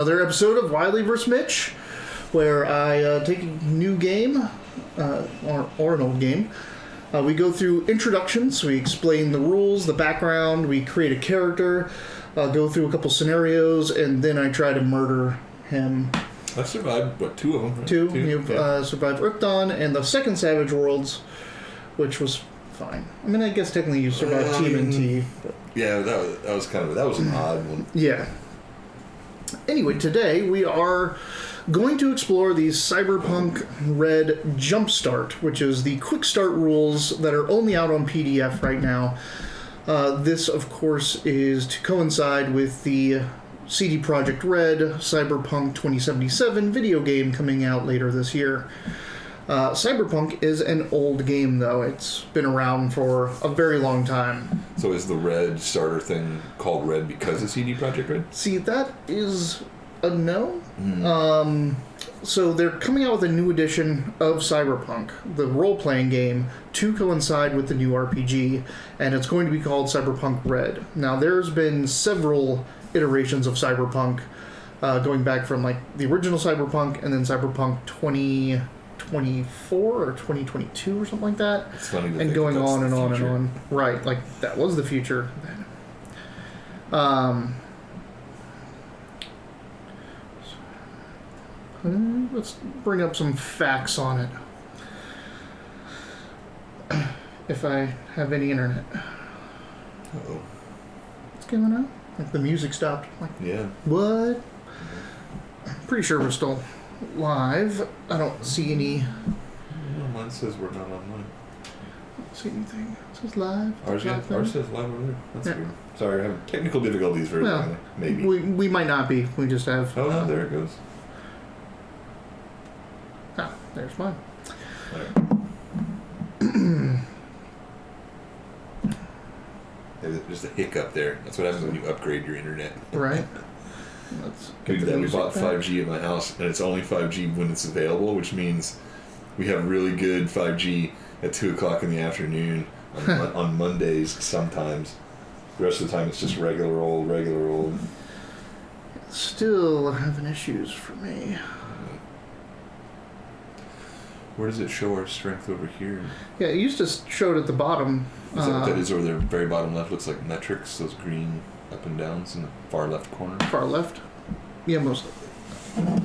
Another episode of Wiley vs. Mitch, where I take a new game, or an old game. We go through introductions, we explain the rules, the background, we create a character, go through a couple scenarios, and then I try to murder him. I survived, what, two of them? Right? Two. You've survived Urkdon and the second Savage Worlds, which was fine. I mean, I guess technically you survived TMNT. But... Yeah, that was an odd one. Yeah. Anyway, today we are going to explore the Cyberpunk Red Jumpstart, which is the quick start rules that are only out on PDF right now. This, of course, is to coincide with the CD Projekt Red Cyberpunk 2077 video game coming out later this year. Cyberpunk is an old game, though. It's been around for a very long time. So is the Red starter thing called Red because of CD Projekt Red? See, that is a no. So they're coming out with a new edition of Cyberpunk, the role-playing game, to coincide with the new RPG, and it's going to be called Cyberpunk Red. Now, there's been several iterations of Cyberpunk, going back from like the original Cyberpunk and then Cyberpunk 2024 or 2022 or something like that. It's funny to and think going that's on and the on and future. on. Right, like that was the future. Let's bring up some facts on it. If I have any internet. Uh-oh. What's going on? Like the music stopped. Like, Yeah. what? I'm pretty sure we're still live. I don't see any. Well, mine says we're not online. I don't see anything. It says live. Ours says live over there. That's Yeah. weird. Sorry, I have technical difficulties very Well, long. Maybe. We might not be. We just have. Oh, no, there it goes. Ah, there's mine. All right. There's a hiccup there. That's what happens when you upgrade your internet. Right. Let's We get do the that. We music bought back. 5G at my house, and it's only 5G when it's available, which means we have really good 5G at 2 o'clock in the afternoon on Mondays sometimes. The rest of the time it's just regular old. Still having issues for me. Where does it show our strength over here? Yeah, it used to show it at the bottom. Is that what that is over there? Very bottom left looks like metrics, those green up and downs in the far left corner. Far left. Yeah, most likely.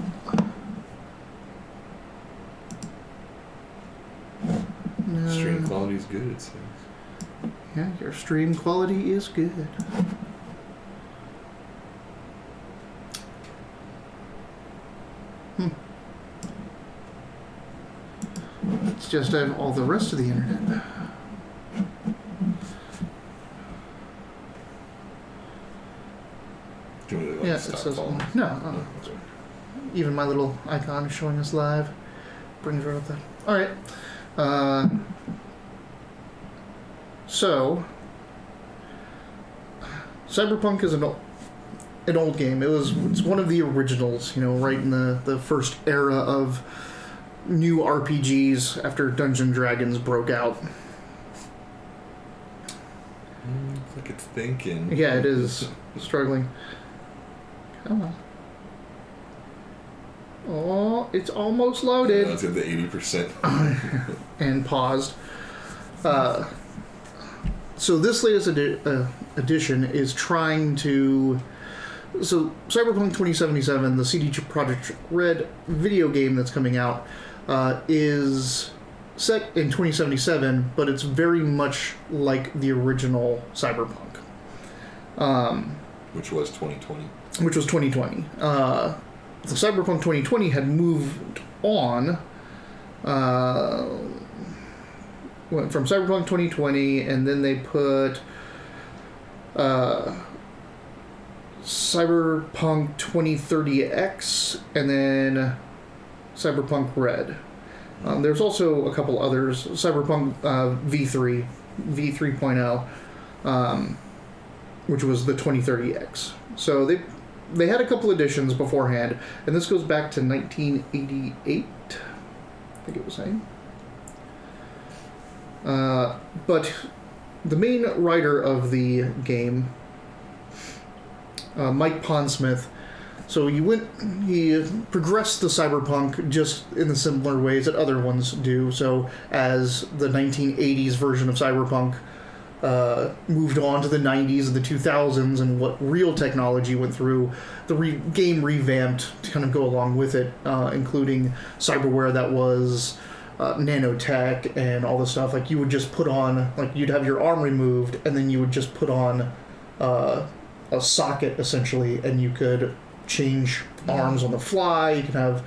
No. Stream quality is good, it says. Yeah, your stream quality is good. It's just all the rest of the internet. Do you want me to Yeah, it stop says calling? no. No, that's right. Even my little icon showing us live brings right up there. All right. So, Cyberpunk is an old game. It's one of the originals. Right in the first era of new RPGs after Dungeons and Dragons broke out. It's like it's thinking. Yeah, it is struggling. Come on. Oh, it's almost loaded. It's at the 80%. And paused. So this latest edition is trying to... So Cyberpunk 2077, the CD Projekt Red video game that's coming out, is set in 2077, but it's very much like the original Cyberpunk. Which was 2020. Which was 2020. So Cyberpunk 2020 had moved on. Went from Cyberpunk 2020, and then they put Cyberpunk 2030X, and then Cyberpunk Red. There's also a couple others. Cyberpunk V3, V3.0, which was the 2030X. So they had a couple editions beforehand, and this goes back to 1988, I think it was saying. But the main writer of the game, Mike Pondsmith, So he progressed the Cyberpunk just in the similar ways that other ones do. So as the 1980s version of Cyberpunk moved on to the 90s and the 2000s and what real technology went through, the game revamped to kind of go along with it, including cyberware that was nanotech and all this stuff. Like you would just put on, like you'd have your arm removed and then you would just put on a socket essentially, and you could change arms on the fly. You can have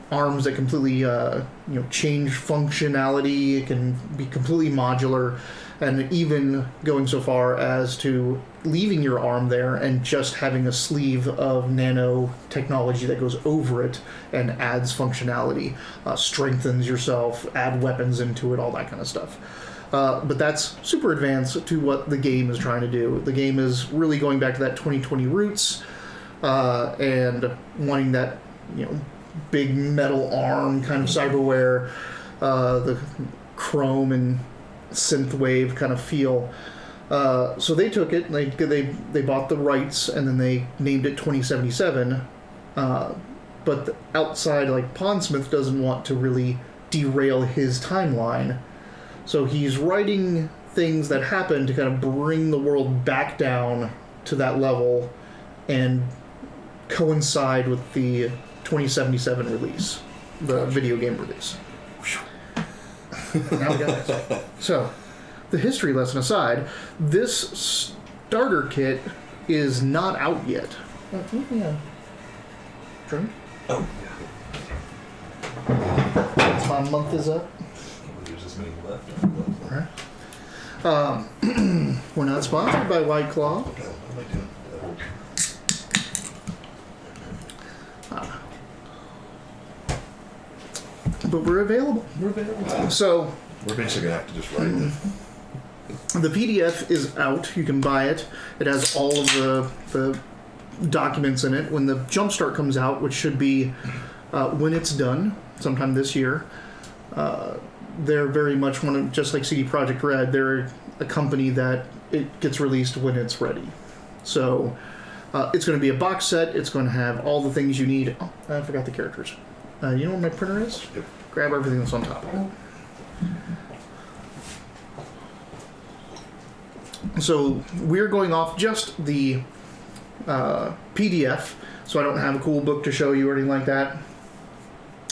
arms that completely change functionality. It can be completely modular, and even going so far as to leaving your arm there and just having a sleeve of nanotechnology that goes over it and adds functionality, strengthens yourself, add weapons into it, all that kind of stuff. But that's super advanced to what the game is trying to do. The game is really going back to that 2020 roots, and wanting that, big metal arm kind of cyberware, the chrome and synthwave kind of feel. So they took it, they bought the rights, and then they named it 2077. But outside, like, Pondsmith doesn't want to really derail his timeline. So he's writing things that happen to kind of bring the world back down to that level and coincide with the 2077 release, the video game release. Now we got it. So, the history lesson aside, this starter kit is not out yet. Yeah. Drink? Oh, yeah. My month is up. There's this many left. Alright. We're not sponsored by White Claw. But we're available. So we're basically going to have to just write the PDF is out. You can buy it. It has all of the documents in it. When the Jumpstart comes out, which should be when it's done, sometime this year, they're very much just like CD Projekt Red, they're a company that it gets released when it's ready. So it's going to be a box set. It's going to have all the things you need. Oh, I forgot the characters. You know what my printer is? Yep. Grab everything that's on top of it. So we're going off just the PDF, so I don't have a cool book to show you or anything like that.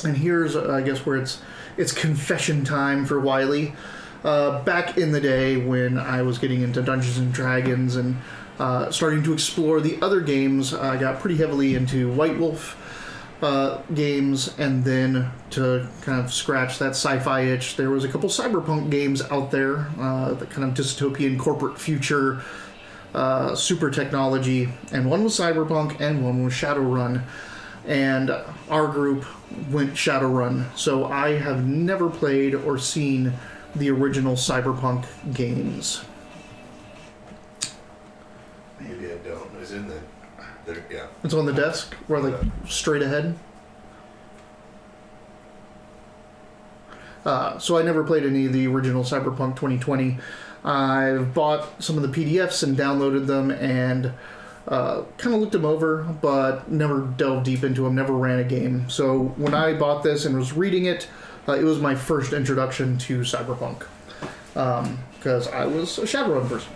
And here's, I guess, where it's confession time for Wiley. Back in the day when I was getting into Dungeons and Dragons and starting to explore the other games, I got pretty heavily into White Wolf games, and then to kind of scratch that sci-fi itch, there was a couple cyberpunk games out there, the kind of dystopian corporate future, super technology, and one was Cyberpunk and one was Shadowrun, and our group went Shadowrun, so I have never played or seen the original Cyberpunk games. Maybe I don't. It's in there. Yeah. It's on the desk, or like straight ahead. So I never played any of the original Cyberpunk 2020. I've bought some of the PDFs and downloaded them and kind of looked them over, but never delved deep into them, never ran a game. So when I bought this and was reading it, it was my first introduction to Cyberpunk, because I was a Shadowrun person.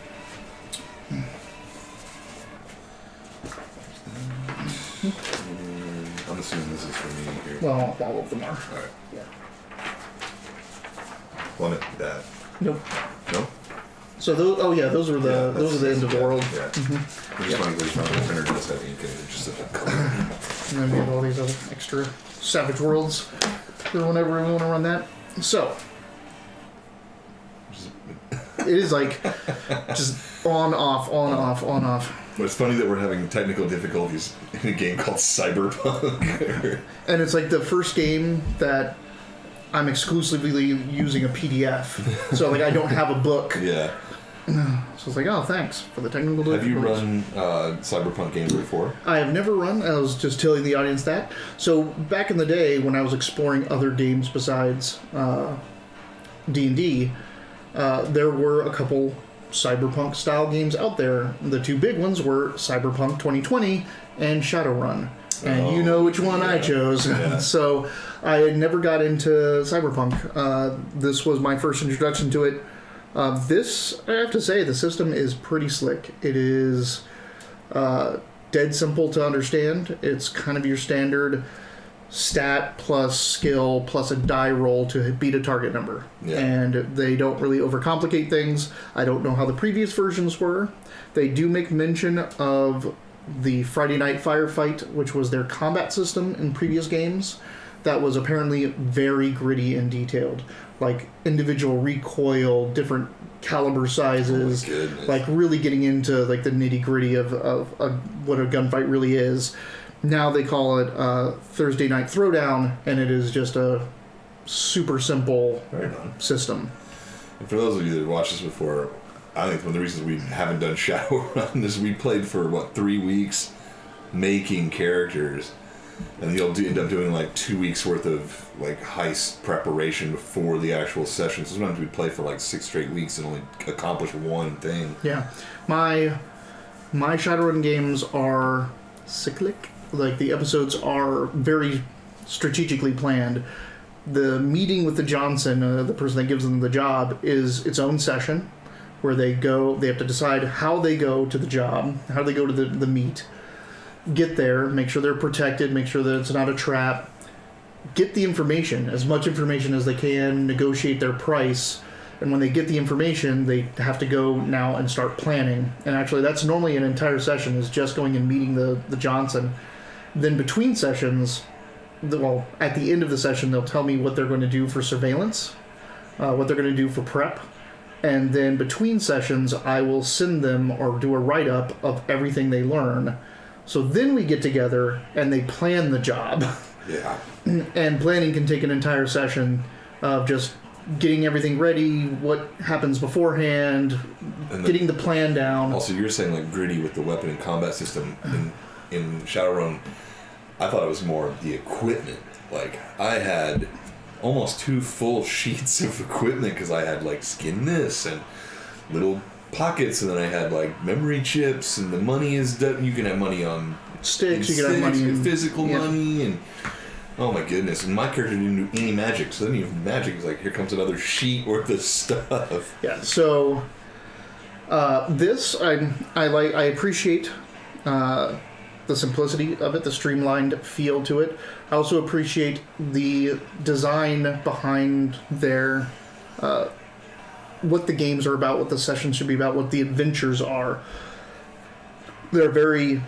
I'm assuming this is for me here. Well, all of them are. Alright. Yeah. Want it that? Nope. No? So those, those are the end of the world. Yeah. Mm-hmm. I just want to go the printer does have ink in it, just a color. And then we have all these other extra Savage Worlds for whenever we want to run that. So it is like just on, off, on, off, on, off. But it's funny that we're having technical difficulties in a game called Cyberpunk. And it's like the first game that I'm exclusively using a PDF. So like I don't have a book. Yeah. So it's like, oh, thanks for the technical difficulties. Have you run Cyberpunk games before? I have never run. I was just telling the audience that. So back in the day when I was exploring other games besides D&D, there were a couple cyberpunk style games out there. The two big ones were Cyberpunk 2020 and Shadowrun. And you know which one I chose. Yeah. So I had never got into Cyberpunk. This was my first introduction to it. This, I have to say, the system is pretty slick. It is dead simple to understand. It's kind of your standard stat plus skill plus a die roll to beat a target number. Yeah. And they don't really overcomplicate things. I don't know how the previous versions were. They do make mention of the Friday Night Firefight, which was their combat system in previous games. That was apparently very gritty and detailed. Like individual recoil, different caliber sizes, like really getting into like the nitty gritty of what a gunfight really is. Now they call it Thursday Night Throwdown, and it is just a super simple system. And for those of you that watched this before, I think one of the reasons we haven't done Shadowrun is we played for 3 weeks making characters, and you'll end up doing like 2 weeks worth of like heist preparation before the actual session. So sometimes we play for like 6 straight weeks and only accomplish one thing. Yeah, my Shadowrun games are cyclic. Like the episodes are very strategically planned. The meeting with the Johnson, the person that gives them the job, is its own session where they have to decide how they go to the job, how they go to the meet, get there, make sure they're protected, make sure that it's not a trap, get the information, as much information as they can, negotiate their price, and when they get the information, they have to go now and start planning. And actually, that's normally an entire session, is just going and meeting the Johnson. Then between sessions, at the end of the session, they'll tell me what they're going to do for surveillance, what they're going to do for prep, and then between sessions, I will send them or do a write-up of everything they learn. So then we get together and they plan the job. Yeah. And planning can take an entire session of just getting everything ready, what happens beforehand, getting the plan down. Also, you're saying like gritty with the weapon and combat system in Shadowrun. I thought it was more of the equipment. Like, I had almost 2 full sheets of equipment because I had like skin this and little pockets, and then I had like memory chips, and the money is done. You can have money on sticks, you can have money and physical money, and oh my goodness. And my character didn't do any magic, so then even magic is like, here comes another sheet worth of stuff. Yeah, so this I appreciate the simplicity of it, the streamlined feel to it. I also appreciate the design behind their what the games are about, what the sessions should be about, what the adventures are. They're very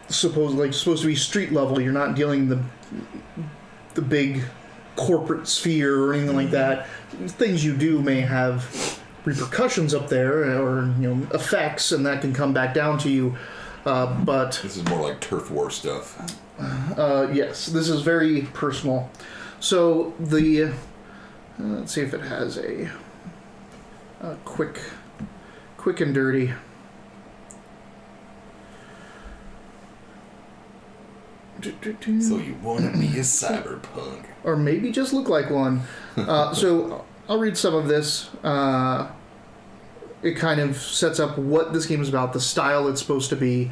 supposed to be street level. You're not dealing the big corporate sphere or anything like that. Things you do may have repercussions up there, or effects, and that can come back down to you. But this is more like turf war stuff. Yes, this is very personal. So let's see if it has a quick and dirty. So you want to be a cyberpunk, or maybe just look like one. So I'll read some of this. It kind of sets up what this game is about, the style it's supposed to be,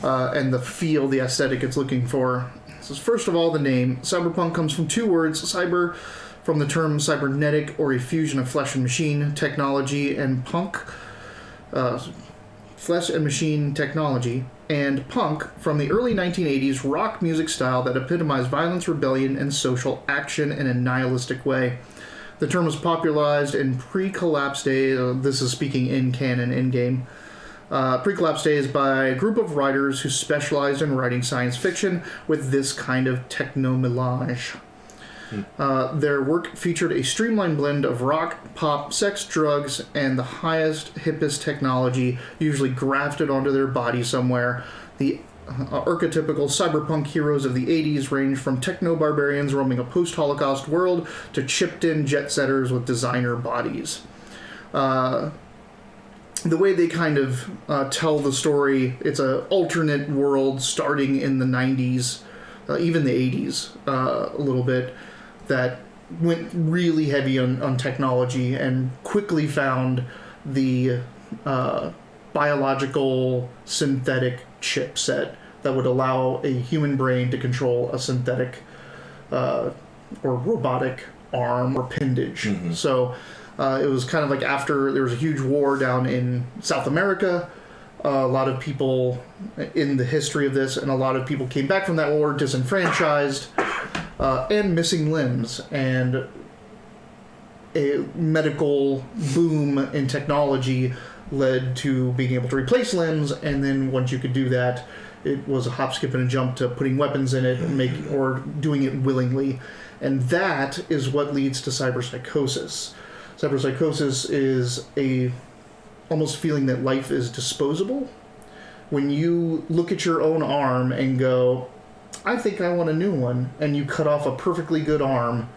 and the feel, the aesthetic it's looking for. So first of all, the name. Cyberpunk comes from 2 words. Cyber, from the term cybernetic, or a fusion of flesh and machine technology, and punk, flesh and machine technology, and punk, from the early 1980s rock music style that epitomized violence, rebellion, and social action in a nihilistic way. The term was popularized in pre-collapse days. This is speaking in canon, in-game. Pre-collapse days by a group of writers who specialized in writing science fiction with this kind of techno-melange. Their work featured a streamlined blend of rock, pop, sex, drugs, and the highest, hippest technology, usually grafted onto their body somewhere. The archetypical cyberpunk heroes of the 80s range from techno-barbarians roaming a post-Holocaust world to chipped-in jet-setters with designer bodies. The way they kind of tell the story, it's an alternate world starting in the 90s, even the 80s a little bit, that went really heavy on technology and quickly found the biological synthetic chipset that would allow a human brain to control a synthetic or robotic arm or appendage. Mm-hmm. So it was kind of like after there was a huge war down in South America. A lot of people in the history of this, and a lot of people came back from that war disenfranchised and missing limbs, and a medical boom in technology led to being able to replace limbs, and then once you could do that, it was a hop, skip, and a jump to putting weapons in it and or doing it willingly. And that is what leads to cyberpsychosis. Cyberpsychosis is a almost feeling that life is disposable. When you look at your own arm and go, I think I want a new one, and you cut off a perfectly good arm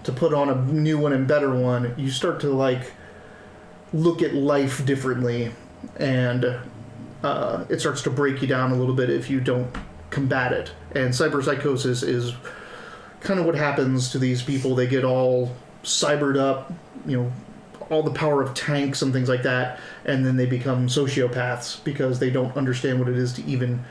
to put on a new one and better one, you start to like look at life differently, and it starts to break you down a little bit if you don't combat it. And cyberpsychosis is kind of what happens to these people. They get all cybered up, all the power of tanks and things like that, and then they become sociopaths because they don't understand what it is to even,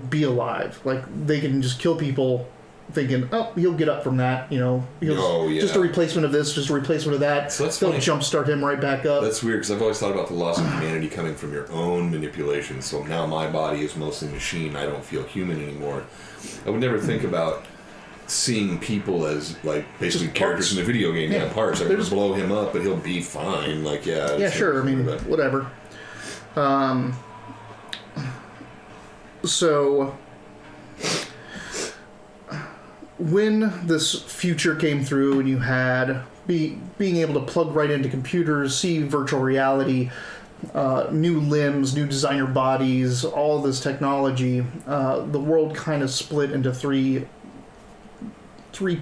be alive. Like, they can just kill people thinking, oh, he'll get up from that, just a replacement of this, just a replacement of that. So that's They'll funny. Jumpstart him right back up. That's weird, because I've always thought about the loss of humanity coming from your own manipulation. So now my body is mostly machine. I don't feel human anymore. I would never think about seeing people as like basically Just characters parts. in a video game. Yeah. Parts. I They're can just- blow him up, but he'll be fine. Like, Yeah, sure. I mean, whatever. So when this future came through and you had being able to plug right into computers, see virtual reality, new limbs, new designer bodies, all this technology, the world kind of split into three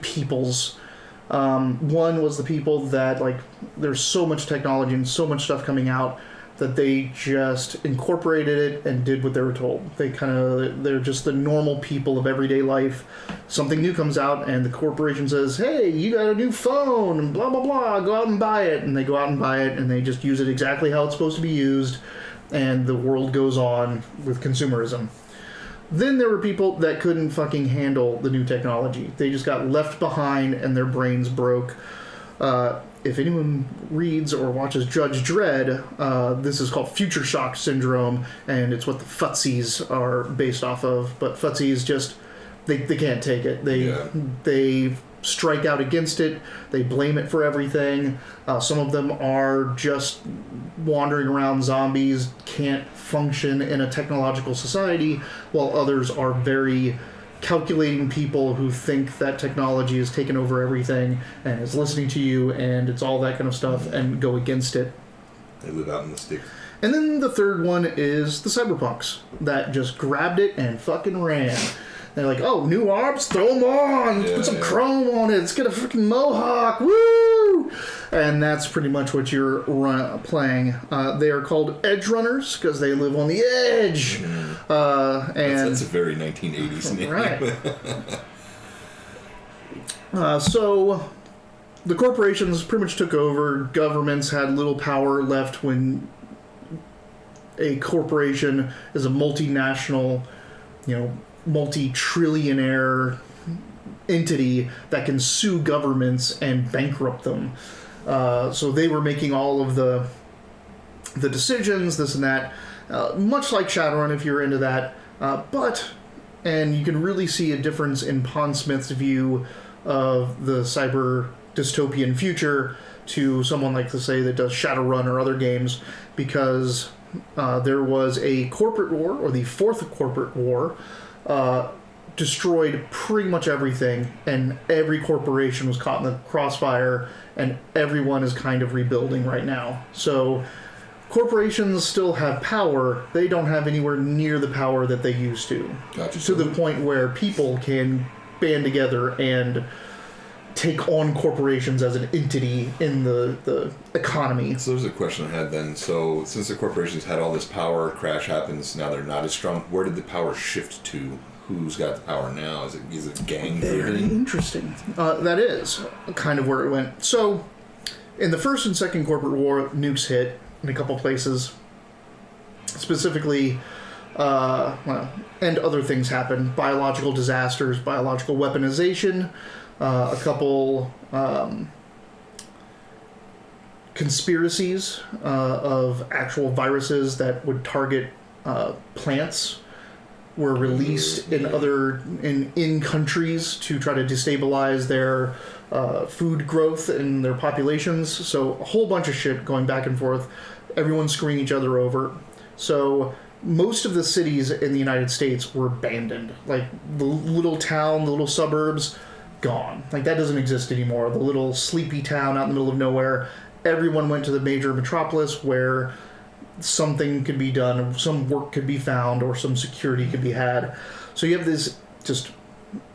peoples. One was the people that, like, there's so much technology and so much stuff coming out that they just incorporated it and did what they were told. They're just the normal people of everyday life. Something new comes out and the corporation says, hey, you got a new phone, and blah, blah, blah, go out and buy it. And they go out and buy it, and they just use it exactly how it's supposed to be used, and the world goes on with consumerism. Then there were people that couldn't fucking handle the new technology. They just got left behind and their brains broke. If anyone reads or watches Judge Dredd, this is called future shock syndrome, and it's what the futsies are based off of. But futsies just, they can't take it. They strike out against it. They blame it for everything. Some of them are just wandering around zombies, can't function in a technological society, while others are very calculating people who think that technology has taken over everything and is listening to you, and it's all that kind of stuff, and go against it. They live out in the sticks. And then the third one is the cyberpunks that just grabbed it and fucking ran. They're like, oh, new arms? Throw them on! Let's put some chrome on it! Let's get a freaking mohawk! Woo! And that's pretty much what you're playing. They are called edge runners because they live on the edge. And That's a very 1980s name. Right. So the corporations pretty much took over. Governments had little power left when a corporation is a multinational, multi-trillionaire entity that can sue governments and bankrupt them. So they were making all of the decisions, this and that, much like Shadowrun if you're into that. And you can really see a difference in Pond Smith's view of the cyber dystopian future to someone like, to say, that does Shadowrun or other games, because there was a corporate war, or the fourth corporate war, destroyed pretty much everything, and every corporation was caught in the crossfire, and everyone is kind of rebuilding right now. So corporations still have power. They don't have anywhere near the power that they used to. Gotcha. To the point where people can band together and take on corporations as an entity in the economy. So there's a question I had then. So since the corporations had all this power, crash happens, now they're not as strong. Where did the power shift to? Who's got the power now? Is it gang Very driven? interesting. That is kind of where it went. So in the first and second corporate war, nukes hit in a couple places. specifically, and other things happen. Biological disasters, biological weaponization, a couple conspiracies of actual viruses that would target plants were released in countries to try to destabilize their food growth and their populations. So a whole bunch of shit going back and forth. Everyone's screwing each other over. So most of the cities in the United States were abandoned. Like the little town, the little suburbs, gone. Like that doesn't exist anymore. The little sleepy town out in the middle of nowhere. Everyone went to the major metropolis where something could be done, some work could be found, or some security could be had. So you have this just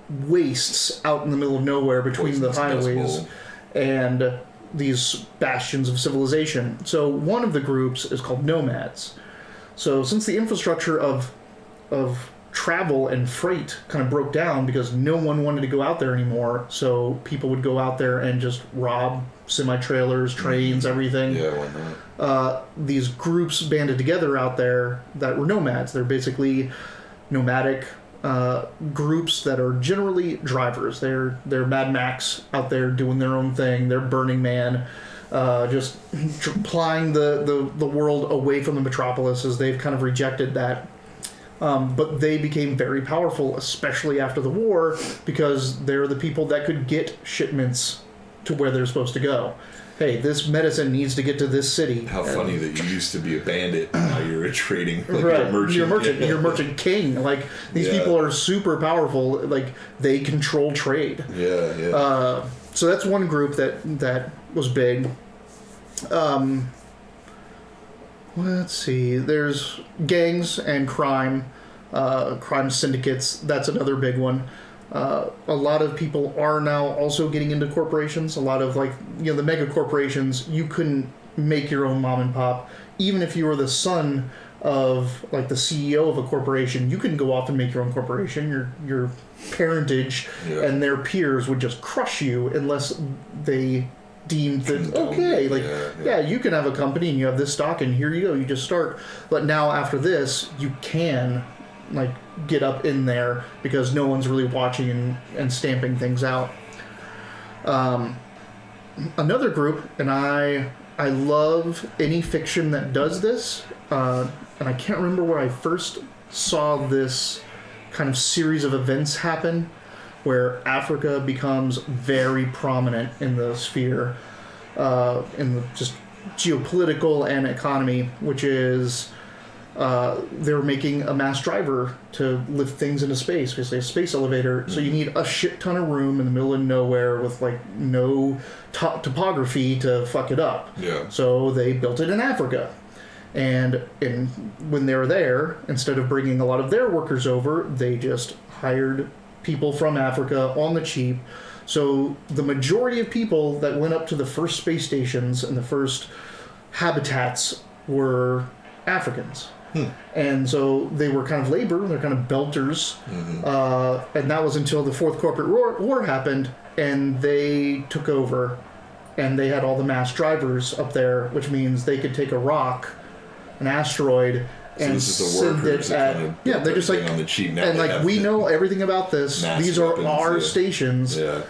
wastes out in the middle of nowhere between the highways and these bastions of civilization. So one of the groups is called nomads. So since the infrastructure of travel and freight kind of broke down because no one wanted to go out there anymore, so people would go out there and just rob semi-trailers, trains, everything. Yeah, why not? These groups banded together out there that were nomads. They're basically nomadic groups that are generally drivers. They're Mad Max out there doing their own thing. They're Burning Man, just plying the world away from the metropolis as they've kind of rejected that. But they became very powerful, especially after the war, because they're the people that could get shipments to where they're supposed to go. Hey, this medicine needs to get to this city. How funny that you used to be a bandit, now you're a trading, like right. you're a merchant. You're a merchant king. Like, these people are super powerful. Like, they control trade. Yeah. So that's one group that was big. Let's see. There's gangs and crime syndicates. That's another big one. A lot of people are now also getting into corporations. A lot of the mega corporations, you couldn't make your own mom and pop. Even if you were the son of the CEO of a corporation, you couldn't go off and make your own corporation. Your parentage and their peers would just crush you unless they deemed that okay, you can have a company and you have this stock and here you go, you just start. But now after this, you can get up in there because no one's really watching and stamping things out. Another group, and I love any fiction that does this, and I can't remember where I first saw this kind of series of events happen, where Africa becomes very prominent in the sphere, in the just geopolitical and economy, which is they're making a mass driver to lift things into space, basically a space elevator. So you need a shit ton of room in the middle of nowhere with no topography to fuck it up. Yeah. So they built it in Africa. And when they were there, instead of bringing a lot of their workers over, they just hired people from Africa on the cheap. So the majority of people that went up to the first space stations and the first habitats were Africans. And so they were kind of labor, they're kind of belters. And that was until the Fourth Corporate War happened, and they took over, and they had all the mass drivers up there, which means they could take a rock, an asteroid, and send it at they're just on the cheap now, and we know everything about this. These are our stations. And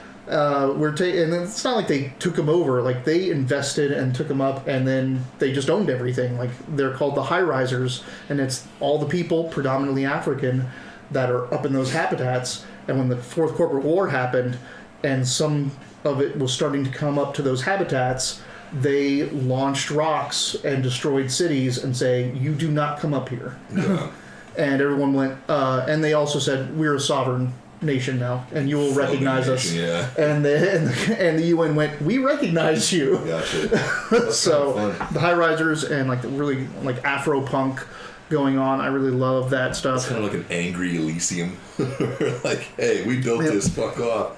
it's not like they took them over. They invested and took them up, and then they just owned everything. They're called the high risers, and it's all the people, predominantly African, that are up in those habitats. And when the Fourth Corporate War happened, and some of it was starting to come up to those habitats, they launched rocks and destroyed cities and say, "You do not come up here." And everyone went. And they also said, "We're a sovereign nation now, and you will recognize us." And the UN went, "We recognize you." Gotcha. So the high risers and really Afro punk going on. I really love that stuff. It's kind of like an angry Elysium. Hey, we built this. Fuck off.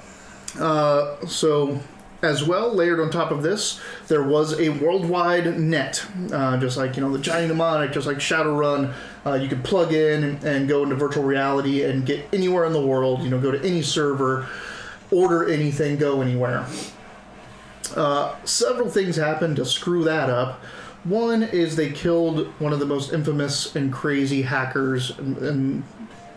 So as well, layered on top of this, there was a worldwide net, just the giant mnemonic, just like Shadowrun. You could plug in and go into virtual reality and get anywhere in the world. Go to any server, order anything, go anywhere. Several things happened to screw that up. One is they killed one of the most infamous and crazy hackers and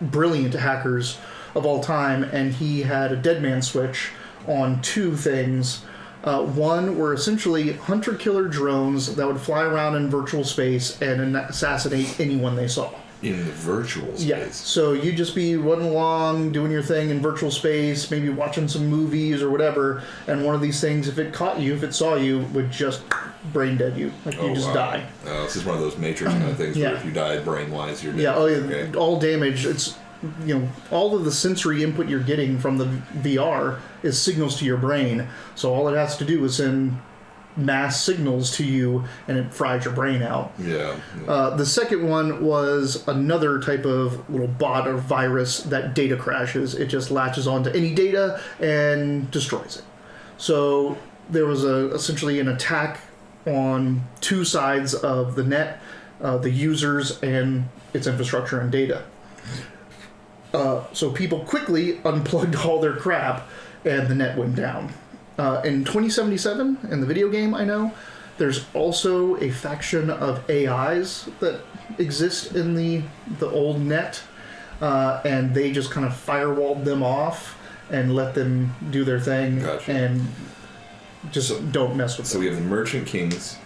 brilliant hackers of all time, and he had a dead man switch on two things. One were essentially hunter-killer drones that would fly around in virtual space and assassinate anyone they saw. In the virtual space? Yeah. So you'd just be running along, doing your thing in virtual space, maybe watching some movies or whatever, and one of these things, if it caught you, if it saw you, would just brain dead you. Like, you just die. Oh, this is one of those Matrix kind of things where if you die brain-wise, you're dead. Yeah, okay. All damage. It's, all of the sensory input you're getting from the VR is signals to your brain. So all it has to do is send mass signals to you, and it fries your brain out. Yeah. The second one was another type of little bot or virus that data crashes. It just latches onto any data and destroys it. So there was essentially an attack on two sides of the net, the users and its infrastructure and data. So people quickly unplugged all their crap, and the net went down. In 2077, in the video game, I know, there's also a faction of AIs that exist in the old net, and they just kind of firewalled them off and let them do their thing. Gotcha. And just don't mess with them. So we have the Merchant Kings,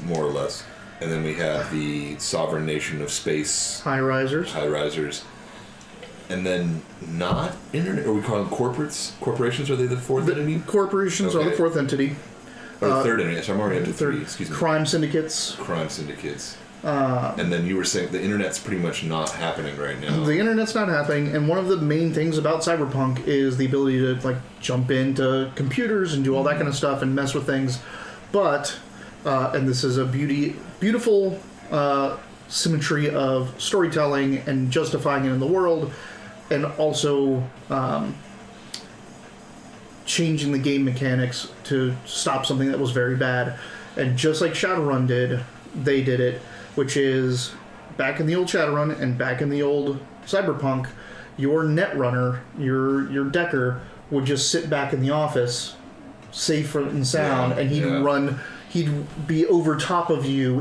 more or less, and then we have the Sovereign Nation of Space High-risers. And then not internet, or we call them corporations? Are they the fourth entity? Corporations are the fourth entity. Or the third entity, so I'm already up to three, excuse me. Crime syndicates. And then you were saying the internet's pretty much not happening right now. The internet's not happening, and one of the main things about Cyberpunk is the ability to jump into computers and do all that kind of stuff and mess with things. But, and this is a beautiful symmetry of storytelling and justifying it in the world, and also changing the game mechanics to stop something that was very bad. And just like Shadowrun did, they did it, which is back in the old Shadowrun and back in the old Cyberpunk, your netrunner, your decker, would just sit back in the office, safe and sound, and he'd be over top of you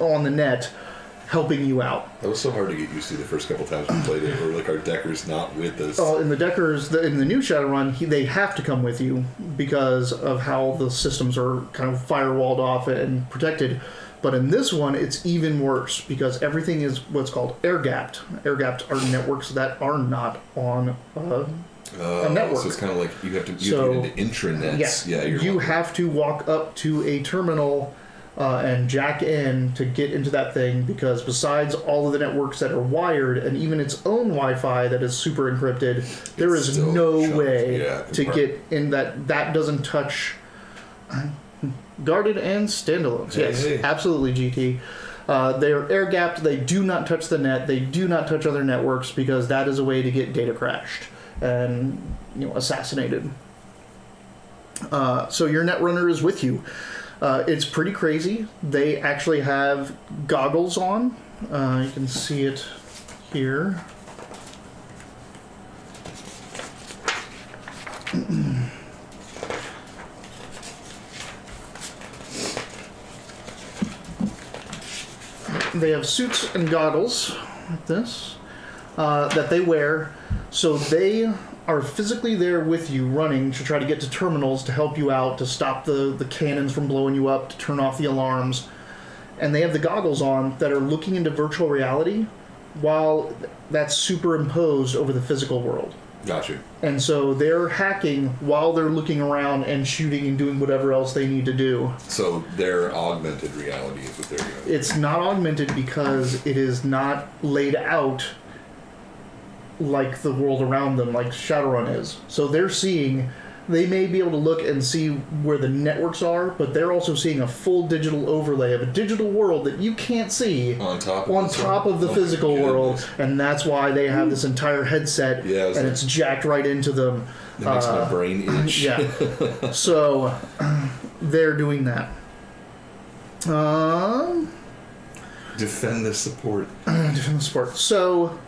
on the net, helping you out. That was so hard to get used to the first couple times we played it, where our decker's not with us. Oh, in the deckers, in the new Shadowrun, they have to come with you because of how the systems are kind of firewalled off and protected. But in this one, it's even worse because everything is what's called air-gapped. Air-gapped are networks that are not on a network. So it's kind of like you have to get into intranets. Yeah, you have to walk up to a terminal and jack in to get into that thing, because besides all of the networks that are wired and even its own Wi-Fi that is super encrypted, there is no way to get in that doesn't touch guarded and standalones. Yes, absolutely, GT. They are air-gapped. They do not touch the net. They do not touch other networks, because that is a way to get data crashed and assassinated. So your netrunner is with you. It's pretty crazy. They actually have goggles on. You can see it here. They have suits and goggles like this that they wear, so they are physically there with you, running to try to get to terminals to help you out, to stop the cannons from blowing you up, to turn off the alarms. And they have the goggles on that are looking into virtual reality while that's superimposed over the physical world. Gotcha. And so they're hacking while they're looking around and shooting and doing whatever else they need to do. So their augmented reality is what they're doing. It's not augmented because it is not laid out like the world around them, like Shadowrun is. So they may be able to look and see where the networks are, but they're also seeing a full digital overlay of a digital world that you can't see on top of the physical world, and that's why they have this entire headset, and it's jacked right into them. It makes my brain itch. Yeah. So they're doing that. Defend the support. So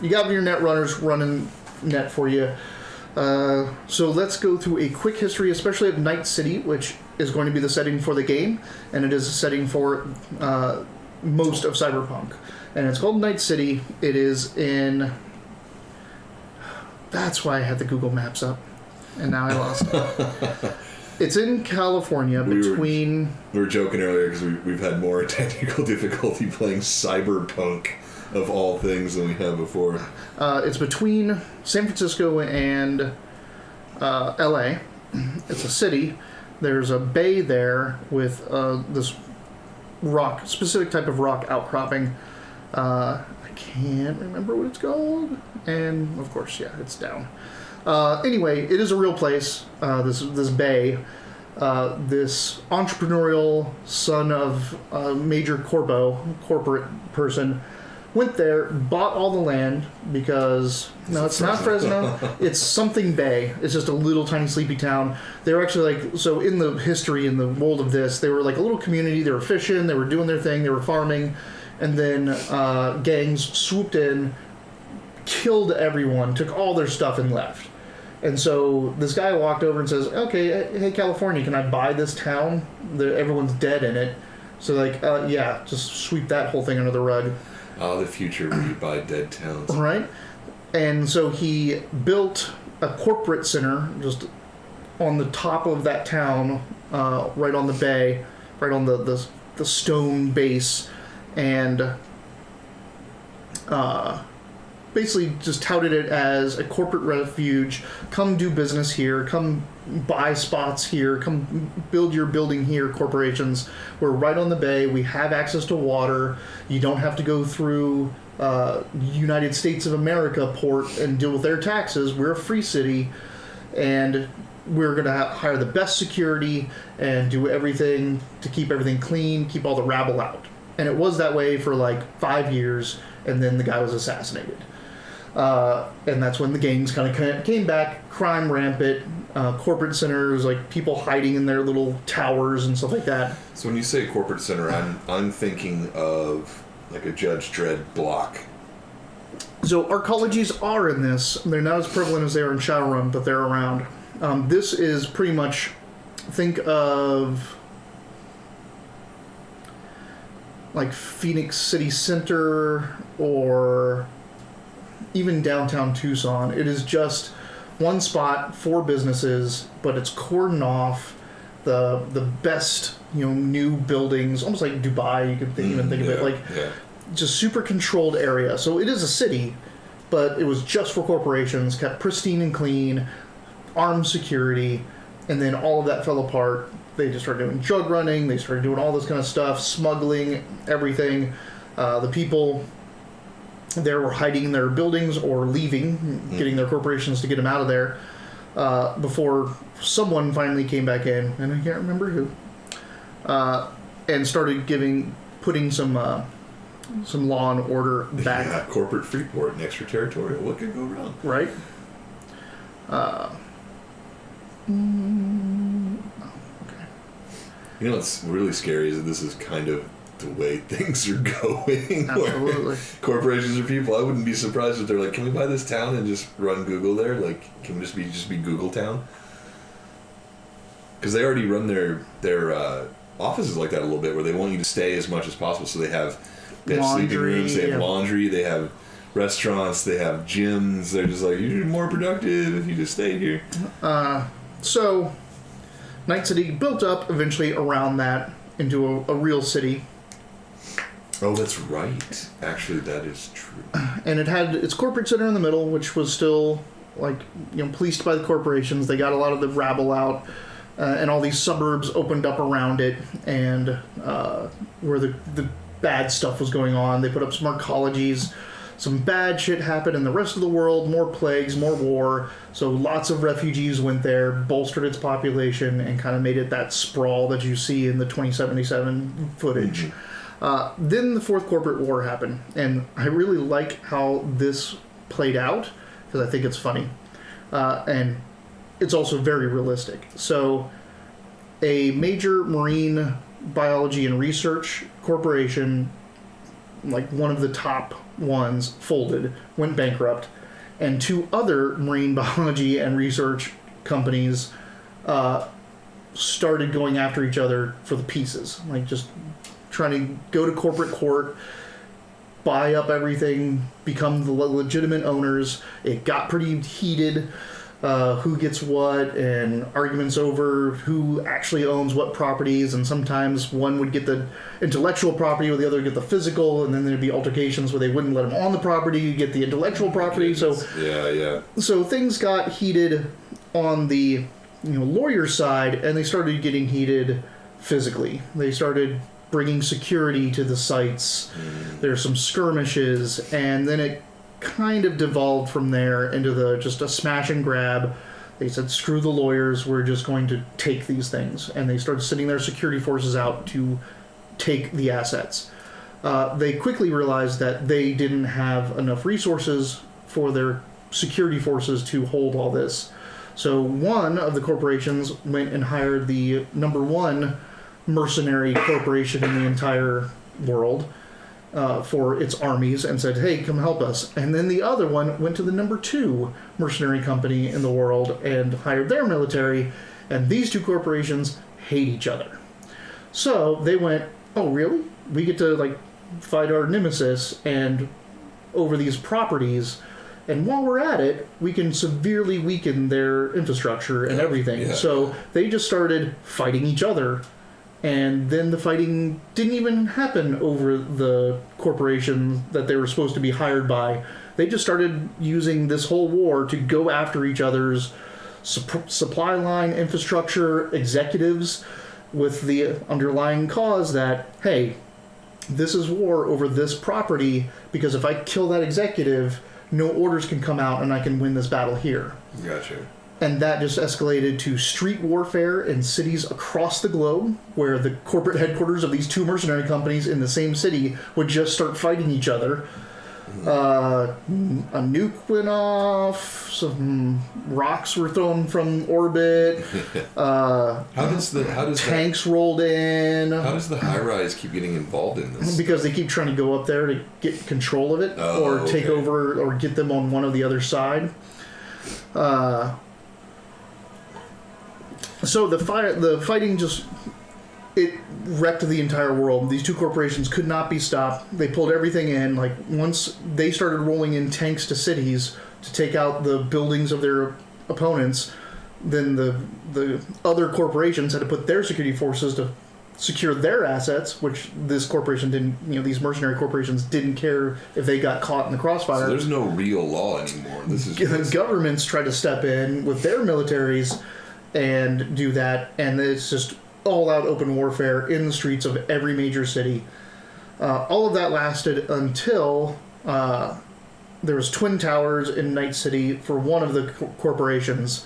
you got your net runners running net for you. So let's go through a quick history, especially of Night City, which is going to be the setting for the game, and it is a setting for most of Cyberpunk. And it's called Night City. It is in... That's why I had the Google Maps up, and now I lost it. It's in California between... We were joking earlier because we've had more technical difficulty playing Cyberpunk of all things than we have before. It's between San Francisco and LA. It's a city. There's a bay there with this rock, specific type of rock outcropping. I can't remember what it's called. And, of course, yeah, it's down. Anyway, it is a real place, this bay. This entrepreneurial son of a major corporate person went there, bought all the land because... No, it's not Fresno. It's something Bay. It's just a little tiny sleepy town. They were actually like... So in the history, in the world of this, they were like a little community. They were fishing. They were doing their thing. They were farming. And then gangs swooped in, killed everyone, took all their stuff and left. And so this guy walked over and says, okay, hey, California, can I buy this town? Everyone's dead in it. So like, yeah, just sweep that whole thing under the rug. The future where you buy dead towns. Right. And so he built a corporate center just on the top of that town, right on the bay, right on the stone base, and basically just touted it as a corporate refuge. Come do business here. Come buy spots here. Come build your building here, corporations. We're right on the bay. We have access to water. You don't have to go through United States of America port and deal with their taxes. We're a free city, and we're going to hire the best security and do everything to keep everything clean, keep all the rabble out. And it was that way for like 5 years, and then the guy was assassinated. And that's when the gangs kind of came back, crime rampant, corporate centers, like people hiding in their little towers and stuff like that. So when you say corporate center, I'm thinking of like a Judge Dredd block. So arcologies are in this. They're not as prevalent as they are in Shadowrun, but they're around. This is pretty much, think of like Phoenix City Center or even downtown Tucson. It is just one spot for businesses, but it's cordoned off. The best, new buildings, almost like Dubai. You could even think of it like just super controlled area. So it is a city, but it was just for corporations, kept pristine and clean, armed security, and then all of that fell apart. They just started doing drug running. They started doing all this kind of stuff, smuggling, everything. The people there were hiding in their buildings or leaving, getting their corporations to get them out of there before someone finally came back in, and I can't remember who, and started putting some law and order back. Yeah, corporate Freeport and extraterritorial. What could go wrong? Right. You know what's really scary is that this is kind of the way things are going. Absolutely. Corporations are people. I wouldn't be surprised if they're like, can we buy this town and just run Google there? Like, can we just be Google Town? Because they already run their offices like that a little bit, where they want you to stay as much as possible. So they have sleeping rooms, they have laundry, they have restaurants, they have gyms. They're just like, you're more productive if you just stay here. So Night City built up eventually around that into a real city. Oh, that's right. Actually, that is true. And it had its corporate center in the middle, which was still policed by the corporations. They got a lot of the rabble out, and all these suburbs opened up around it, and where the bad stuff was going on. They put up some arcologies. Some bad shit happened in the rest of the world, more plagues, more war, so lots of refugees went there, bolstered its population, and kind of made it that sprawl that you see in the 2077 footage. Mm-hmm. Then the Fourth Corporate War happened, and I really like how this played out, because I think it's funny. And it's also very realistic. So, a major marine biology and research corporation, like one of the top ones, folded, went bankrupt, and 2 other marine biology and research companies started going after each other for the pieces, like just trying to go to corporate court, buy up everything, become the legitimate owners. It got pretty heated, who gets what, and arguments over who actually owns what properties, and sometimes one would get the intellectual property or the other would get the physical, and then there'd be altercations where they wouldn't let them on the property, you get the intellectual property. So so things got heated on the lawyer side, and they started getting heated physically. They started bringing security to the sites. There's some skirmishes, and then it kind of devolved from there into just a smash and grab. They said, screw the lawyers, we're just going to take these things. And they started sending their security forces out to take the assets. They quickly realized that they didn't have enough resources for their security forces to hold all this. So one of the corporations went and hired the number 1 mercenary corporation in the entire world for its armies and said, hey, come help us. And then the other one went to the number 2 mercenary company in the world and hired their military, and these 2 corporations hate each other. So they went, oh really? We get to fight our nemesis and over these properties, and while we're at it, we can severely weaken their infrastructure and everything. Yeah. So they just started fighting each other. And then the fighting didn't even happen over the corporation that they were supposed to be hired by. They just started using this whole war to go after each other's supply line, infrastructure, executives, with the underlying cause that, hey, this is war over this property, because if I kill that executive, no orders can come out and I can win this battle here. Gotcha. And that just escalated to street warfare in cities across the globe, where the corporate headquarters of these 2 mercenary companies in the same city would just start fighting each other. A nuke went off, some rocks were thrown from orbit, tanks rolled in. How does the high-rise keep getting involved in this? Because they keep trying to go up there to get control of it, or take over, or get them on one of the other side. So the fighting it wrecked the entire world. These 2 corporations could not be stopped. They pulled everything in. Once they started rolling in tanks to cities to take out the buildings of their opponents, then the other corporations had to put their security forces to secure their assets, which this corporation didn't, these mercenary corporations didn't care if they got caught in the crossfire. So there's no real law anymore. The governments tried to step in with their militaries and do that, and it's just all-out open warfare in the streets of every major city. All of that lasted until there was twin towers in Night City for one of the corporations.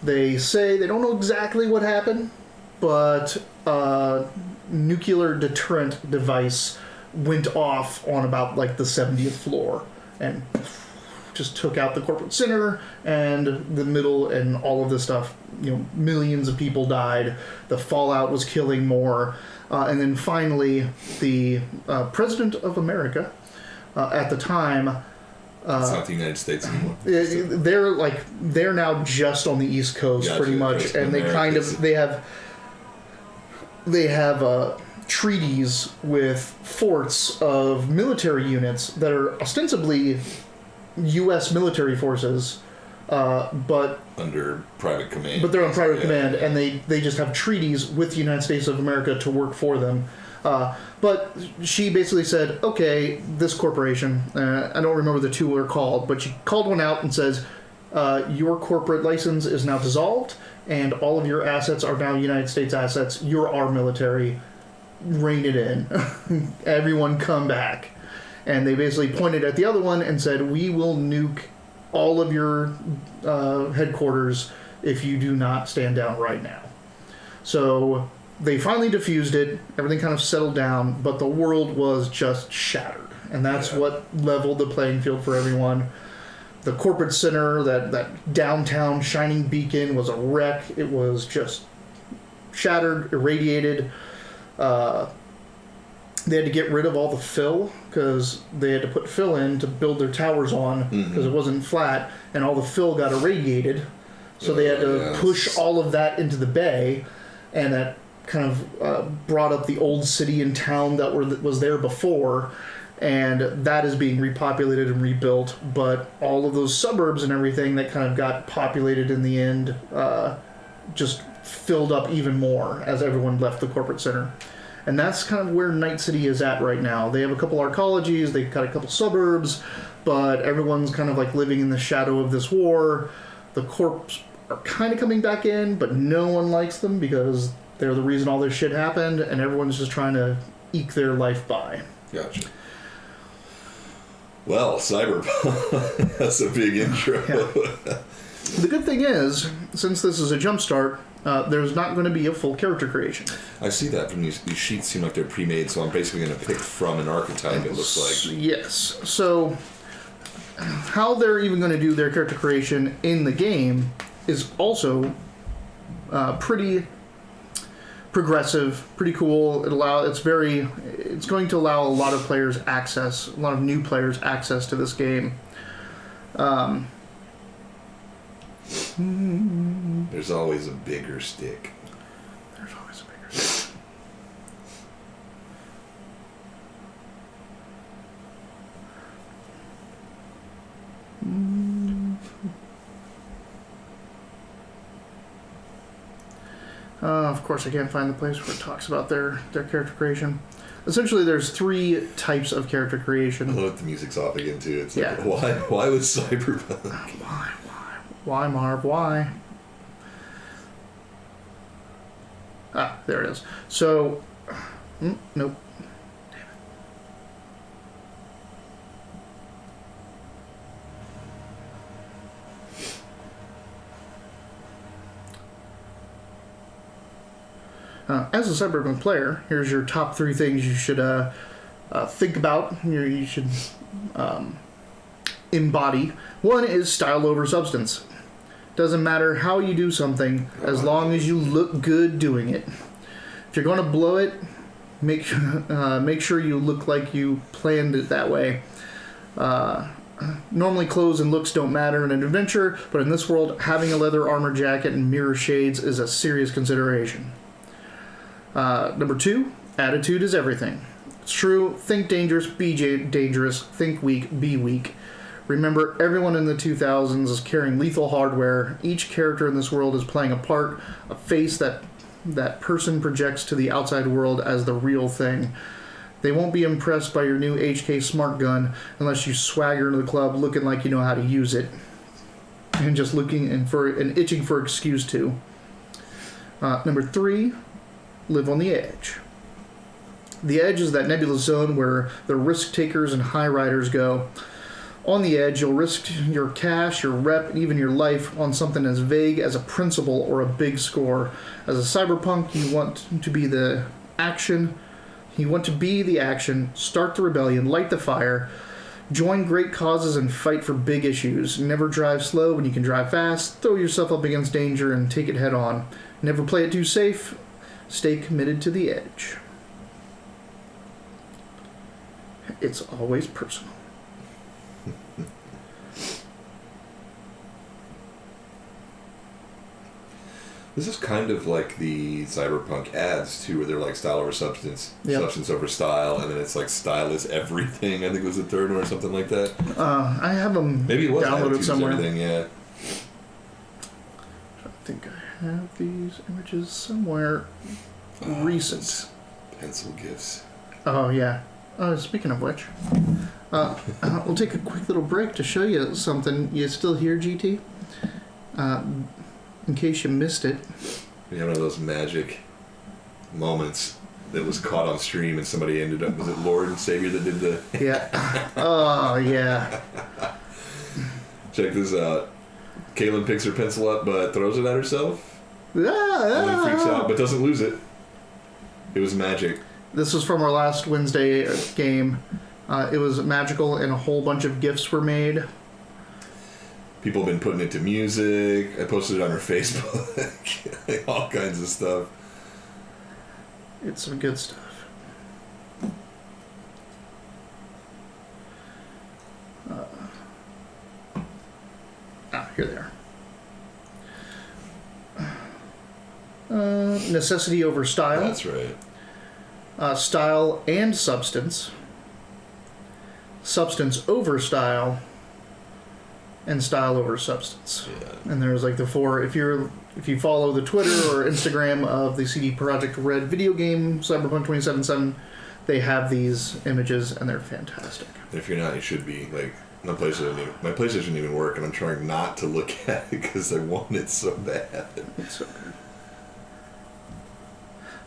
They say they don't know exactly what happened, but a nuclear deterrent device went off on about the 70th floor and just took out the corporate center and the middle and all of this stuff. Millions of people died. The fallout was killing more. And then finally, the President of America at the time... it's not the United States anymore. They're now just on the East Coast, gotcha, pretty much. And they have treaties with forts of military units that are ostensibly U.S. military forces, but under private command. But they're on private command, and they just have treaties with the United States of America to work for them. But she basically said, okay, this corporation, I don't remember the 2 are called, but she called one out and says, your corporate license is now dissolved, and all of your assets are now United States assets. You're our military. Rein it in. Everyone come back. And they basically pointed at the other one and said, we will nuke all of your headquarters if you do not stand down right now. So they finally diffused it. Everything kind of settled down, but the world was just shattered. And that's what leveled the playing field for everyone. The corporate center, that downtown shining beacon, was a wreck. It was just shattered, irradiated. They had to get rid of all the fill because they had to put fill in to build their towers on because it wasn't flat, and all the fill got irradiated. So they had to push all of that into the bay, and that kind of brought up the old city and town that was there before, and that is being repopulated and rebuilt. But all of those suburbs and everything that kind of got populated in the end just filled up even more as everyone left the corporate center. And that's kind of where Night City is at right now. They have a couple arcologies, they've got a couple suburbs, but everyone's kind of like living in the shadow of this war. The corps are kind of coming back in, but no one likes them because they're the reason all this shit happened, and everyone's just trying to eke their life by. Gotcha. Well, Cyberpunk. That's a big intro. Yeah. The good thing is, since this is a jumpstart, there's not going to be a full character creation. I see that from these sheets seem like they're pre-made, so I'm basically going to pick from an archetype, it looks like. Yes. So, how they're even going to do their character creation in the game is also pretty progressive, pretty cool. It's going to allow a lot of players access, a lot of new players access to this game. There's always a bigger stick. There's always a bigger stick. Of course, I can't find the place where it talks about their character creation. Essentially, there's 3 types of character creation. I love the music's off again, too. It's like, why was Cyberpunk? Why, Marv? Why? Ah, there it is. So, nope. As a Cyberpunk player, here's your top 3 things you should think about. You should embody. 1 is style over substance. Doesn't matter how you do something, as long as you look good doing it. If you're going to blow it, make sure you look like you planned it that way. Normally clothes and looks don't matter in an adventure, but in this world, having a leather armor jacket and mirror shades is a serious consideration. Number 2, attitude is everything. It's true, think dangerous, be dangerous, think weak, be weak. Remember, everyone in the 2000s is carrying lethal hardware. Each character in this world is playing a part, a face that person projects to the outside world as the real thing. They won't be impressed by your new HK smart gun unless you swagger into the club looking like you know how to use it. And just looking and itching for excuse to. Number 3, live on the edge. The edge is that nebulous zone where the risk takers and high riders go. On the edge, you'll risk your cash, your rep, and even your life on something as vague as a principle or a big score. As a cyberpunk, you want to be the action. You want to be the action, start the rebellion, light the fire, join great causes, and fight for big issues. Never drive slow when you can drive fast. Throw yourself up against danger and take it head on. Never play it too safe. Stay committed to the edge. It's always personal. This is kind of like the Cyberpunk ads, too, where they're like style over substance, substance over style, and then it's like style is everything. I think it was the third one or something like that. I have them maybe it was downloaded somewhere. Everything, yeah. I think I have these images somewhere recent. Pencil gifts. Oh, yeah. Speaking of which, we'll take a quick little break to show you something. You still here, GT? In case you missed it. We had one of those magic moments that was caught on stream and somebody ended up, was it Lord and Savior that did the... Yeah. Oh, yeah. Check this out. Caitlin picks her pencil up but throws it at herself. And then freaks out but doesn't lose it. It was magic. This was from our last Wednesday game. It was magical and a whole bunch of gifts were made. People have been putting it to music. I posted it on her Facebook. All kinds of stuff. It's some good stuff. here they are. Necessity over style. That's right. Style and substance. Substance over style. And style over substance. Yeah. And there's like the four. If you follow the Twitter or Instagram of the CD Projekt Red video game Cyberpunk 2077, they have these images and they're fantastic. If you're not, you should be. Like, my PlayStation didn't even work, and I'm trying not to look at it because I want it so bad. It's so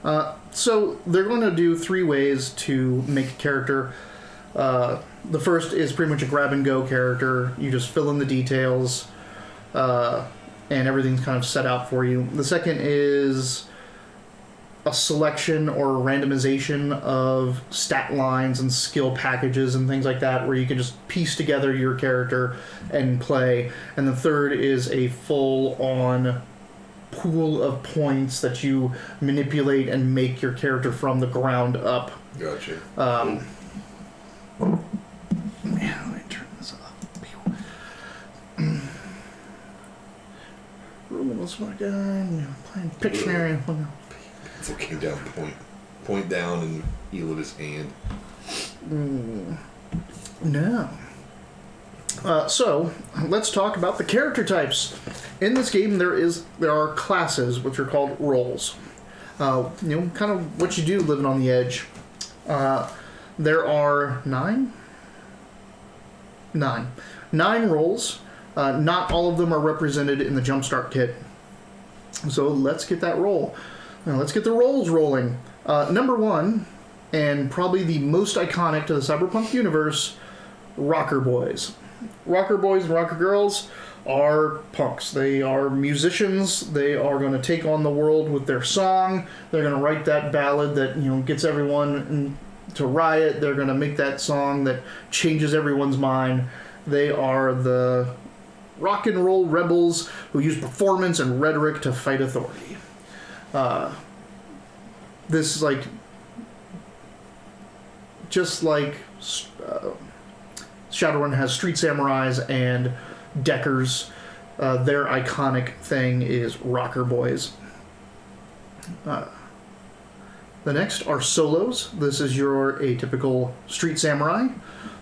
good. So they're going to do 3 ways to make a character. The first is pretty much a grab-and-go character. You just fill in the details, and everything's kind of set out for you. The second is a selection or randomization of stat lines and skill packages and things like that, where you can just piece together your character and play. And the third is a full-on pool of points that you manipulate and make your character from the ground up. Gotcha. Man, let me turn this off. Rules, my guy. Playing Pictionary. It's okay, down point down and heel of his hand. No. So let's talk about the character types. In this game, there are classes, which are called roles. Kind of what you do living on the edge. There are 9 roles. Not all of them are represented in the Jumpstart kit. So let's get that roll. Now let's get the rolls rolling. Number 1, and probably the most iconic to the Cyberpunk universe, Rocker Boys. Rocker Boys and Rocker Girls are punks. They are musicians. They are going to take on the world with their song. They're going to write that ballad that gets everyone to riot. They're going to make that song that changes everyone's mind. They are the rock and roll rebels who use performance and rhetoric to fight authority. This is like, just like Shadowrun has Street Samurais and Deckers, their iconic thing is Rocker Boys. The next are Solos. This is your atypical Street Samurai.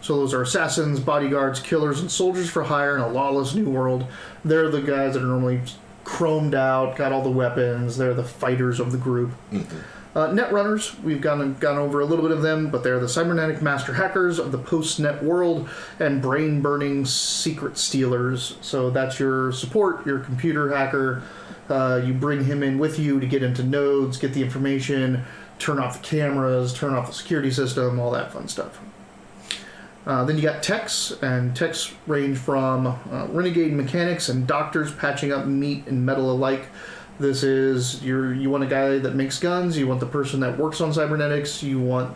Solos are assassins, bodyguards, killers, and soldiers for hire in a lawless new world. They're the guys that are normally chromed out, got all the weapons. They're the fighters of the group. Mm-hmm. Netrunners, we've gone over a little bit of them, but they're the cybernetic master hackers of the post-net world and brain-burning secret stealers. So that's your support, your computer hacker. You bring him in with you to get into nodes, get the information, turn off the cameras, turn off the security system, all that fun stuff. Then you got techs, and techs range from renegade mechanics and doctors patching up meat and metal alike. This is you want a guy that makes guns, you want the person that works on cybernetics, you want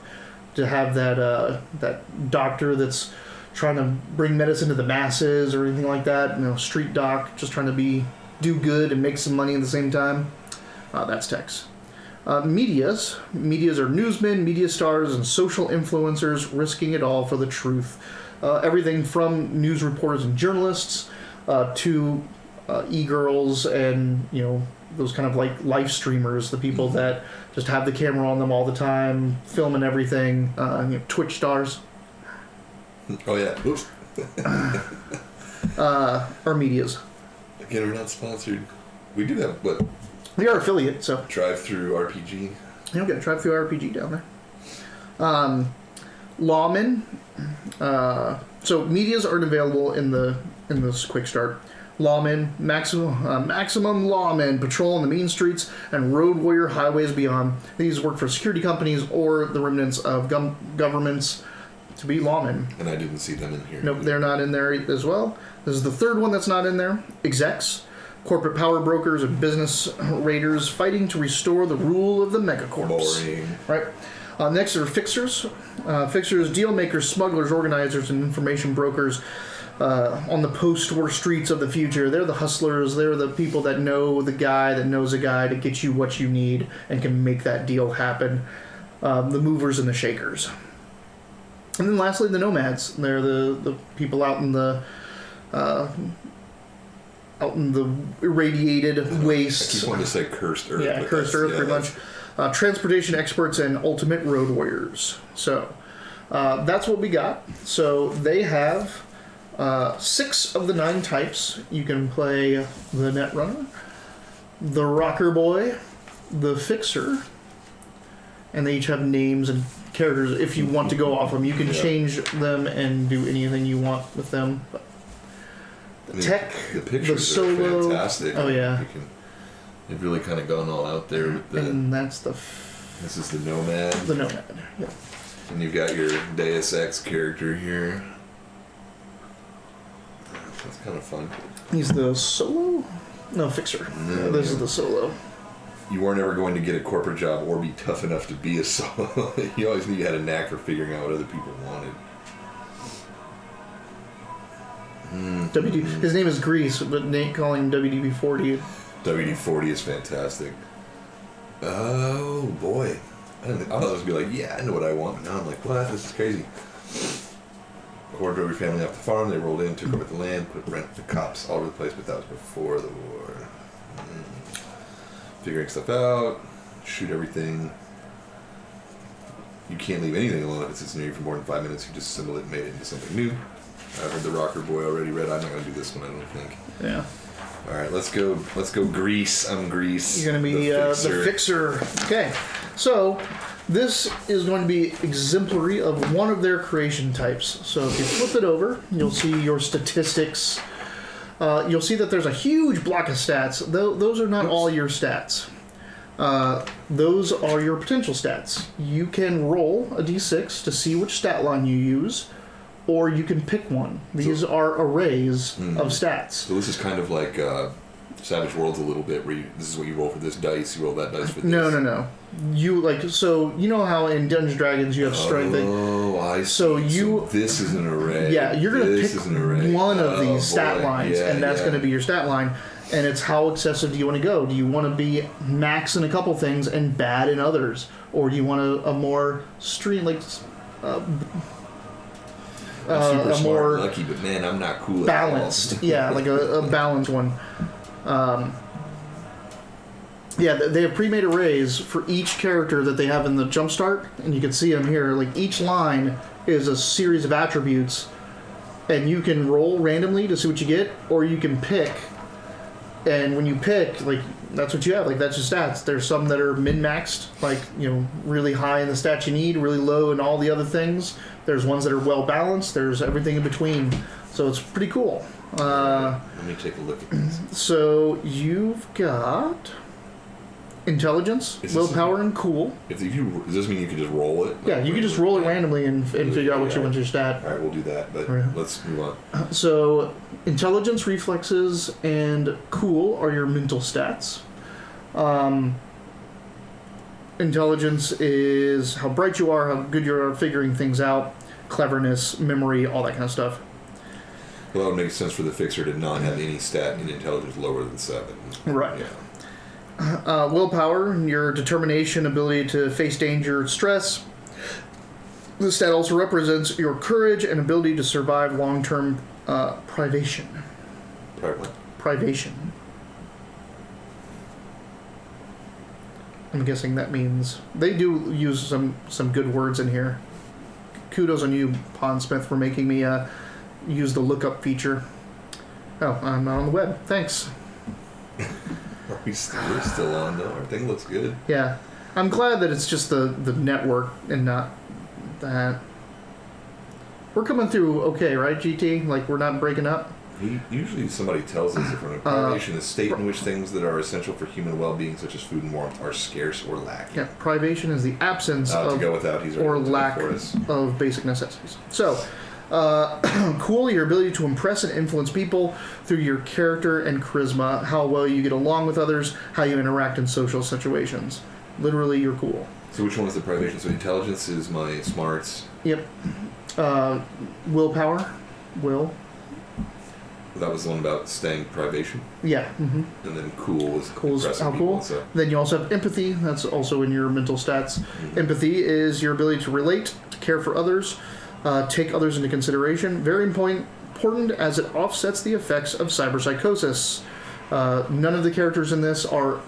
to have that doctor that's trying to bring medicine to the masses or anything like that. Street doc, just trying to do good and make some money at the same time. That's techs. Medias are newsmen, media stars, and social influencers risking it all for the truth. Everything from news reporters and journalists to e-girls and those kind of like live streamers, the people that just have the camera on them all the time, filming everything. Twitch stars. Oh yeah. Oops. Are medias. Again, we're not sponsored. We do have what? We are affiliate, so Drive-through RPG. You get drive-through RPG down there. Lawmen. So medias aren't available in this quick start. Lawmen, maximum lawmen patrol on the main streets and road warrior highways beyond. These work for security companies or the remnants of governments to be lawmen. And I didn't see them in here. Nope, they're not in there as well. This is the third one that's not in there. Execs, corporate power brokers and business raiders fighting to restore the rule of the megacorps. Boring. Right. Next are fixers. Fixers, deal makers, smugglers, organizers, and information brokers on the post-war streets of the future. They're the hustlers. They're the people that know the guy that knows a guy to get you what you need and can make that deal happen. The movers and the shakers. And then lastly, the nomads. They're the people out in the out in the irradiated waste. I keep wanting to say cursed earth. Yeah, cursed earth, pretty much. Transportation experts and ultimate road warriors. So that's what we got. So they have 6 of the 9 types. You can play the Netrunner, the Rocker Boy, the Fixer, and they each have names and characters. If you want to go off them, you can change them and do anything you want with them. But the tech, the pictures the solo, are fantastic. Oh yeah, they've really kind of gone all out there with the. And that's the. This is the Nomad. The Nomad. Yeah. And you've got your Deus Ex character here. That's kind of fun. He's the solo? No, Fixer. No, this is the solo. You weren't ever going to get a corporate job or be tough enough to be a solo. You always knew you had a knack for figuring out what other people wanted. His name is Grease, but Nate calling him WD-40. WD-40 is fantastic. Oh, boy. I thought it was going to be like, yeah, I know what I want. But now I'm like, what? This is crazy. Or drove your family off the farm. They rolled in, took over the land, put rent the cops all over the place, but that was before the war. Figuring stuff out, shoot everything. You can't leave anything alone if it sits near you for more than 5 minutes. You just assemble it and made it into something new. I've heard the Rocker Boy already read. I'm not going to do this one, I don't think. Yeah. All right, let's go Grease. I'm Grease. You're going to be the Fixer. Okay. So, this is going to be exemplary of one of their creation types. So, if you flip it over, you'll see your statistics. You'll see that there's a huge block of stats. Those are not all your stats. Those are your potential stats. You can roll a d6 to see which stat line you use, or you can pick one. These are arrays of stats. So this is kind of like Savage Worlds a little bit, where this is what you roll for this dice, you roll that dice for this. No. You you know how in Dungeons & Dragons you have strength. Oh, I see. So this is an array. Yeah, you're going to pick one of these stat lines, and that's going to be your stat line. And it's how excessive do you want to go? Do you want to be max in a couple things and bad in others, or do you want a more stream I'm super a smart more and lucky, but man, I'm not cool balanced? at all. Yeah, like a balanced one. Yeah, they have pre-made arrays for each character that they have in the jumpstart, and you can see them here. Like each line is a series of attributes, and you can roll randomly to see what you get, or you can pick. And when you pick, like that's what you have. Like that's your stats. There's some that are min-maxed, like really high in the stats you need, really low in all the other things. There's ones that are well balanced. There's everything in between. So it's pretty cool. Let me take a look at this. So you've got intelligence, willpower, and cool. Does this mean you can just roll it? Yeah, you can just roll it randomly and figure out which one's your stat. All right, we'll do that, but let's move on. So intelligence, reflexes, and cool are your mental stats. Intelligence is how bright you are, how good you are figuring things out, cleverness, memory, all that kind of stuff. Well, it would make sense for the Fixer to not have any stat in intelligence lower than 7. Right. Yeah. Willpower, your determination, ability to face danger, stress. This stat also represents your courage and ability to survive long-term privation. What? Privation. I'm guessing that means they do use some good words in here. Kudos on you, Pondsmith, for making me use the lookup feature. Oh, I'm not on the web. Thanks. We're still on though. Everything looks good. Yeah, I'm glad that it's just the network and not that. We're coming through okay, right, GT? Like we're not breaking up. Usually somebody tells us if we're in a privation, a state in which things that are essential for human well-being, such as food and warmth, are scarce or lacking. Yeah, privation is the absence of to go without, he's or lack of basic necessities. So, cool, your ability to impress and influence people through your character and charisma, how well you get along with others, how you interact in social situations. Literally, you're cool. So which one is the privation? So intelligence is my smarts. Yep. Willpower. Will. That was the one about staying privation. Yeah. Mm-hmm. And then cool was how cool. So. Then you also have empathy. That's also in your mental stats. Mm-hmm. Empathy is your ability to relate, to care for others, take others into consideration. Very important important as it offsets the effects of cyberpsychosis. None of the characters in this are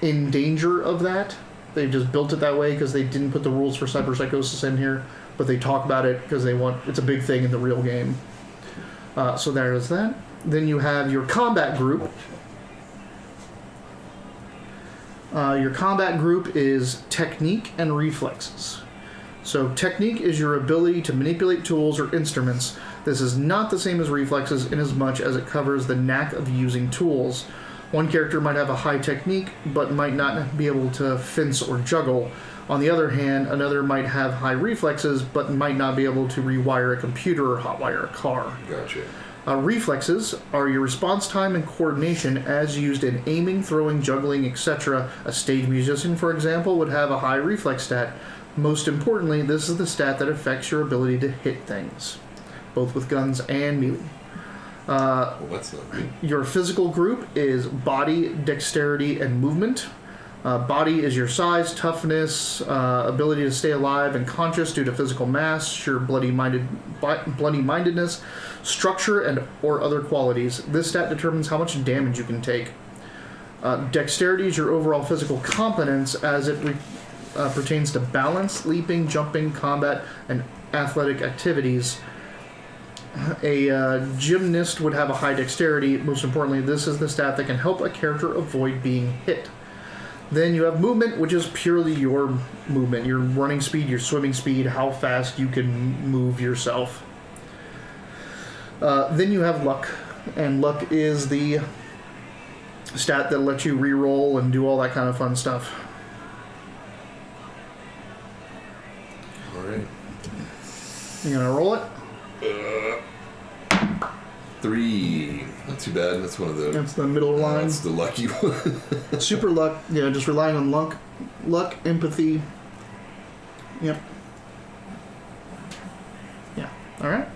in danger of that. They just built it that way because they didn't put the rules for cyberpsychosis in here, but they talk about it because it's a big thing in the real game. So there is that. Then you have your combat group. Your combat group is technique and reflexes. So technique is your ability to manipulate tools or instruments. This is not the same as reflexes in as much as it covers the knack of using tools. One character might have a high technique, but might not be able to fence or juggle. On the other hand, another might have high reflexes, but might not be able to rewire a computer or hotwire a car. Gotcha. Reflexes are your response time and coordination as used in aiming, throwing, juggling, etc. A stage musician, for example, would have a high reflex stat. Most importantly, this is the stat that affects your ability to hit things, both with guns and melee. Well, that's not good. Your physical group is body, dexterity, and movement. Body is your size, toughness, ability to stay alive and conscious due to physical mass, your bloody-mindedness, structure, and or other qualities. This stat determines how much damage you can take. Dexterity is your overall physical competence as it pertains to balance, leaping, jumping, combat, and athletic activities. A gymnast would have a high dexterity. Most importantly, this is the stat that can help a character avoid being hit. Then you have movement, which is purely your movement, your running speed, your swimming speed, how fast you can move yourself. Then you have luck, and luck is the stat that lets you re-roll and do all that kind of fun stuff. Alright. You gonna roll it? 3. Not too bad. That's one of the... That's the middle line. That's the lucky one. Super luck. Yeah, just relying on luck, empathy. Yep. Yeah. Alright.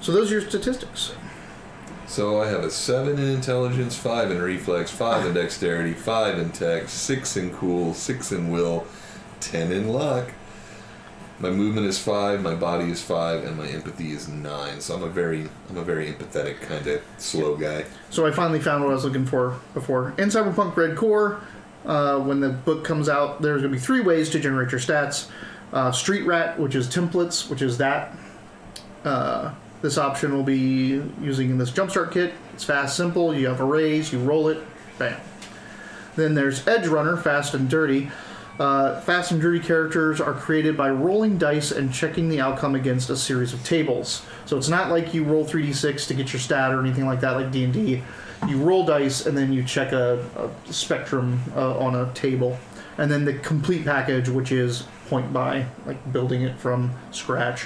So those are your statistics. So I have a 7 in intelligence, 5 in reflex, 5 in dexterity, 5 in tech, 6 in cool, 6 in will, 10 in luck. My movement is 5, my body is 5, and my empathy is 9. So I'm a very empathetic kind of slow guy. So I finally found what I was looking for before. In Cyberpunk Red Core, when the book comes out, there's going to be 3 ways to generate your stats. Street Rat, which is templates, which is that. This option will be using in this Jumpstart kit. It's fast, simple. You have arrays, you roll it, bam. Then there's Edge Runner, fast and dirty. Fast and dirty characters are created by rolling dice and checking the outcome against a series of tables. So it's not like you roll 3d6 to get your stat or anything like that, like D&D. You roll dice and then you check a spectrum on a table. And then the complete package, which is point by, like building it from scratch.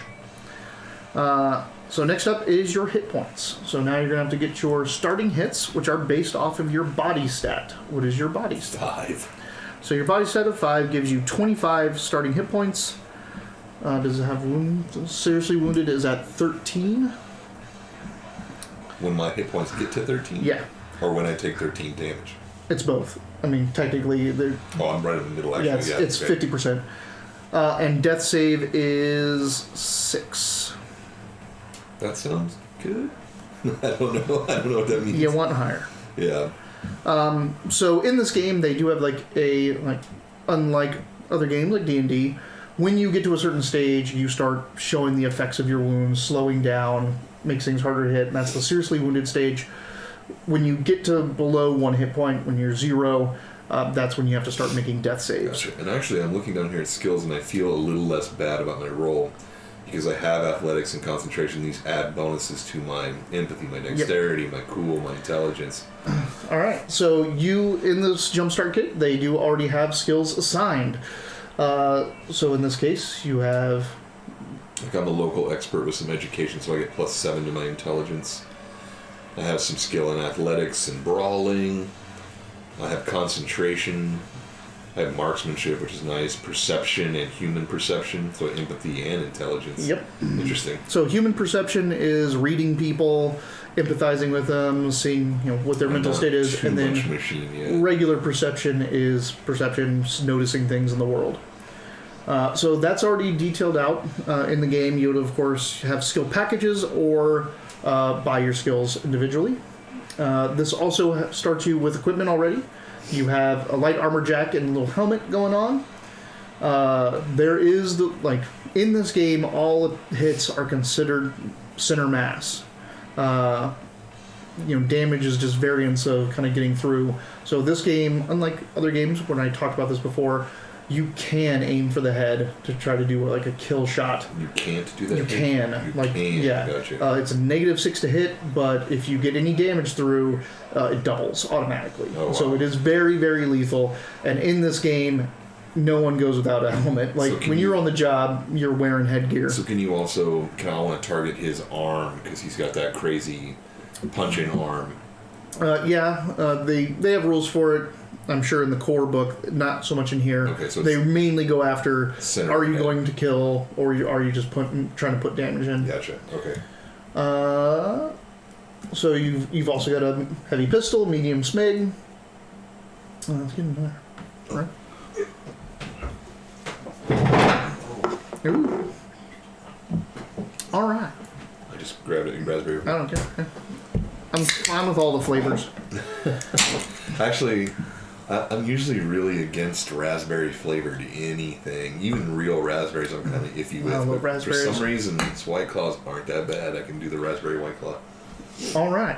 So next up is your hit points. So now you're going to have to get your starting hits, which are based off of your body stat. What is your body stat? 5. So your body stat of 5 gives you 25 starting hit points. Does it have seriously wounded is at 13? When my hit points get to 13? Yeah. Or when I take 13 damage? It's both. I mean, technically, Oh, I'm right in the middle, actually. yeah, it's okay. 50%. And death save is 6. That sounds good. I don't know what that means. You want higher. Yeah. So in this game, they do have unlike other games like D&D, when you get to a certain stage, you start showing the effects of your wounds, slowing down, makes things harder to hit, and that's the seriously wounded stage. When you get to below 1 hit point, when you're 0, that's when you have to start making death saves. Gotcha. And actually, I'm looking down here at skills, and I feel a little less bad about my roll. Because I have athletics and concentration, these add bonuses to my empathy, my dexterity, my cool, my intelligence. Alright, so you, in this Jumpstart kit, they do already have skills assigned. So in this case, you have... Like I'm a local expert with some education, so I get +7 to my intelligence. I have some skill in athletics and brawling. I have concentration. I have marksmanship, which is nice. Perception and human perception, so empathy and intelligence. Yep. Interesting. So human perception is reading people, empathizing with them, seeing what their mental state is, and then regular perception is noticing things in the world. So that's already detailed out in the game. You would of course have skill packages or by your skills individually. This also starts you with equipment already. You have a light armor jack and a little helmet going on. There is in this game, all hits are considered center mass. Damage is just variance of kind of getting through. So this game, unlike other games when I talked about this before, you can aim for the head to try to do like a kill shot. You can't do that? You can. Yeah. Gotcha. It's a -6 to hit, but if you get any damage through, it doubles automatically. Oh, wow. So it is very, very lethal. And in this game, no one goes without a helmet. When you're on the job, you're wearing headgear. So can you also I want to target his arm because he's got that crazy punching arm? They have rules for it. I'm sure in the core book, not so much in here. Okay, so they mainly go after: are you head. going to kill, or are you just trying to put damage in? Gotcha. Okay. So you've also got a heavy pistol, medium smig. Let's get in there. All right. Ooh. All right. I just grabbed it in raspberry. I don't care. I'm fine with all the flavors. Actually, I'm usually really against raspberry flavored anything. Even real raspberries I'm kind of iffy with. I love but raspberries. for some reason, these White Claws aren't that bad. I can do the raspberry White Claw. All right.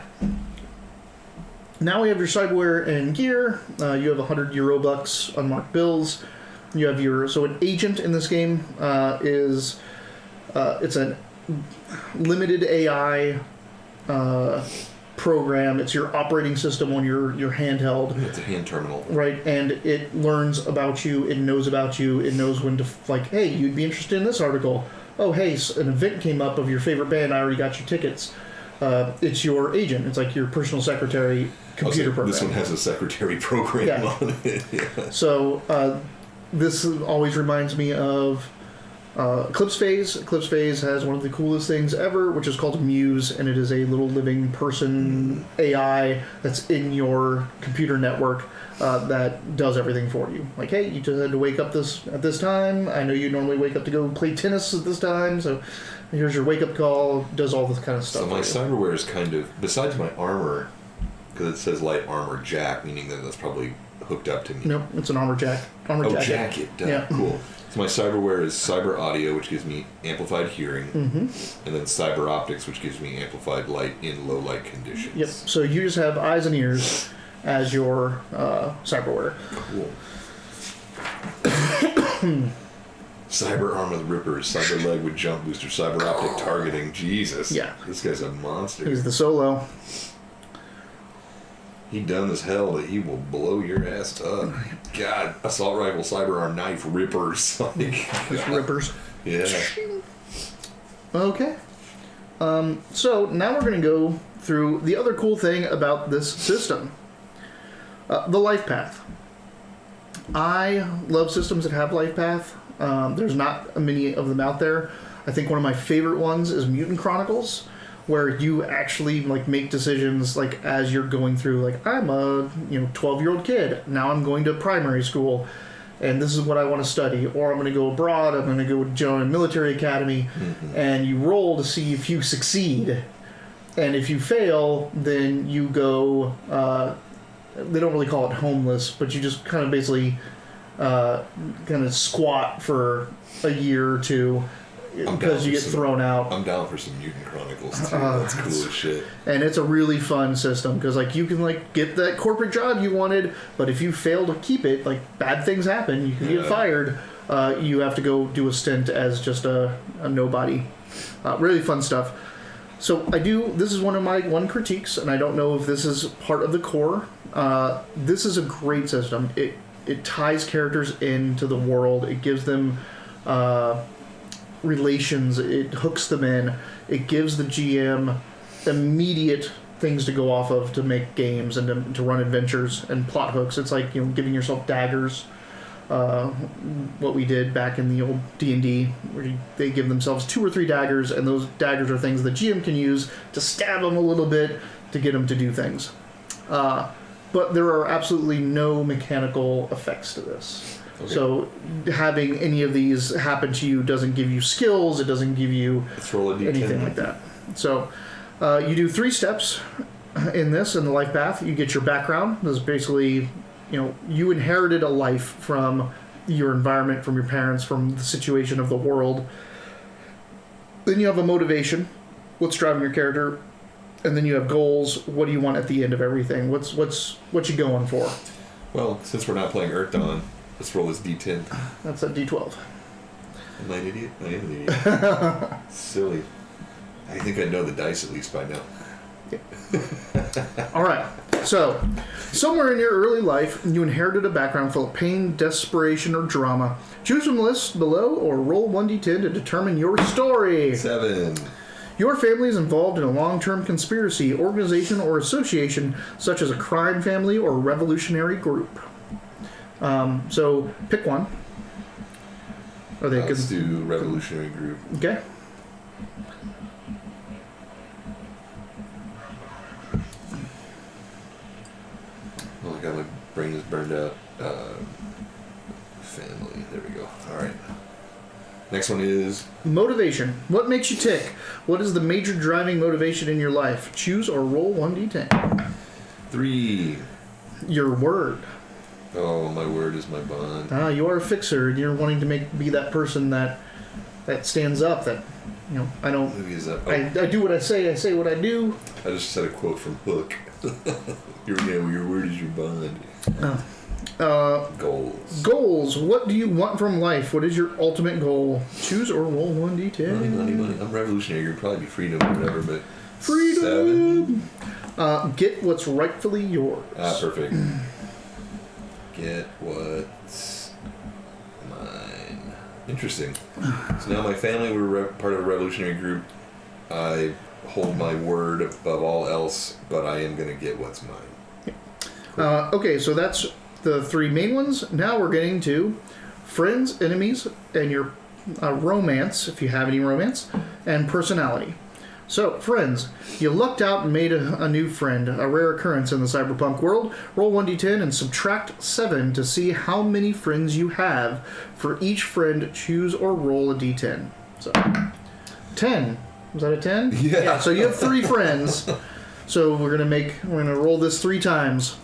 Now we have your cyberware and gear. You have 100 Eurobucks unmarked bills. You have an agent in this game is it's a limited AI program. It's your operating system on your handheld. It's a hand terminal. Right, and it learns about you, it knows about you, it knows when to, hey, you'd be interested in this article. Oh, hey, an event came up of your favorite band, I already got your tickets. It's your agent. It's like your personal secretary computer program. This one has a secretary program on it. Yeah. So this always reminds me of Eclipse Phase. Eclipse Phase has one of the coolest things ever, which is called Muse, and it is a little living person AI that's in your computer network that does everything for you. Like, hey, you just had to wake up at this time. I know you normally wake up to go play tennis at this time, so here's your wake-up call. Does all this kind of stuff. So my cyberware is kind of, besides my armor, because it says light armor jack, meaning that that's probably hooked up to me. No, it's an armor jacket. Jacket. Yeah. Cool. So my cyberware is cyber audio, which gives me amplified hearing, and then cyber optics, which gives me amplified light in low light conditions. Yep. So you just have eyes and ears as your cyberware. Cool. Cyber arm with rippers, cyber leg with jump booster, cyber optic targeting. Jesus. Yeah. This guy's a monster. He's the solo. He dumb as hell that he will blow your ass up. God, assault rifle, cyber arm, knife, rippers. Just rippers. Yeah. Okay. So now we're going to go through the other cool thing about this system. The life path. I love systems that have life path. There's not many of them out there. I think one of my favorite ones is Mutant Chronicles, where you actually make decisions as you're going through. I'm a 12-year-old kid. Now I'm going to primary school, and this is what I want to study. Or I'm going to go abroad. I'm going to go join a military academy, and you roll to see if you succeed. And if you fail, then you go. They don't really call it homeless, but you just kind of basically squat for a year or two because you get thrown out. I'm down for some Mutant Chronicles too. That's cool as shit. And it's a really fun system because you can get that corporate job you wanted, but if you fail to keep it, bad things happen. You can get fired. You have to go do a stint as just a nobody. Really fun stuff. So this is one of my critiques, and I don't know if this is part of the core. This is a great system. It ties characters into the world. It gives them relations. It hooks them in. It gives the GM immediate things to go off of to make games and to run adventures and plot hooks. It's like giving yourself daggers. What we did back in the old D&D, where they give themselves 2 or 3 daggers, and those daggers are things the GM can use to stab them a little bit to get them to do things. But there are absolutely no mechanical effects to this. Okay. So having any of these happen to you doesn't give you skills. It doesn't give you anything like that. So You do 3 steps in the life path. You get your background. This is basically, you inherited a life from your environment, from your parents, from the situation of the world. Then you have a motivation. What's driving your character? And then you have goals. What do you want at the end of everything? What you going for? Well, since we're not playing Earth Dawn, let's roll this D10. That's a D12. Am I an idiot? I am an idiot. Silly. I think I know the dice at least by now. All right. So, somewhere in your early life, you inherited a background full of pain, desperation, or drama. Choose from the list below or roll 1d10 to determine your story. 7. Your family is involved in a long-term conspiracy, organization, or association, such as a crime family or revolutionary group. So, pick one. Let's do revolutionary group. Okay. Oh my god, my brain is burned out. Family. There we go. Alright. Next one is... Motivation. What makes you tick? What is the major driving motivation in your life? Choose or roll 1d10. 3. Your word. Oh, my word is my bond. You are a fixer. You're wanting to be that person that stands up. That I don't. Who is that? Oh. I do what I say. I say what I do. I just said a quote from Hook. Your word is your bond. Goals. Goals. What do you want from life? What is your ultimate goal? Choose or roll 1d10. Money. I'm revolutionary. You'd probably be freedom or whatever, but... Freedom! 7. Get what's rightfully yours. Perfect. Get what's mine. Interesting. So now my family, we're part of a revolutionary group. I hold my word above all else, but I am going to get what's mine. Cool. Okay, so that's the 3 main ones. Now we're getting to friends, enemies, and your romance, if you have any romance, and personality. So, friends, you lucked out and made a new friend, a rare occurrence in the cyberpunk world. Roll 1d10 and subtract 7 to see how many friends you have. For each friend, choose or roll a d10. So, 10. Was that a 10? Yeah. So you have 3 friends. So we're gonna roll this 3 times.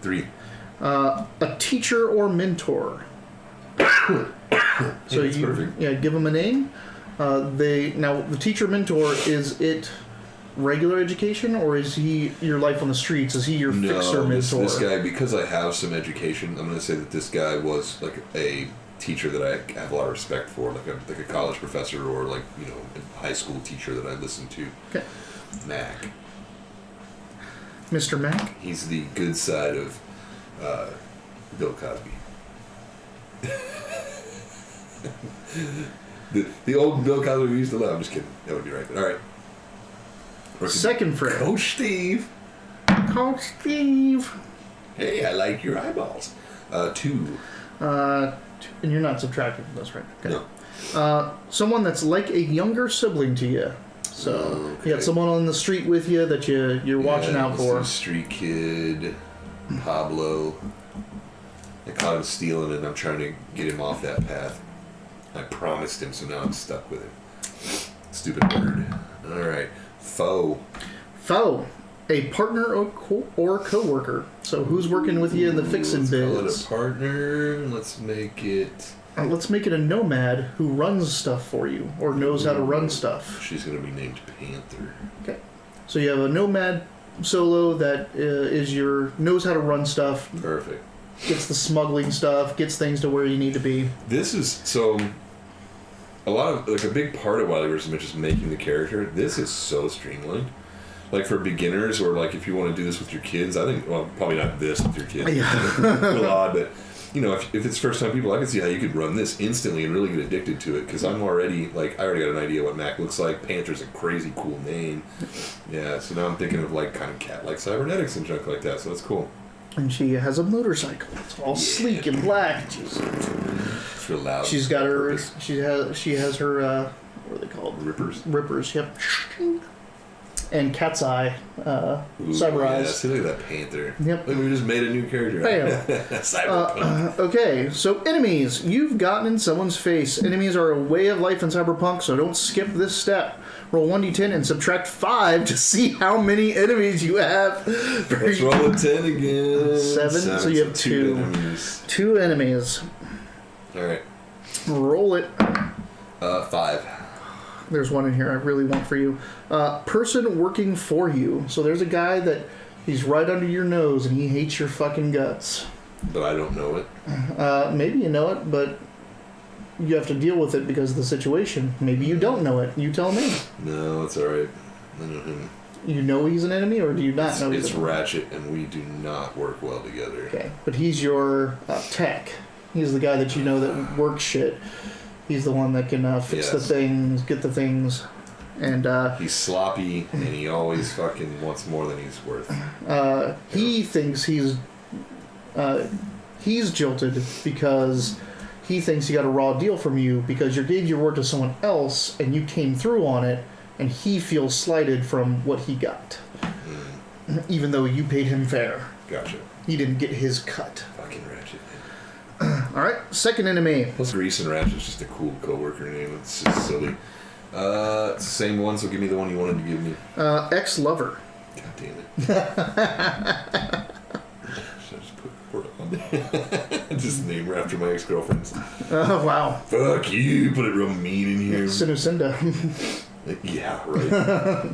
3. A teacher or mentor. So that's perfect. give them a name. Now the teacher mentor, is it regular education or is he your life on the streets? Is he your fixer mentor? This guy, because I have some education, I'm going to say that this guy was like a teacher that I have a lot of respect for, like a college professor or like a high school teacher that I listened to. Okay. Mac. Mr. Mac. He's the good side of Bill Cosby. the old Bill Cosby we used to love. I'm just kidding. That would be right. All right. Second friend. Coach Steve. Coach Steve. Hey, I like your eyeballs. 2. And you're not subtracting from this, right? Okay. No. Someone that's like a younger sibling to you. So okay. You got someone on the street with you that you're watching out for. Street kid, Pablo. I caught him stealing and I'm trying to get him off that path. I promised him, so now I'm stuck with him. Stupid word. Alright. Foe. Foe. A partner or co-worker. So who's working with you in the fixin' biz? Let's call it a partner. Let's make it... a nomad who runs stuff for you or knows how to run stuff. She's going to be named Panther. Okay. So you have a nomad solo that knows how to run stuff. Perfect. Gets the smuggling stuff, gets things to where you need to be. This is so... A lot of... Like, a big part of Wiley vs. Mitch is making the character. This is so streamlined. Like, for beginners, or, like, if you want to do this with your kids, I think... Well, probably not this with your kids. Yeah. A little odd, but... if it's first-time people, I can see how you could run this instantly and really get addicted to it, because I'm already, I already got an idea what Mac looks like. Panther's a crazy cool name. Yeah, so now I'm thinking of, kind of cat-like cybernetics and junk like that, so that's cool. And she has a motorcycle. It's all sleek and black. It's real loud. She's got her... She has her... what are they called? Rippers. Rippers, yep. and Cat's Eye, Cyber Yeah, Eyes. see, look at that panther. Yep. Look, we just made a new character. Bam. Cyberpunk. Okay, so enemies. You've gotten in someone's face. Enemies are a way of life in Cyberpunk, so don't skip this step. Roll 1d10 and subtract 5 to see how many enemies you have. Let's roll a 10 again. 7, so you have 2. Enemies. 2 enemies. Alright. Roll it. 5. There's one in here I really want for you. Person working for you. So there's a guy that he's right under your nose and he hates your fucking guts. But I don't know it. Maybe you know it, but you have to deal with it because of the situation. Maybe you don't know it. You tell me. No, it's alright. I know him. You know he's an enemy, or do you not know he's It's an enemy? Ratchet, and we do not work well together. Okay, but he's your tech. He's the guy that you know that works shit. He's the one that can fix the things, get the things, and he's sloppy, and he always fucking wants more than he's worth. he thinks he's jilted because he thinks he got a raw deal from you because you gave your word to someone else and you came through on it, and he feels slighted from what he got, even though you paid him fair. Gotcha. He didn't get his cut. Fucking Ratchet. All right, second enemy. Plus, Grease and Ratchet's just a cool coworker name. It's just silly. It's the same one, so give me the one you wanted to give me. Ex-lover. God damn it. Should I just put it on there? Just name her after my ex-girlfriends. Oh, wow. Fuck you. Put it real mean in here. Sinucinda. Yeah, right.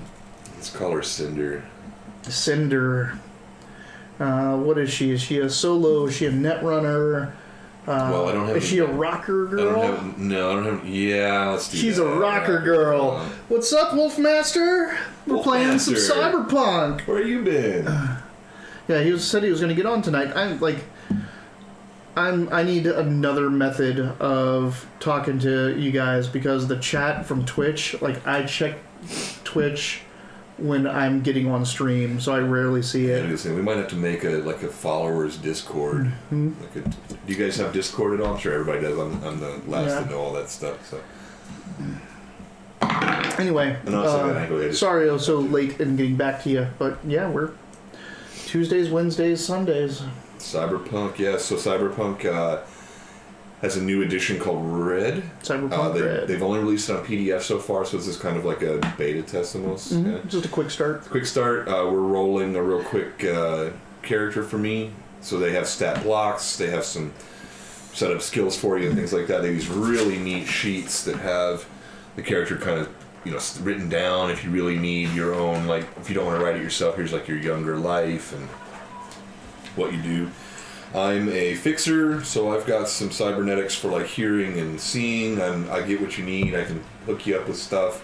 Let's call her Cinder. Cinder. What is she? Is she a solo? Is she a netrunner? Well, I don't have. Is she a rocker girl? I don't have. Yeah, let's do She's that. a rocker girl. What's up, Wolfmaster? We're playing some Wolfmaster. Cyberpunk. Where you been? Yeah, said he was going to get on tonight. I need another method of talking to you guys because the chat from Twitch, I check Twitch when I'm getting on stream, so I rarely see it. We might have to make a followers Discord. Mm-hmm. Do you guys have Discord at all? I'm sure everybody does. I'm the last to know all that stuff. So. Anyway, sorry I was so late in getting back to you, but yeah, we're Tuesdays, Wednesdays, Sundays. Cyberpunk, yeah. So Cyberpunk has a new edition called Red. Cyberpunk Red. They've only released it on PDF so far, so it's just kind of like a beta test almost. Mm-hmm. Yeah. Just a quick start. We're rolling a real quick character for me. So they have stat blocks, they have some setup skills for you and things like that. They have these really neat sheets that have the character kind of written down if you really need your own, if you don't want to write it yourself, here's your younger life and what you do. I'm a fixer, so I've got some cybernetics for hearing and seeing. I get what you need. I can hook you up with stuff.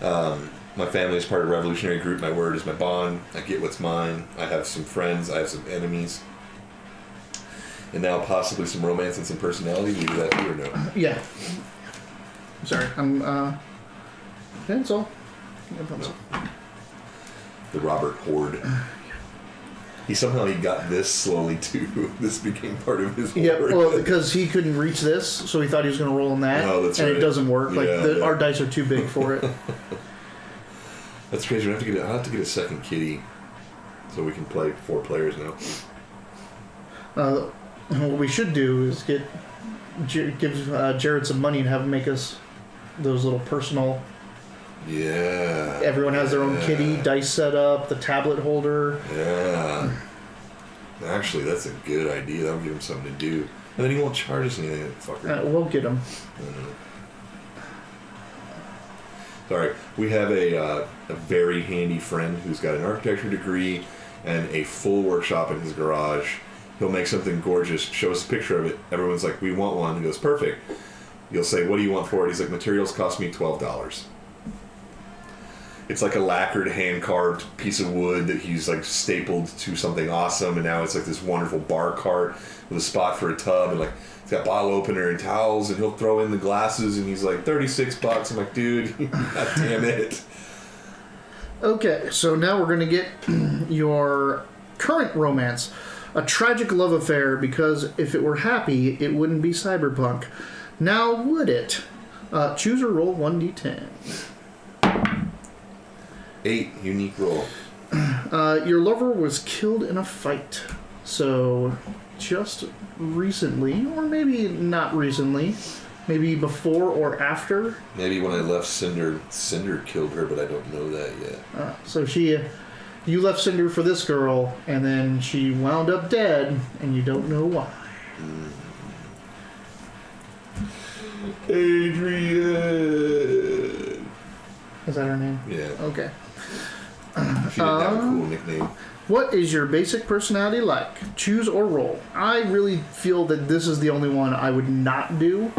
My family is part of a revolutionary group. My word is my bond. I get what's mine. I have some friends. I have some enemies. And now possibly some romance and some personality. Do you do that too or no? Yeah. Sorry, I'm pencil. The Robert Horde. He got this slowly too. This became part of his horde. Yeah, well, because he couldn't reach this, so he thought he was going to roll on that, Oh, that's and right. it doesn't work. Yeah, Our dice are too big for it. That's crazy. I'll have to get a second kitty, so we can play 4 players now. What we should do is give Jared some money and have him make us those little personal. Yeah. Everyone has their own kitty, dice set up, the tablet holder. Yeah. Actually, that's a good idea. That'll give him something to do. And then he won't charge us anything, that fucker. We'll get him. Sorry. We have a very handy friend who's got an architecture degree and a full workshop in his garage. He'll make something gorgeous, show us a picture of it. Everyone's like, we want one. He goes, perfect. You'll say, what do you want for it? He's like, materials cost me $12. It's like a lacquered, hand-carved piece of wood that he's stapled to something awesome, and now it's this wonderful bar cart with a spot for a tub, and it's got bottle opener and towels, and he'll throw in the glasses, and he's like, $36. I'm like, dude, god damn it. Okay, so now we're going to get your current romance. A tragic love affair, because if it were happy, it wouldn't be cyberpunk. Now, would it? Choose or roll 1d10. 8, unique role. Your lover was killed in a fight. So, just recently, or maybe not recently, maybe before or after. Maybe when I left Cinder killed her, but I don't know that yet. So you left Cinder for this girl, and then she wound up dead, and you don't know why. Adrian. Is that her name? Yeah. Okay. She didn't have a cool nickname. What is your basic personality like? Choose or roll. I really feel that this is the only one I would not do,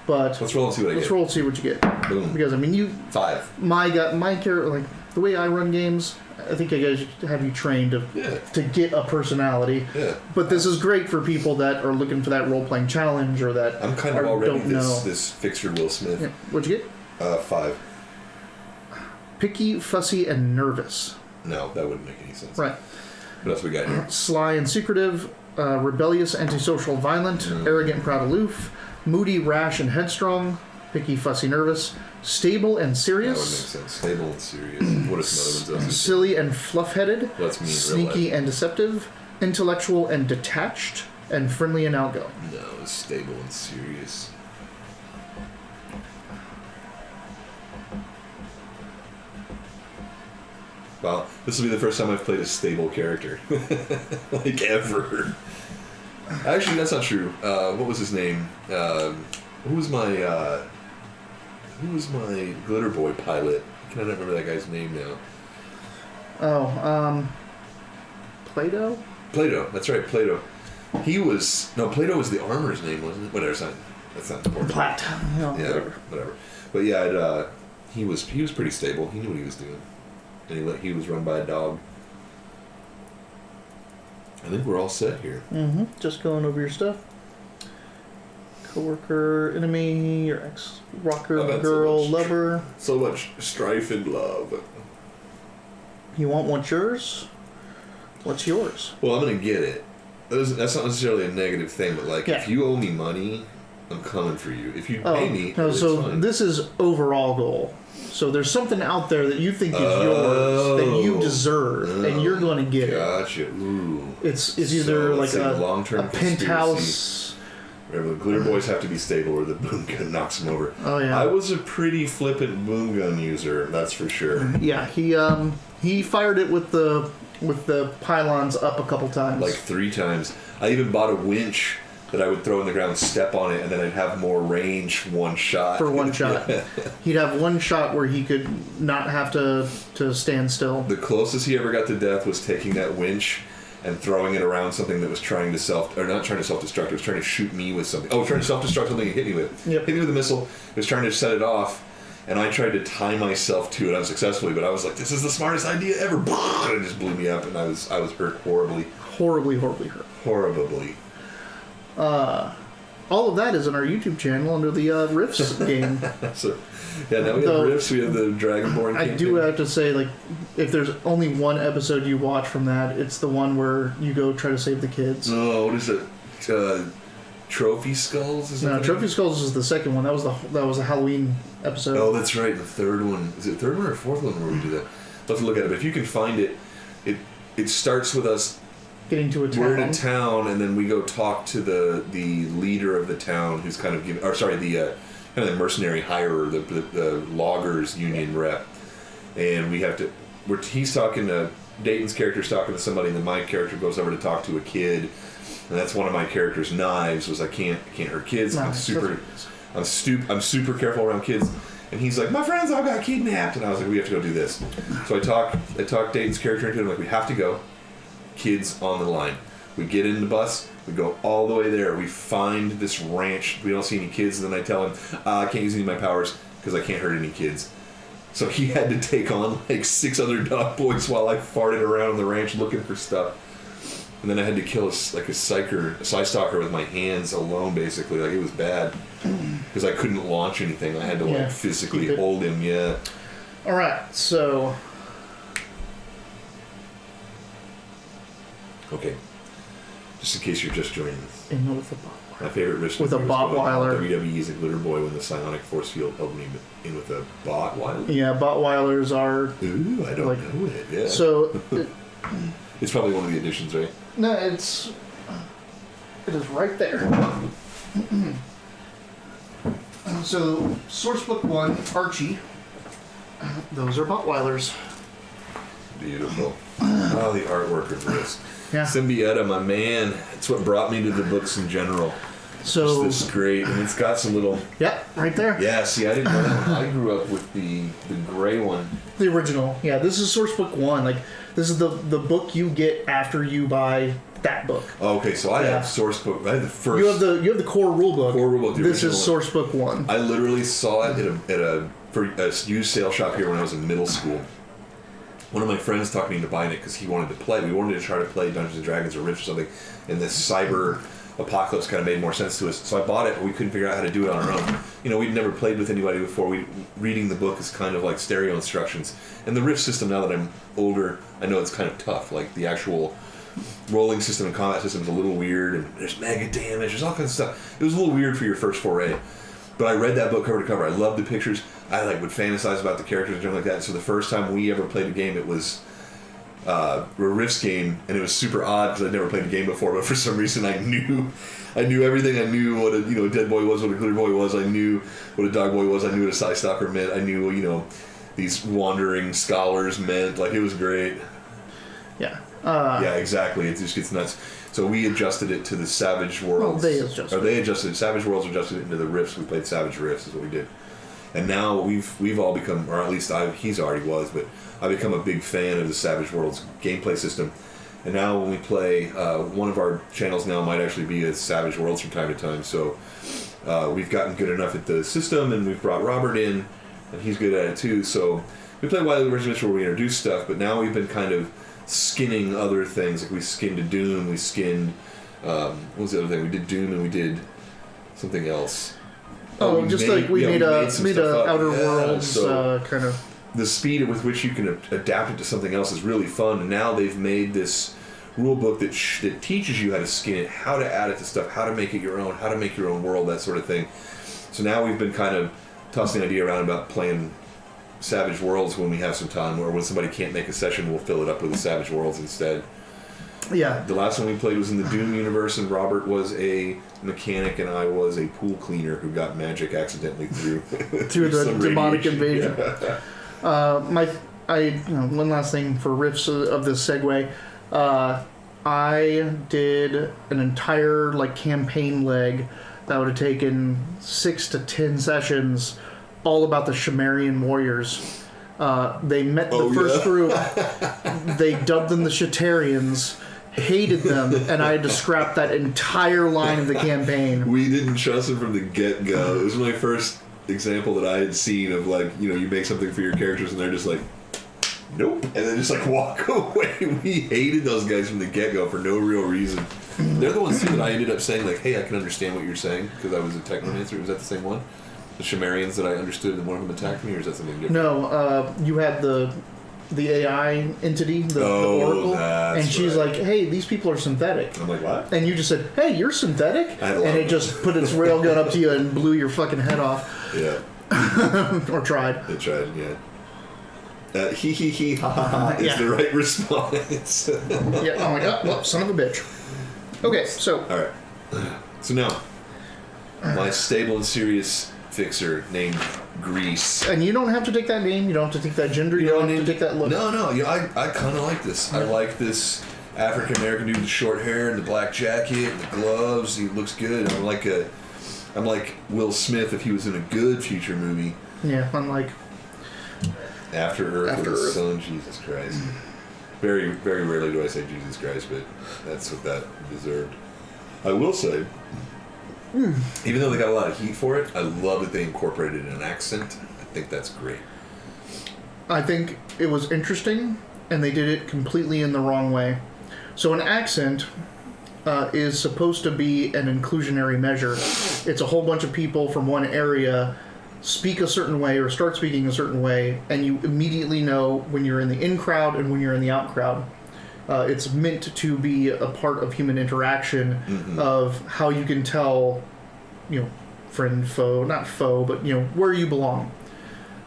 but Let's roll and see what I get. let's roll and see what you get. Boom. Because I mean, 5. my character, like the way I run games, I think I guys have you trained to get a personality. Yeah. But this is great for people that are looking for that role playing challenge or that I'm kind of already don't know. this fixer Will Smith. Yeah. What'd you get? 5. Picky, fussy, and nervous. No, that wouldn't make any sense. Right. What else we got here? Sly and secretive, rebellious, antisocial, violent, arrogant, proud, aloof, moody, rash, and headstrong, picky, fussy, nervous, stable and That would make serious, sense. Stable and serious. What if some other ones silly and fluff-headed, That's me in real sneaky life. and deceptive, intellectual and detached, and friendly and outgoing. No, it's stable and serious. Well, this will be the first time I've played a stable character. Like, ever. Actually, that's not true. What was his name? Who was my Glitter Boy pilot? I cannot remember that guy's name now. Plato? Plato, that's right, Plato. Plato was the armor's name, wasn't it? Whatever, that's not important. Platt. No, Yeah, whatever. But yeah, he was pretty stable. He knew what he was doing, and he was run by a dog. I think we're all set here. Mm-hmm. Just going over your stuff. Coworker, enemy, your ex-rocker, Oh, that's girl, so much. lover. So much strife and love. You want what's yours? What's yours? Well, I'm gonna get it. That's not necessarily a negative thing, but like, if you owe me money, I'm coming for you. If you pay me, no. it's So fine. this is overall goal. So there's something out there that you think is yours that you deserve, and you're going to get it. Gotcha. Ooh. It's either like a long-term penthouse. Where the glitter boys have to be stable, or the boom gun knocks them over. Oh yeah. I was a pretty flippant boom gun user, that's for sure. Yeah, he fired it with the pylons up a couple times. Like 3 times. I even bought a winch that I would throw in the ground, step on it, and then I'd have more range one shot. For one shot. He'd have one shot where he could not have to stand still. The closest he ever got to death was taking that winch and throwing it around something that was trying to not trying to self-destruct, it was trying to shoot me with something. Oh, trying to self-destruct something it hit me with. Yep. Hit me with a missile, it was trying to set it off, and I tried to tie myself to it unsuccessfully, but I was like, this is the smartest idea ever. And it just blew me up, and I was hurt horribly. Horribly hurt. Horribly. All of that is on our YouTube channel under the Rifts game. So, yeah, now we have Rifts, we have the Dragonborn. I do have to say, like, if there's only one episode you watch from that, it's the one where you go try to save the kids. Oh, what is it? Trophy Skulls? Trophy Skulls is the second one. That was the Halloween episode. Oh, that's right. The third one. Is it the third one or the fourth one where we do that? I'll have to look at it. But if you can find it, it starts with us getting to a town. We're in a town, and then we go talk to the leader of the town, who's kind of the mercenary hirer, the loggers union rep, and we have to. He's talking to Dayton's character's talking to somebody, and then my character goes over to talk to a kid, and that's one of my character's knives. Was I can't hurt kids. I'm super careful around kids. And he's like, my friends all got kidnapped, and I was like, we have to go do this. So I talk Dayton's character into it. I'm like, we have to go. Kids on the line. We get in the bus. We go all the way there. We find this ranch. We don't see any kids, and then I tell him, I can't use any of my powers because I can't hurt any kids. So he had to take on like 6 other dog boys while I farted around the ranch looking for stuff. And then I had to kill a psy stalker with my hands alone, basically. Like, it was bad because I couldn't launch anything. I had to physically hold him. Yeah. All right, so. Okay. Just in case you're just joining us. In with a Botweiler. My favorite wrist With a Botweiler. WWE's a glitter boy when the psionic force field held me in with a Botweiler. Yeah, Botweilers are... Ooh, I don't know it. Yeah. So... It's probably one of the additions, right? No, it is right there. So, Sourcebook 1, Archie. Those are Botweilers. Beautiful. Oh, the artwork of this. Yeah. Symbieta, my man. It's what brought me to the books in general. So this is great, and it's got some little. Yep, right there. Yeah, see, I didn't know that one. I grew up with the gray one. The original. Yeah, this is Sourcebook 1. Like, this is the book you get after you buy that book. Oh, okay, so I have Sourcebook. I had the first. You have the core rulebook. Core rulebook. This is Sourcebook 1. I literally saw it at a used sale shop here when I was in middle school. One of my friends talked me into buying it because he wanted to play. We wanted to try to play Dungeons and Dragons or Rift or something, and this cyber apocalypse kind of made more sense to us. So I bought it, but we couldn't figure out how to do it on our own. You know, we'd never played with anybody before. Reading the book is kind of like stereo instructions. And the Rift system, now that I'm older, I know it's kind of tough. Like the actual rolling system and combat system is a little weird, and there's mega damage, there's all kinds of stuff. It was a little weird for your first foray. But I read that book cover to cover. I loved the pictures. I would fantasize about the characters and something like that. So the first time we ever played a game, it was a Rift's game, and it was super odd because I'd never played a game before. But for some reason, I knew everything. I knew what a dead boy was, what a glitter boy was. I knew what a dog boy was. I knew what a Psy Stalker meant. I knew these wandering scholars meant. Like, it was great. Yeah. Yeah, exactly. It just gets nuts. So we adjusted it to the Savage Worlds. Well, they adjusted. Savage Worlds adjusted it into the Rifts. We played Savage Rifts is what we did. And now we've all become, or at least he's already was, but I've become a big fan of the Savage Worlds gameplay system. And now when we play, one of our channels now might actually be a Savage Worlds from time to time. So we've gotten good enough at the system, and we've brought Robert in, and he's good at it too. So we play Wiley vs. Mitch where we introduce stuff, but now we've been kind of skinning other things. Like we skinned Doom, we skinned what was the other thing? We did Doom and we did something else. We made Outer Worlds kind of. The speed with which you can adapt it to something else is really fun. And now they've made this rule book that teaches you how to skin it, how to add it to stuff, how to make it your own, how to make your own world, that sort of thing. So now we've been kind of tossing the idea around about playing Savage Worlds when we have some time, or when somebody can't make a session, we'll fill it up with the Savage Worlds instead. Yeah. The last one we played was in the Doom universe, and Robert was a mechanic and I was a pool cleaner who got magic accidentally through the demonic invasion. Yeah. One last thing for riffs of this segue. I did an entire campaign leg that would have taken 6 to 10 sessions, all about the Shimerian warriors. They met the first group. They dubbed them the Shatarians, hated them, and I had to scrap that entire line of the campaign. We didn't trust them from the get-go. It was my first example that I had seen of you make something for your characters and they're just like, nope, and then just walk away. We hated those guys from the get-go for no real reason. They're the ones too that I ended up saying hey, I can understand what you're saying because I was a technomancer. Was that the same one? The Shimerians that I understood and one of them attacked me, or is that something different? No, you had the AI entity, the Oracle, and she's like, hey, these people are synthetic. I'm like, what? And you just said, hey, you're synthetic? And it just put its railgun up to you and blew your fucking head off. Yeah. Or tried. It tried, yeah. He, ha, ha, ha is the right response. Yeah, I'm like, well, son of a bitch. Okay, so. All right. So now, my stable and serious fixer named Grease. And you don't have to take that name, you don't have to take that gender, you don't have to take that look. No, I kind of like this. I like this African American dude with the short hair and the black jacket and the gloves. He looks good. I'm like Will Smith if he was in a good future movie. Yeah, unlike After Earth. Son, Jesus Christ. Very, very rarely do I say Jesus Christ, but that's what that deserved. I will say, even though they got a lot of heat for it, I love that they incorporated an accent. I think that's great. I think it was interesting, and they did it completely in the wrong way. So an accent is supposed to be an inclusionary measure. It's a whole bunch of people from one area speak a certain way or start speaking a certain way, and you immediately know when you're in the in crowd and when you're in the out crowd. It's meant to be a part of human interaction of how you can tell, friend, foe, not foe, but, where you belong.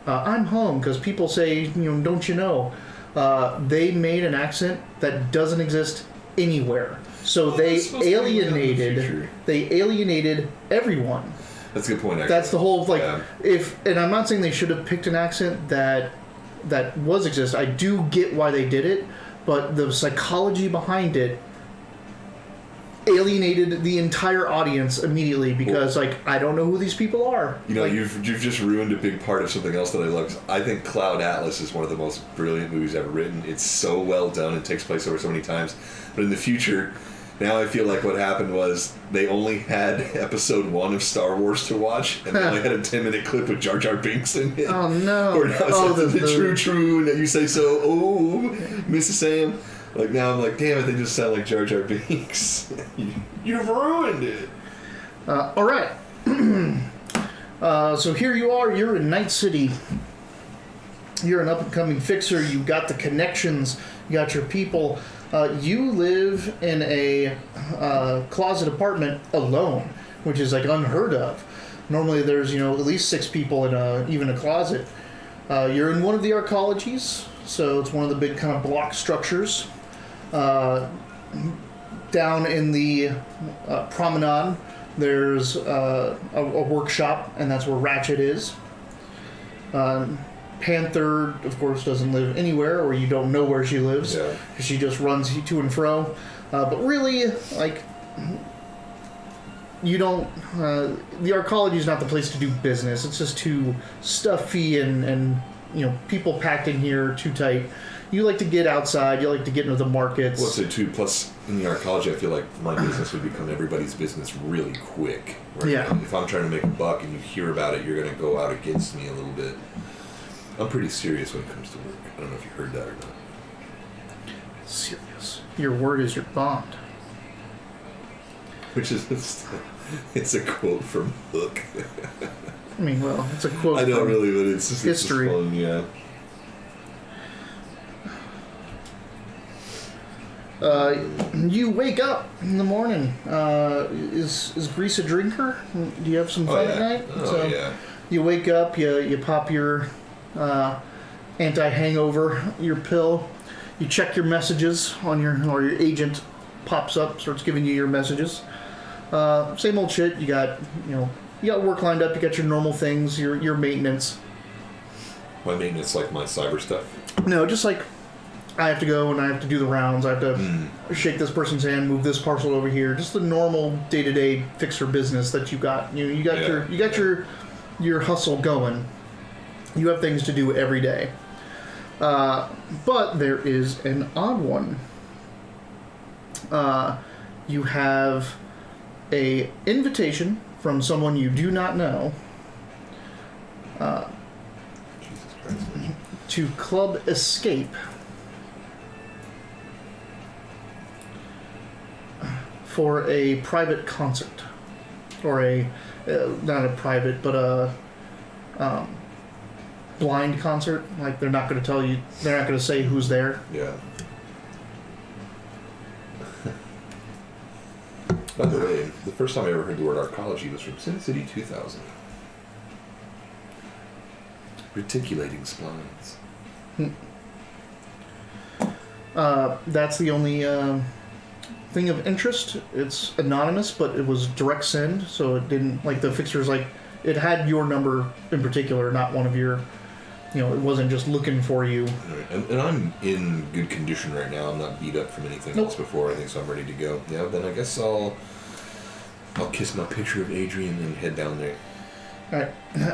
I'm home because people say, don't you know? They made an accent that doesn't exist anywhere. So they alienated everyone. That's a good point, actually. That's the whole, and I'm not saying they should have picked an accent that exist. I do get why they did it, but the psychology behind it alienated the entire audience immediately because, I don't know who these people are. You've just ruined a big part of something else that I love. I think Cloud Atlas is one of the most brilliant movies ever written. It's so well done and takes place over so many times. But in the future, now I feel like what happened was they only had episode 1 of Star Wars to watch, and they only had a 10-minute clip with Jar Jar Binks in it. Oh, no. Or now the true, and you say so, Mrs. Sam. Now I'm like, damn it, they just sound like Jar Jar Binks. You've ruined it. All right. So here you are. You're in Night City. You're an up-and-coming fixer. You got the connections. You got your people. You live in a closet apartment alone, which is unheard of. Normally there's at least 6 people in even a closet. You're in one of the arcologies, so it's one of the big kind of block structures. Down in the promenade, there's a workshop, and that's where Ratchet is. Panther, of course, doesn't live anywhere, or you don't know where she lives. Yeah. She just runs to and fro. But really, you don't... the arcology is not the place to do business. It's just too stuffy and people packed in here too tight. You like to get outside. You like to get into the markets. Well, so too. Plus, in the arcology, I feel like my business would become everybody's business really quick. Right? Yeah. If I'm trying to make a buck and you hear about it, you're going to go out against me a little bit. I'm pretty serious when it comes to work. I don't know if you heard that or not. Serious. Your word is your bond. Which is, it's a quote from Hook. I mean, well, it's a quote. I don't really, but it's just history. It's just fun, yeah. You wake up in the morning. Is Grease a drinker? Do you have some fun at night? Yeah. You wake up, you pop your anti-hangover, your pill. You check your messages on or your agent pops up, starts giving you your messages. Same old shit. You got work lined up. You got your normal things, your maintenance. My maintenance, like my cyber stuff? No, just I have to go and I have to do the rounds. I have to shake this person's hand, move this parcel over here. Just the normal day-to-day fixer business that you got. You got your hustle going. You have things to do every day. But there is an odd one. You have a invitation from someone you do not know Jesus Christ. to Club Escape for a private concert, or not a private, but a blind concert. They're not going to tell you. They're not going to say who's there. Yeah. By the way, the first time I ever heard the word arcology was from Sin City 2000. Reticulating splines. That's the only thing of interest. It's anonymous, but it was direct send, so it didn't, the fixer's it had your number in particular, not one of your, it wasn't just looking for you. Right. And I'm in good condition right now. I'm not beat up from anything else before, I think, so I'm ready to go. Yeah, then I guess I'll kiss my picture of Adrian and head down there. All right,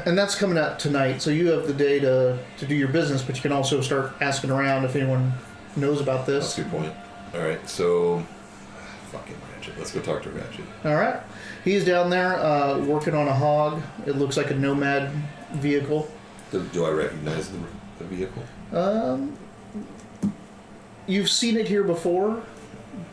and that's coming out tonight, so you have the day to do your business, but you can also start asking around if anyone knows about this. That's a good point. All right, so fucking Ratchet. Let's go talk to Ratchet. All right, he's down there working on a hog. It looks like a Nomad vehicle. Do I recognize the vehicle? You've seen it here before,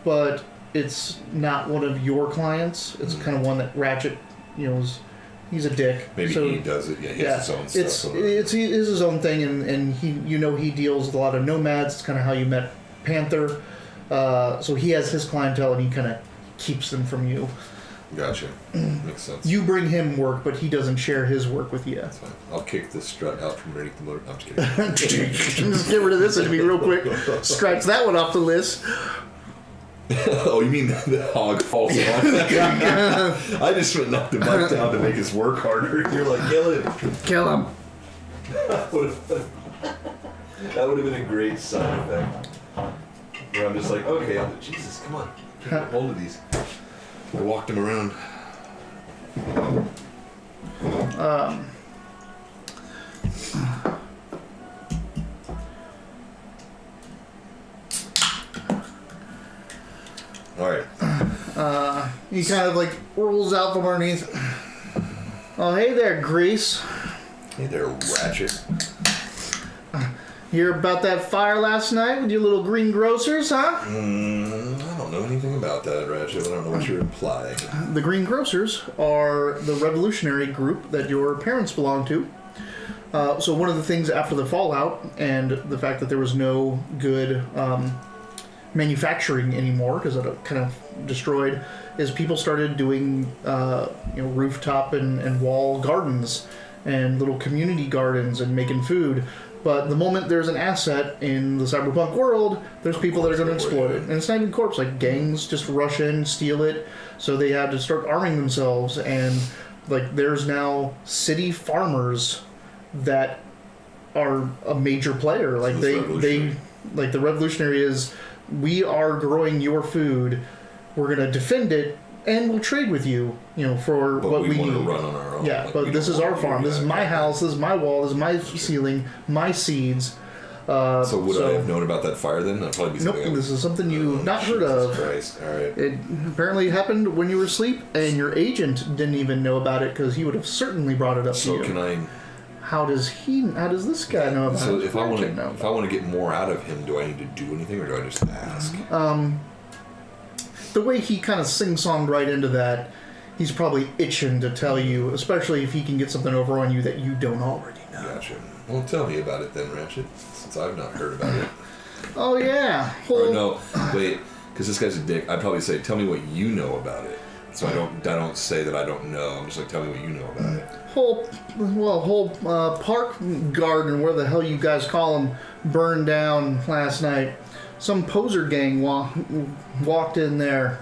but it's not one of your clients. It's kind of one that Ratchet, he's a dick. Maybe so, he does it. Yeah, he has his own stuff. It's his own thing, and he deals with a lot of nomads. It's kind of how you met Panther. So he has his clientele, and he kind of keeps them from you. Gotcha. Makes sense. You bring him work, but he doesn't share his work with you. That's fine. I'll kick the strut out from underneath the motor. I'm just kidding. Just get rid of this and be real quick. Scratch that one off the list. Oh, you mean the hog falls off? I just went knocked the bike down to make his work harder. You're like, kill him. Kill him. That would have been a great side effect. Where I'm just like, okay, Jesus, come on. Get hold of these. I walked him around. All right. He kind of like rolls out from underneath. Oh, hey there, Grease. Hey there, Ratchet. Hear about that fire last night with your little greengrocers, huh? I don't know anything about that, Ratchet. I don't know what you're implying. The greengrocers are the revolutionary group that your parents belong to. So one of the things after the fallout and the fact that there was no good manufacturing anymore because it kind of destroyed, is people started doing rooftop and wall gardens and little community gardens and making food. But the moment there's an asset in the cyberpunk world, there's people that are going to exploit it. And it's not even corpse, like gangs just rush in, steal it. So they had to start arming themselves. And like there's now city farmers that are a major player. Like they like the revolutionary is, we are growing your food, we're going to defend it, and we'll trade with you, for but what we want need. To run on our own. Yeah, like, but this is our farm. This is my house. This is my wall. This is my ceiling. My seeds. So would I have known about that fire then? That'd probably be Nope. something. This is something you've not heard of. Christ. All right. It apparently happened when you were asleep, and your agent didn't even know about it because he would have certainly brought it up to you. So can I? How does this guy know about it? So if I want to get more out of him, do I need to do anything, or do I just ask? The way he kind of sing-songed right into that, he's probably itching to tell you, especially if he can get something over on you that you don't already know. Gotcha. Well, tell me about it then, Ratchet, since I've not heard about it. Oh, yeah. Or no, wait, because this guy's a dick. I'd probably say, tell me what you know about it. So I don't say that I don't know. I'm just like, tell me what you know about it. Whole park garden, where the hell you guys call them, burned down last night. Some poser gang walked in there,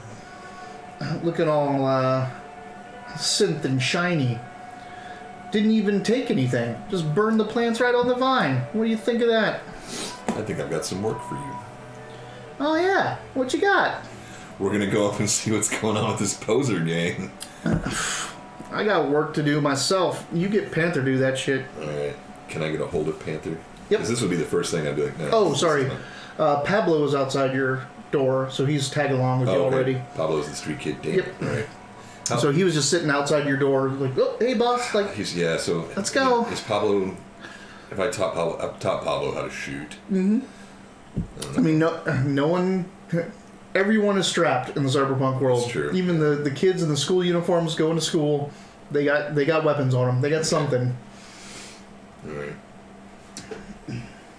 looking all synth and shiny. Didn't even take anything. Just burned the plants right on the vine. What do you think of that? I think I've got some work for you. Oh yeah, what you got? We're gonna go up and see what's going on with this poser gang. I got work to do myself. You get Panther do that shit. Alright. Can I get a hold of Panther? Yep. Because this would be the first thing I'd be like, no. Oh, sorry. Pablo is outside your door, so he's tagging along with you already. Pablo's the street kid. Damn. Yep. Alright. So he was just sitting outside your door, like, oh, hey, boss. Like, so let's go. Is Pablo... If I taught Pablo how to shoot... Mm-hmm. I mean, no one... Everyone is strapped in the cyberpunk world. That's true. Even the kids in the school uniforms going to school, they got weapons on them. They got something. All right.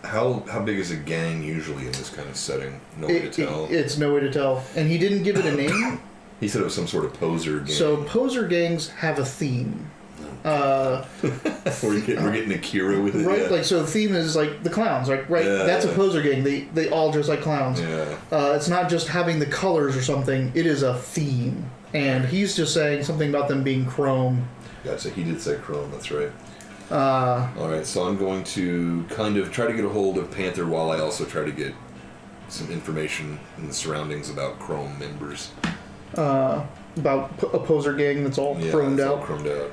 How big is a gang usually in this kind of setting? No way to tell. It's no way to tell. And he didn't give it a name. He said it was some sort of poser gang. So poser gangs have a theme. We're getting Akira with it. Right, yeah. like, so the theme is like the clowns, right? Yeah, That's a poser gang. They all dress like clowns. Yeah. It's not just having the colors or something. It is a theme. And he's just saying something about them being chrome. Gotcha. He did say chrome. That's right. All right. So I'm going to kind of try to get a hold of Panther while I also try to get some information in the surroundings about chrome members. About a poser gang that's all chromed out. All chromed out.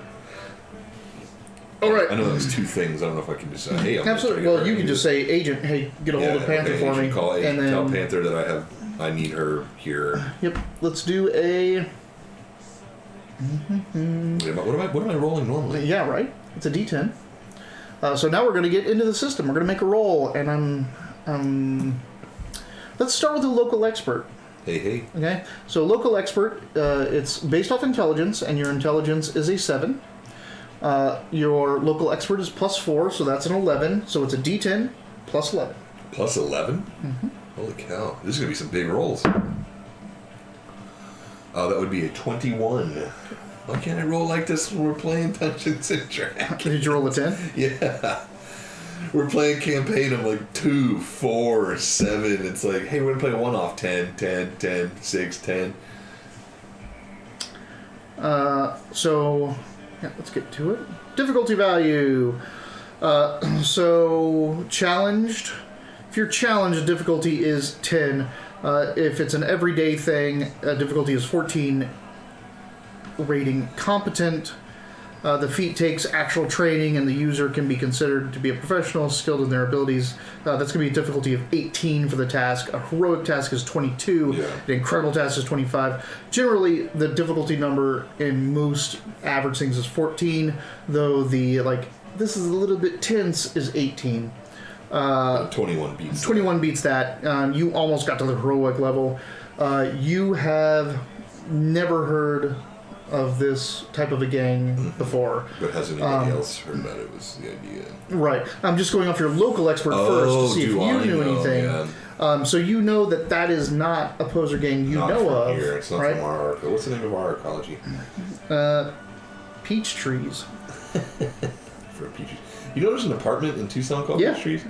All right. I know that was two things. I don't know if I can just say, hey, I'm absolutely. Well, you can just say, agent, hey, get a hold of Panther for me. Call agent, and then tell Panther that I need her here. Yep. Let's do a. What am I rolling normally? Yeah, right. It's a D10. So now we're going to get into the system. We're going to make a roll, and let's start with a local expert. Hey. Okay. So local expert, it's based off intelligence, and your intelligence is a 7. Your local expert is +4, so that's an 11. So it's a D10 plus 11. Plus 11? Mm-hmm. Holy cow. This is going to be some big rolls. That would be a 21. Why can't I roll like this when we're playing Dungeons and Dragons? Did you roll a 10? Yeah. We're playing campaign of like 2, 4, 7. It's like, hey, we're going to play a one-off. 10, 10, 10, 6, 10. So, yeah, let's get to it. Difficulty value. So, challenged. If you're challenged, difficulty is 10. If it's an everyday thing, difficulty is 14. Rating competent. The feat takes actual training, and the user can be considered to be a professional, skilled in their abilities. That's going to be a difficulty of 18 for the task. A heroic task is 22. Yeah. An incredible task is 25. Generally, the difficulty number in most average things is 14, though the, like, this is a little bit tense, is 18. 21 beats 21 beats that. You almost got to the heroic level. You have never heard of this type of a gang before. But has anybody else heard about it? Was the idea. Right. I'm just going off your local expert first to see if you knew anything. Yeah. So you know that is not a poser gang you not know from of. Here. It's not right? from our arc. What's the name of our ecology? Peach trees. For peaches. You know there's an apartment in Tucson called Peach Trees?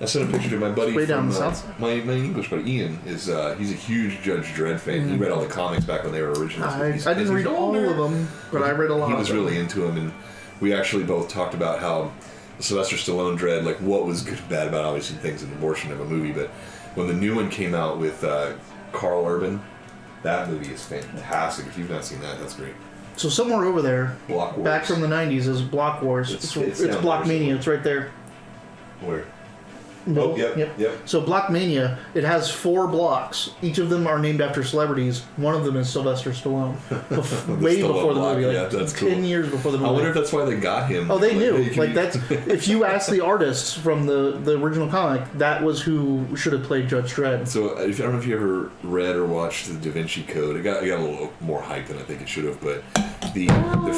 I sent a picture to my buddy way from down the south side. my English buddy Ian. He's a huge Judge Dredd fan. He read all the comics back when they were original. I didn't read all of them, but I read a lot. He was of them. really into them, and we actually both talked about how Sylvester Stallone Dredd, like what was good and bad about obviously things in the abortion of a movie, but when the new one came out with Carl Urban, that movie is fantastic. If you've not seen that, that's great. So somewhere over there, Block Wars. back from the 90s, is Block Wars. It's Block Mania. It's right there. Where? No, oh, yep. So Block Mania, it has 4 blocks. Each of them are named after celebrities. One of them is Sylvester Stallone. Way before the movie, like that's 10 cool. years before the movie. I wonder if that's why they got him. Oh, they like, knew. hey, Like that's if you ask the artists from the original comic, that was who should have played Judge Dredd. So I don't know if you ever read or watched the Da Vinci Code. It got a little more hype than I think it should have, but the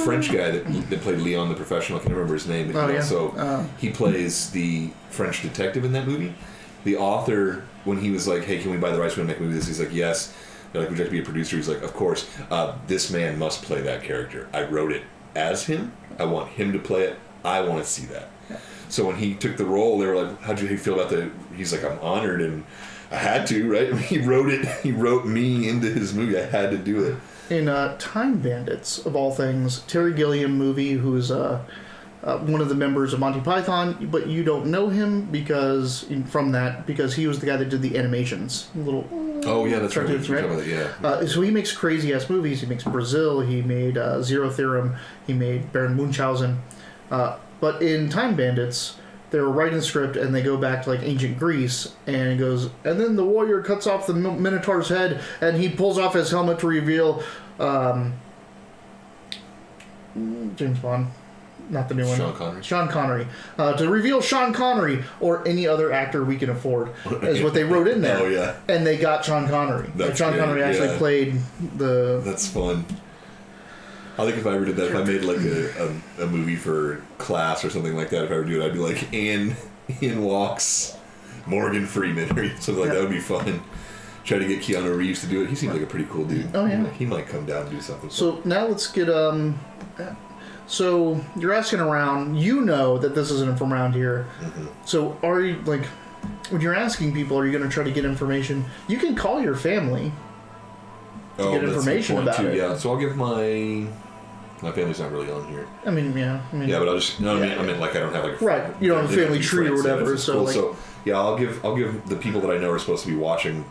French guy that played Leon the Professional, I can't remember his name. But he plays the French detective in that movie. The author, when he was like, hey, can we buy the rights to make a movie this? He's like, yes. They're like, would you like to be a producer? He's like, of course. This man must play that character. I wrote it as him. I want him to play it. I want to see that. So when he took the role, they were like, how'd you feel about the... He's like, I'm honored, and I had to, right? He wrote it. He wrote me into his movie. I had to do it. In Time Bandits, of all things, Terry Gilliam movie, who's... one of the members of Monty Python, but you don't know him because he was the guy that did the animations. Oh yeah, that's right. Yeah. So he makes crazy ass movies. He makes Brazil. He made Zero Theorem. He made Baron Munchausen. But in Time Bandits, they were writing the script and they go back to like ancient Greece, and it goes, and then the warrior cuts off the Minotaur's head and he pulls off his helmet to reveal James Bond. Not the new one. Sean Connery. To reveal Sean Connery or any other actor we can afford is what they wrote in there. Oh, yeah. And they got Sean Connery. Sean Connery actually played the... That's fun. I think if I ever did that, if I made like a movie for class or something like that, if I ever do it, I'd be like, Ian walks Morgan Freeman or something like that. Would be fun. Try to get Keanu Reeves to do it. He seems like a pretty cool dude. Oh, yeah. He might come down and do something. So now let's get... So you're asking around. You know that this isn't from around here. Mm-hmm. So are you like, when you're asking people, are you going to try to get information? You can call your family to get information about it. Yeah. So I'll give my family's not really on here. I mean, yeah. But I'll just I mean, like I don't have like right. You don't have a family tree or whatever. So cool. like, so yeah, I'll give the people that I know are supposed to be watching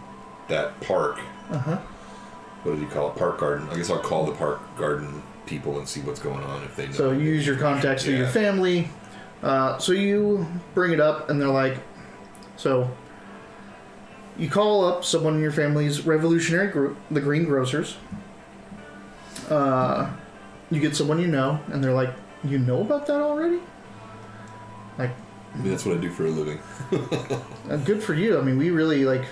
that park. What did you call it? Park garden. I guess I'll call the park garden people and see what's going on if they know. So you use your contacts through your family. So you bring it up and they're like, so you call up someone in your family's revolutionary group, the Green Grocers. You get someone you know and they're like, you know about that already? Like, I mean, that's what I do for a living. Good for you. I mean, we really like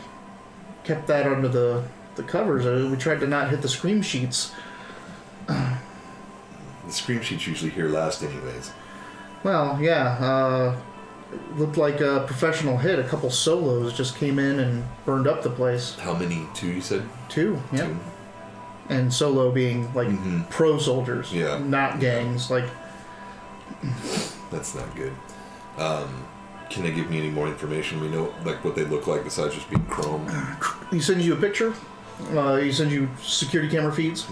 kept that under the covers. We tried to not hit the scream sheets. The scream sheets usually hear last anyways. Well, yeah. looked like a professional hit. A couple solos just came in and burned up the place. How many? 2, you said? 2, yeah. 2. And solo being like pro soldiers, not gangs. Like, that's not good. Can they give me any more information? We know like what they look like besides just being chrome. He sends you a picture. He sends you security camera feeds.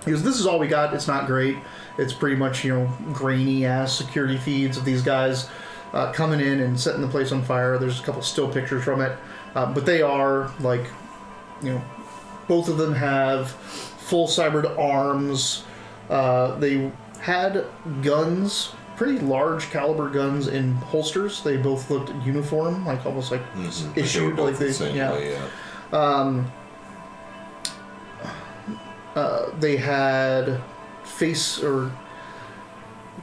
Because this is all we got. It's not great. It's pretty much, grainy ass security feeds of these guys coming in and setting the place on fire. There's a couple still pictures from it, but they are like, both of them have full cybered arms. They had guns, pretty large caliber guns in holsters. They both looked uniform, like almost like issued, like they, they had face or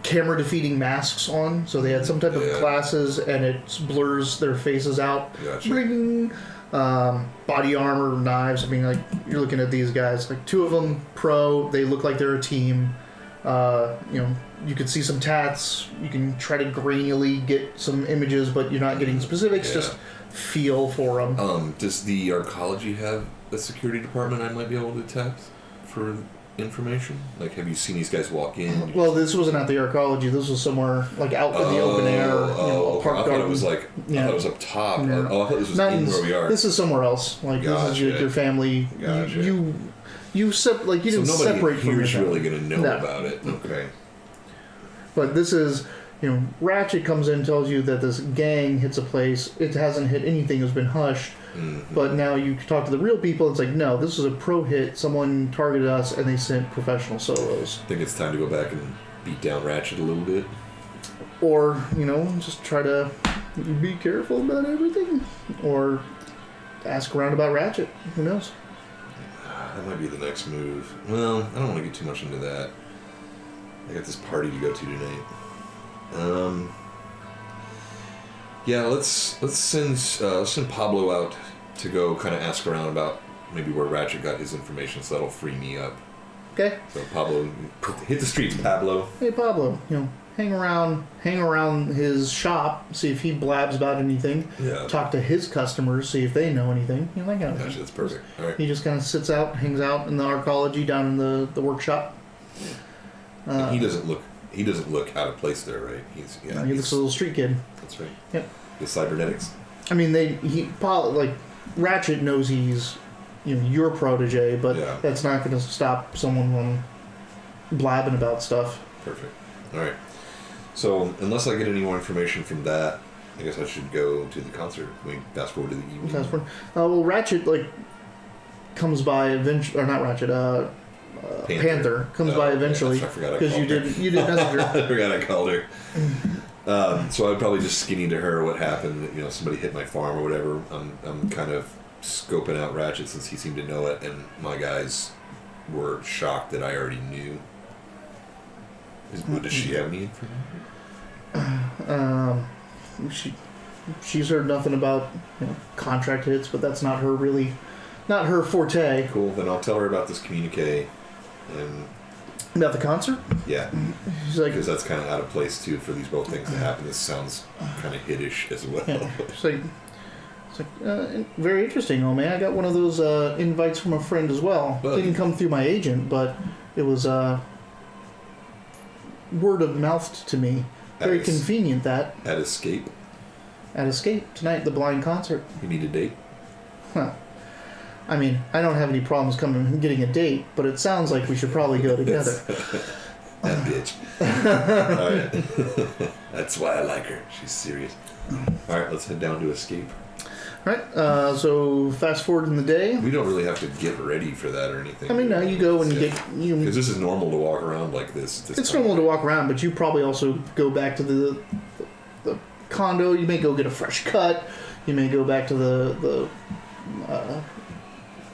camera defeating masks on, so they had some type of glasses, and it blurs their faces out. Gotcha. Bling. Body armor, knives. I mean, like, you're looking at these guys, like 2 of them pro. They look like they're a team. You could see some tats. You can try to grainily get some images, but you're not getting specifics. Just feel for them. Does the arcology have a security department I might be able to tap for information? Like, have you seen these guys walk in? Well, this wasn't at the arcology. This was somewhere like out in the open air. A park I thought garden. It was like I thought it was up top. Yeah. I thought this was Not in where we are. This is somewhere else. Like, this is your family. Gotcha. You didn't separate from So nobody your here's family. really going to know about it. Okay. But this is, Ratchet comes in and tells you that this gang hits a place. It hasn't hit anything. It's been hushed. But now you talk to the real people. It's like, no, this is a pro hit. Someone targeted us, and they sent professional solos. I think it's time to go back and beat down Ratchet a little bit. Or, just try to be careful about everything. Or ask around about Ratchet. Who knows? That might be the next move. Well, I don't want to get too much into that. I got this party to go to tonight. Yeah, let's send Pablo out to go kind of ask around about maybe where Ratchet got his information, so that'll free me up. Okay. So Pablo, hit the streets, Pablo. Hey Pablo, hang around his shop, see if he blabs about anything. Yeah. Talk to his customers, see if they know anything. That kind of thing. Gotcha, that's perfect. All right. He just kind of sits out, hangs out in the arcology down in the workshop. He doesn't look out of place there, right? He looks a little street kid. That's right. Yep. The cybernetics. I mean, Ratchet knows he's, your protege, but that's not going to stop someone from blabbing about stuff. Perfect. All right. So, unless I get any more information from that, I guess I should go to the concert. Can we fast forward to the evening? Fast forward. Well, Ratchet comes by eventually, or not Ratchet. Panther comes by eventually because you did message her. I forgot I called her. So I'd probably just skinny to her what happened. Somebody hit my farm or whatever. I'm kind of scoping out Ratchet since he seemed to know it, and my guys were shocked that I already knew. Does she have any information? She's heard nothing about contract hits, but that's not her forte. Cool. Then I'll tell her about this communique. And about the concert? Yeah. She's like, because that's kind of out of place too for these both things to happen. This sounds kind of hiddish as well. Yeah. She's like, very interesting, oh man. I got one of those invites from a friend as well. Didn't come through my agent, but it was word of mouth to me. Very convenient that. At Escape tonight, the blind concert. You need a date? Huh. I mean, I don't have any problems getting a date, but it sounds like we should probably go together. That bitch. All right. That's why I like her. She's serious. All right, let's head down to Escape. All right. So fast forward in the day. We don't really have to get ready for that or anything. I mean, no, you go and because this is normal to walk around like this. It's normal to walk around, but you probably also go back to the condo. You may go get a fresh cut. You may go back to the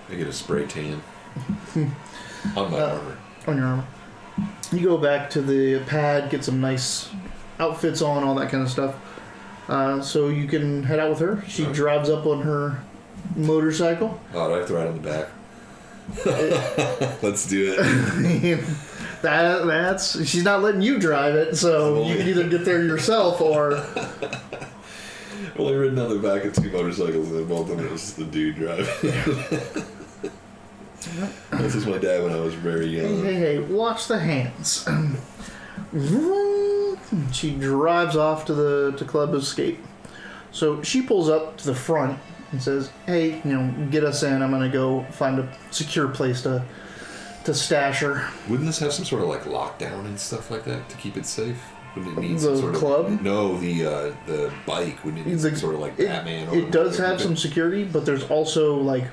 I get a spray tan on my armor. On your armor. You go back to the pad, get some nice outfits on, all that kind of stuff. So you can head out with her. She drives up on her motorcycle. Oh, do I have to ride on the back? Let's do it. That's she's not letting you drive it, so you can either get there yourself or. I've only ridden on the back of 2 motorcycles, and both of them was the dude driving. This is my dad when I was very young. Hey, watch the hands. She drives off to Club Escape. So she pulls up to the front and says, "Hey, get us in. I'm gonna go find a secure place to stash her." Wouldn't this have some sort of like lockdown and stuff like that to keep it safe? Wouldn't it need the some sort club? of no, the bike. Wouldn't it need some sort of like Batman? It does have some security, but there's also like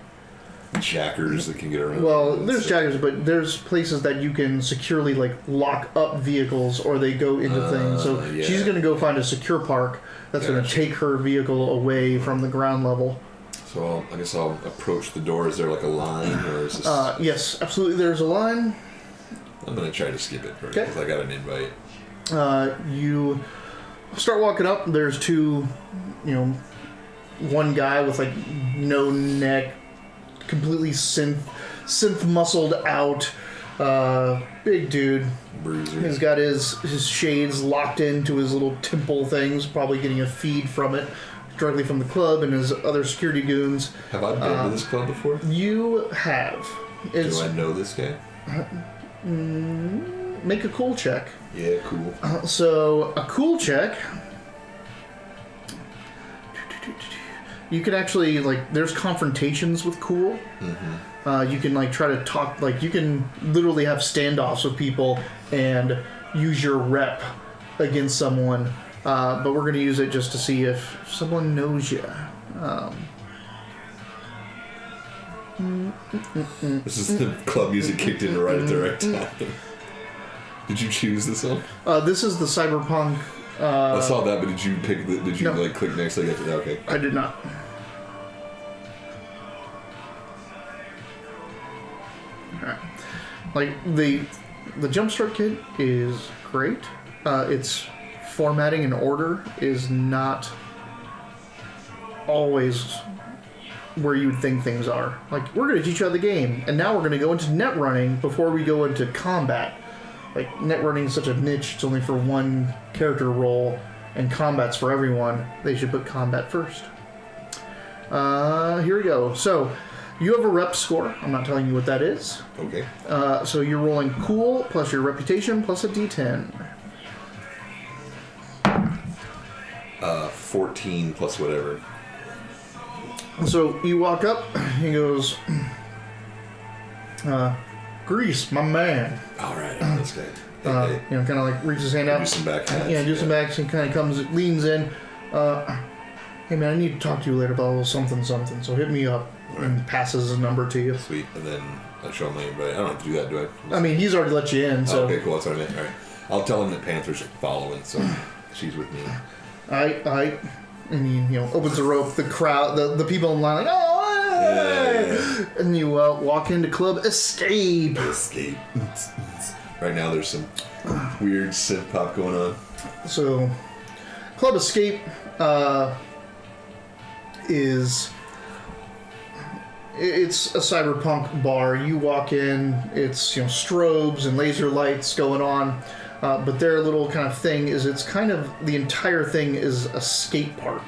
jackers that can get around. Well, there's jackers, but there's places that you can securely like lock up vehicles, or they go into things. So she's gonna go find a secure park that's gonna take her vehicle away from the ground level. So I guess I'll approach the door. Is there like a line, or is this? Yes, absolutely. There's a line. I'm gonna try to skip it first because I got an invite. You start walking up. There's two, one guy with like no neck, completely synth muscled out, big dude. Bruiser. He's got his shades locked into his little temple things, probably getting a feed from it directly from the club and his other security goons. Have I been to this club before? You have. Do I know this guy? Make a cool check. Yeah, cool. So a cool check. You can actually there's confrontations with cool. Mm-hmm. You can try to talk, you can literally have standoffs with people and use your rep against someone. But we're going to use it just to see if someone knows you. This is the club music kicked in right at the right time. Did you choose this one? This is the Cyberpunk. I saw that, but did you pick? Did you no. click next? I got to that. Okay. I did not. Alright. The Jumpstart kit is great. Its formatting and order is not always where you would think things are. We're going to teach you how the game, and now we're going to go into net running before we go into combat. Net running is such a niche, it's only for one character role, and combat's for everyone. They should put combat first. Here we go. So, you have a rep score. I'm not telling you what that is. Okay. So you're rolling cool, plus your reputation, plus a d10. 14 plus whatever. So you walk up, he goes, Grease, my man. Alright, this guy. Hey. Kind of reaches his hand out. Do some backhands. Yeah, do some backs, and kind of leans in. Hey man, I need to talk to you later about a little something. So hit me up. Right. And passes his number to you. Sweet. And then I show him my invite. I don't have to do that, do I? I mean, he's already let you in, so. Okay, cool. That's what I meant. Alright. I'll tell him that Panther's following, so she's with me. And he opens the rope. The crowd, the people in line, Yeah. And you walk into Club Escape. Right now, there's some weird synth pop going on. So, Club Escape it's a cyberpunk bar. You walk in, it's strobes and laser lights going on. But their little kind of thing is the entire thing is a skate park.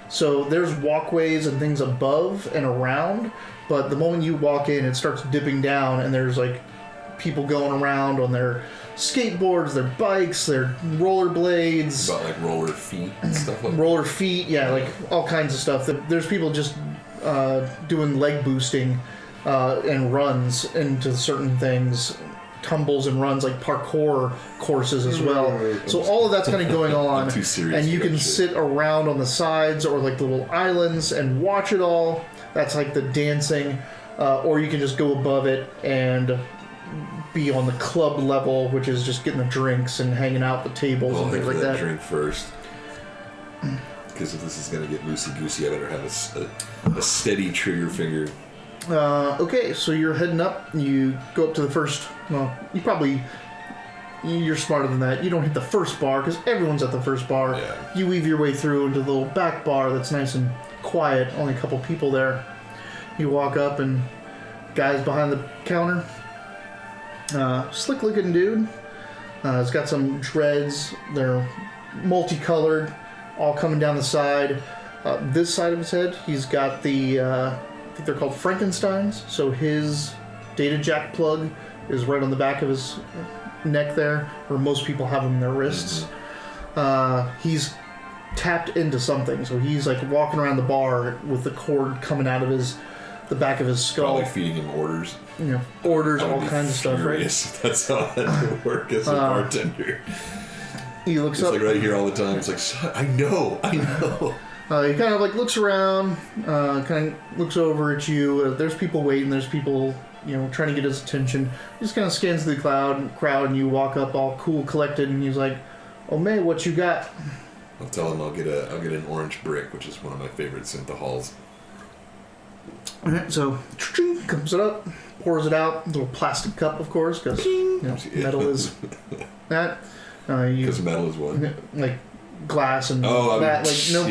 So there's walkways and things above and around, but the moment you walk in, it starts dipping down, and there's people going around on their skateboards, their bikes, their rollerblades. About roller feet and stuff like that. Roller feet, yeah, all kinds of stuff. There's people just doing leg boosting and runs into certain things. Tumbles and runs, parkour courses as well. So all of that's kind of going on, and you can sit around on the sides or the little islands and watch it all. That's the dancing, or you can just go above it and be on the club level, which is just getting the drinks and hanging out at the tables and things like that. Drink first, because if this is going to get loosey goosey, I better have a steady trigger finger. Okay, so you're heading up. You go up to the first. Well, you're smarter than that. You don't hit the first bar because everyone's at the first bar. Yeah. You weave your way through into the little back bar that's nice and quiet. Only a couple people there. You walk up and guys behind the counter. Slick looking dude. He's got some dreads. They're multicolored, all coming down the side. This side of his head, he's got the, I think they're called Frankensteins. So his data jack plug is right on the back of his neck there, where most people have them in their wrists. He's tapped into something, so he's like walking around the bar with the cord coming out of the back of his skull. Probably feeding him orders. You know, orders, all kinds of stuff, right? That's how that would work as a bartender. He looks it's up. Like right here all the time. It's like, I know. He kind of like looks around, kind of looks over at you. There's people waiting. There's people, trying to get his attention. He just kind of scans the crowd, and you walk up all cool, collected, and he's like, "Oh, May, what you got?" I'll tell him I'll get an orange brick, which is one of my favorite synthehols. Alright, so comes it up, pours it out, little plastic cup, of course, because metal is that. Because metal is what? Like glass and glass, no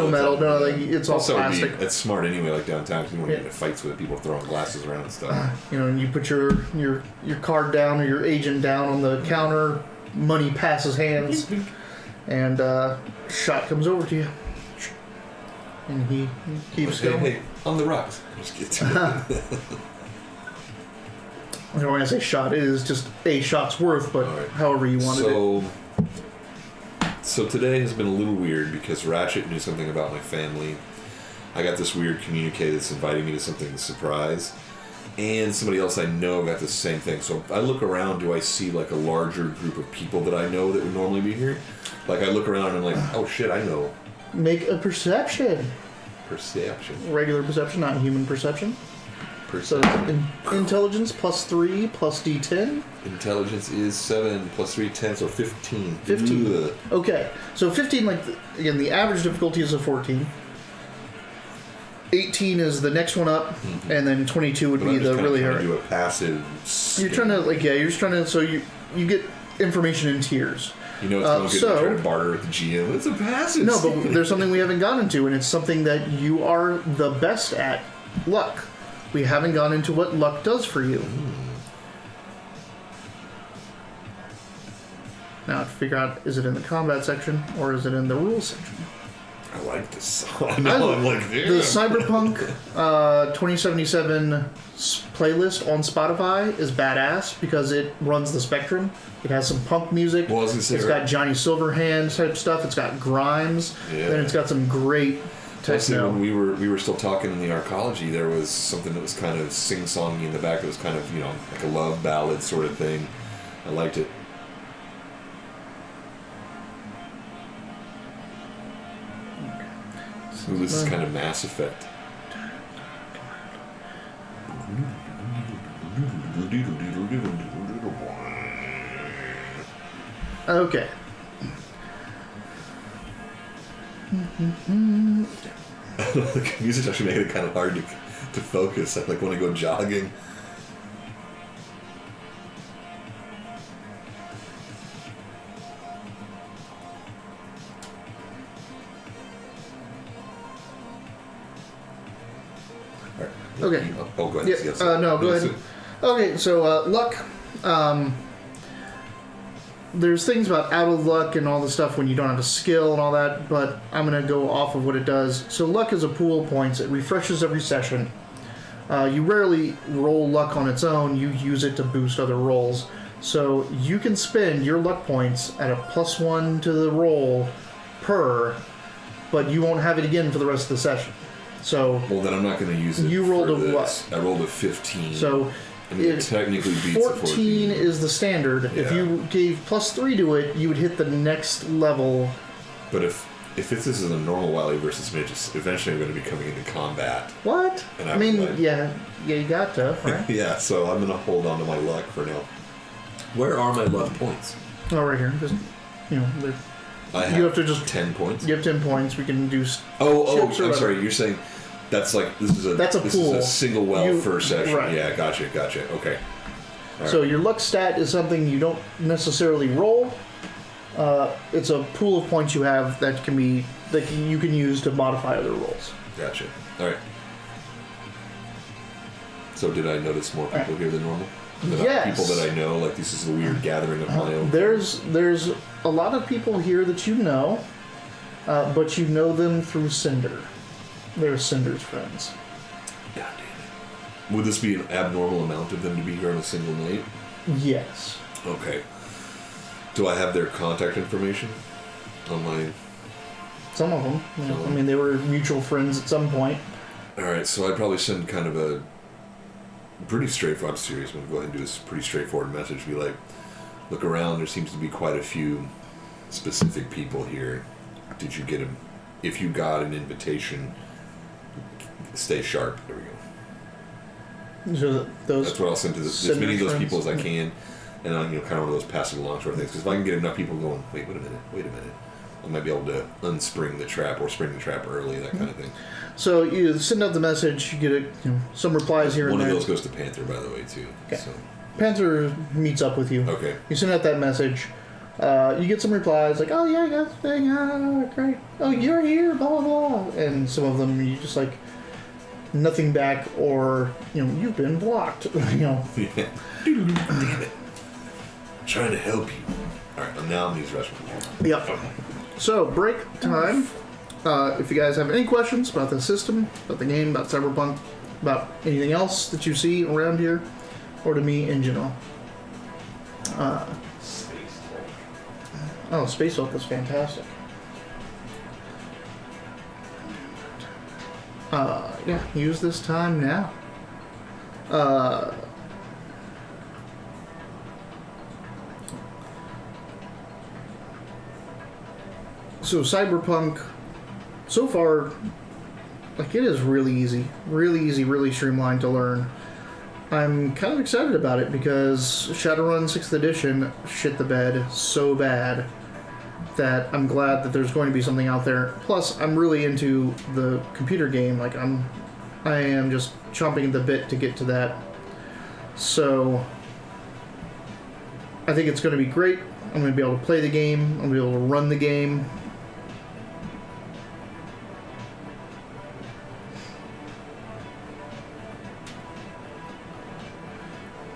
metal, no, like it's all plastic. It's smart anyway, like downtown, because you don't want to get into fights with people throwing glasses around and stuff. And you put your card down or your agent down on the counter, money passes hands, and shot comes over to you. And he keeps going. Hey, on the rocks. Just get to it. When I say shot, it is just a shot's worth, but however you wanted it. So today has been a little weird because Ratchet knew something about my family. I got this weird communique that's inviting me to something to surprise. And somebody else I know got the same thing. So if I look around, do I see like a larger group of people that I know that would normally be here? Like I look around and I'm like, oh shit, I know. Make a perception. Perception. Regular perception, not human perception. So intelligence +3 plus D10. Intelligence is 7 plus 3, 10, so 15. 15. Okay, so 15, again, the average difficulty is a 14. 18 is the next one up, and then 22 would be the really hard. Do a passive. You're trying to you're just trying to so you get information in tiers. It's going to try to barter with the GM. It's a passive. No, but there's something we haven't gone into, and it's something that you are the best at. Luck. We haven't gone into what luck does for you. Now, to figure out, is it in the combat section or is it in the rules section? I like this song. I'm like, damn. The Cyberpunk 2077 playlist on Spotify is badass because it runs the spectrum. It has some punk music. Well, I was gonna say, it's got Johnny Silverhand type stuff. It's got Grimes. Yeah. Then it's got some great techno. When we were still talking in the arcology, there was something that was kind of sing-songy in the back. It was kind of, like a love ballad sort of thing. I liked it. Ooh, this is kind of Mass Effect. Okay. The music actually made it kind of hard to focus. I like when I go jogging. Okay. Oh, go ahead. Yeah, Yes. no, go ahead. Okay, so luck. There's things about out of luck and all the stuff when you don't have a skill and all that, but I'm going to go off of what it does. So luck is a pool of points. It refreshes every session. You rarely roll luck on its own. You use it to boost other rolls. So you can spend your luck points at a +1 to the roll per, but you won't have it again for the rest of the session. So well, then I'm not going to use it. You rolled for a this. what? I rolled a 15. So it technically beats 14 is the standard. Yeah. If you gave +3 to it, you would hit the next level. But if this is a normal Wiley versus Mitch, eventually I'm going to be coming into combat. What? And I mean, yeah, you got to, right? Yeah, so I'm going to hold on to my luck for now. Where are my luck points? Oh, right here. Just, you have to just 10 points. You have 10 points. We can do. I'm sorry. You're saying that's like this is a pool. Is a single well for a session. Right. Yeah, gotcha. Okay. All So right. your luck stat is something you don't necessarily roll. It's a pool of points you have that you can use to modify other rolls. Gotcha. All right. So did I notice more people here than normal? Yes. People that I know, like this is a weird gathering of my own. There's a lot of people here that you know, but you know them through Cinder. They're Cinder's friends. God damn it. Would this be an abnormal amount of them to be here on a single night? Yes. Okay. Do I have their contact information on my... Some of them. You know, I mean, they were mutual friends at some point. Alright, so I'd probably send kind of a pretty straightforward... I'm serious. I'm going to go ahead and do this pretty straightforward message. Be like, look around. There seems to be quite a few specific people here. Did you get them? If you got an invitation, stay sharp. There we go. So those That's what I'll send to as many of those people as I can. And I'm, kind of one of those pass it along sort of things. Because if I can get enough people going, wait a minute, I might be able to unspring the trap or spring the trap early, that kind of thing. So you send out the message, you get some replies here and there. One of those goes to Panther, by the way, too. Okay. So. Panther meets up with you. Okay. You send out that message. You get some replies like, oh yeah, that's the thing, great. Oh, you're here, blah, blah, blah. And some of them, you just like, nothing back or, you've been blocked. Yeah. Damn it. I'm trying to help you. Alright, now I'm in these restaurants. Yep. So, break time. If you guys have any questions about the system, about the game, about Cyberpunk, about anything else that you see around here, or to me in general. Space Hulk was fantastic. Use this time now. So Cyberpunk, so far, it is really easy, really streamlined to learn. I'm kind of excited about it because Shadowrun 6th edition shit the bed so bad that I'm glad that there's going to be something out there. Plus, I'm really into the computer game. I am just chomping at the bit to get to that. So, I think it's going to be great. I'm going to be able to play the game. I'm going to be able to run the game.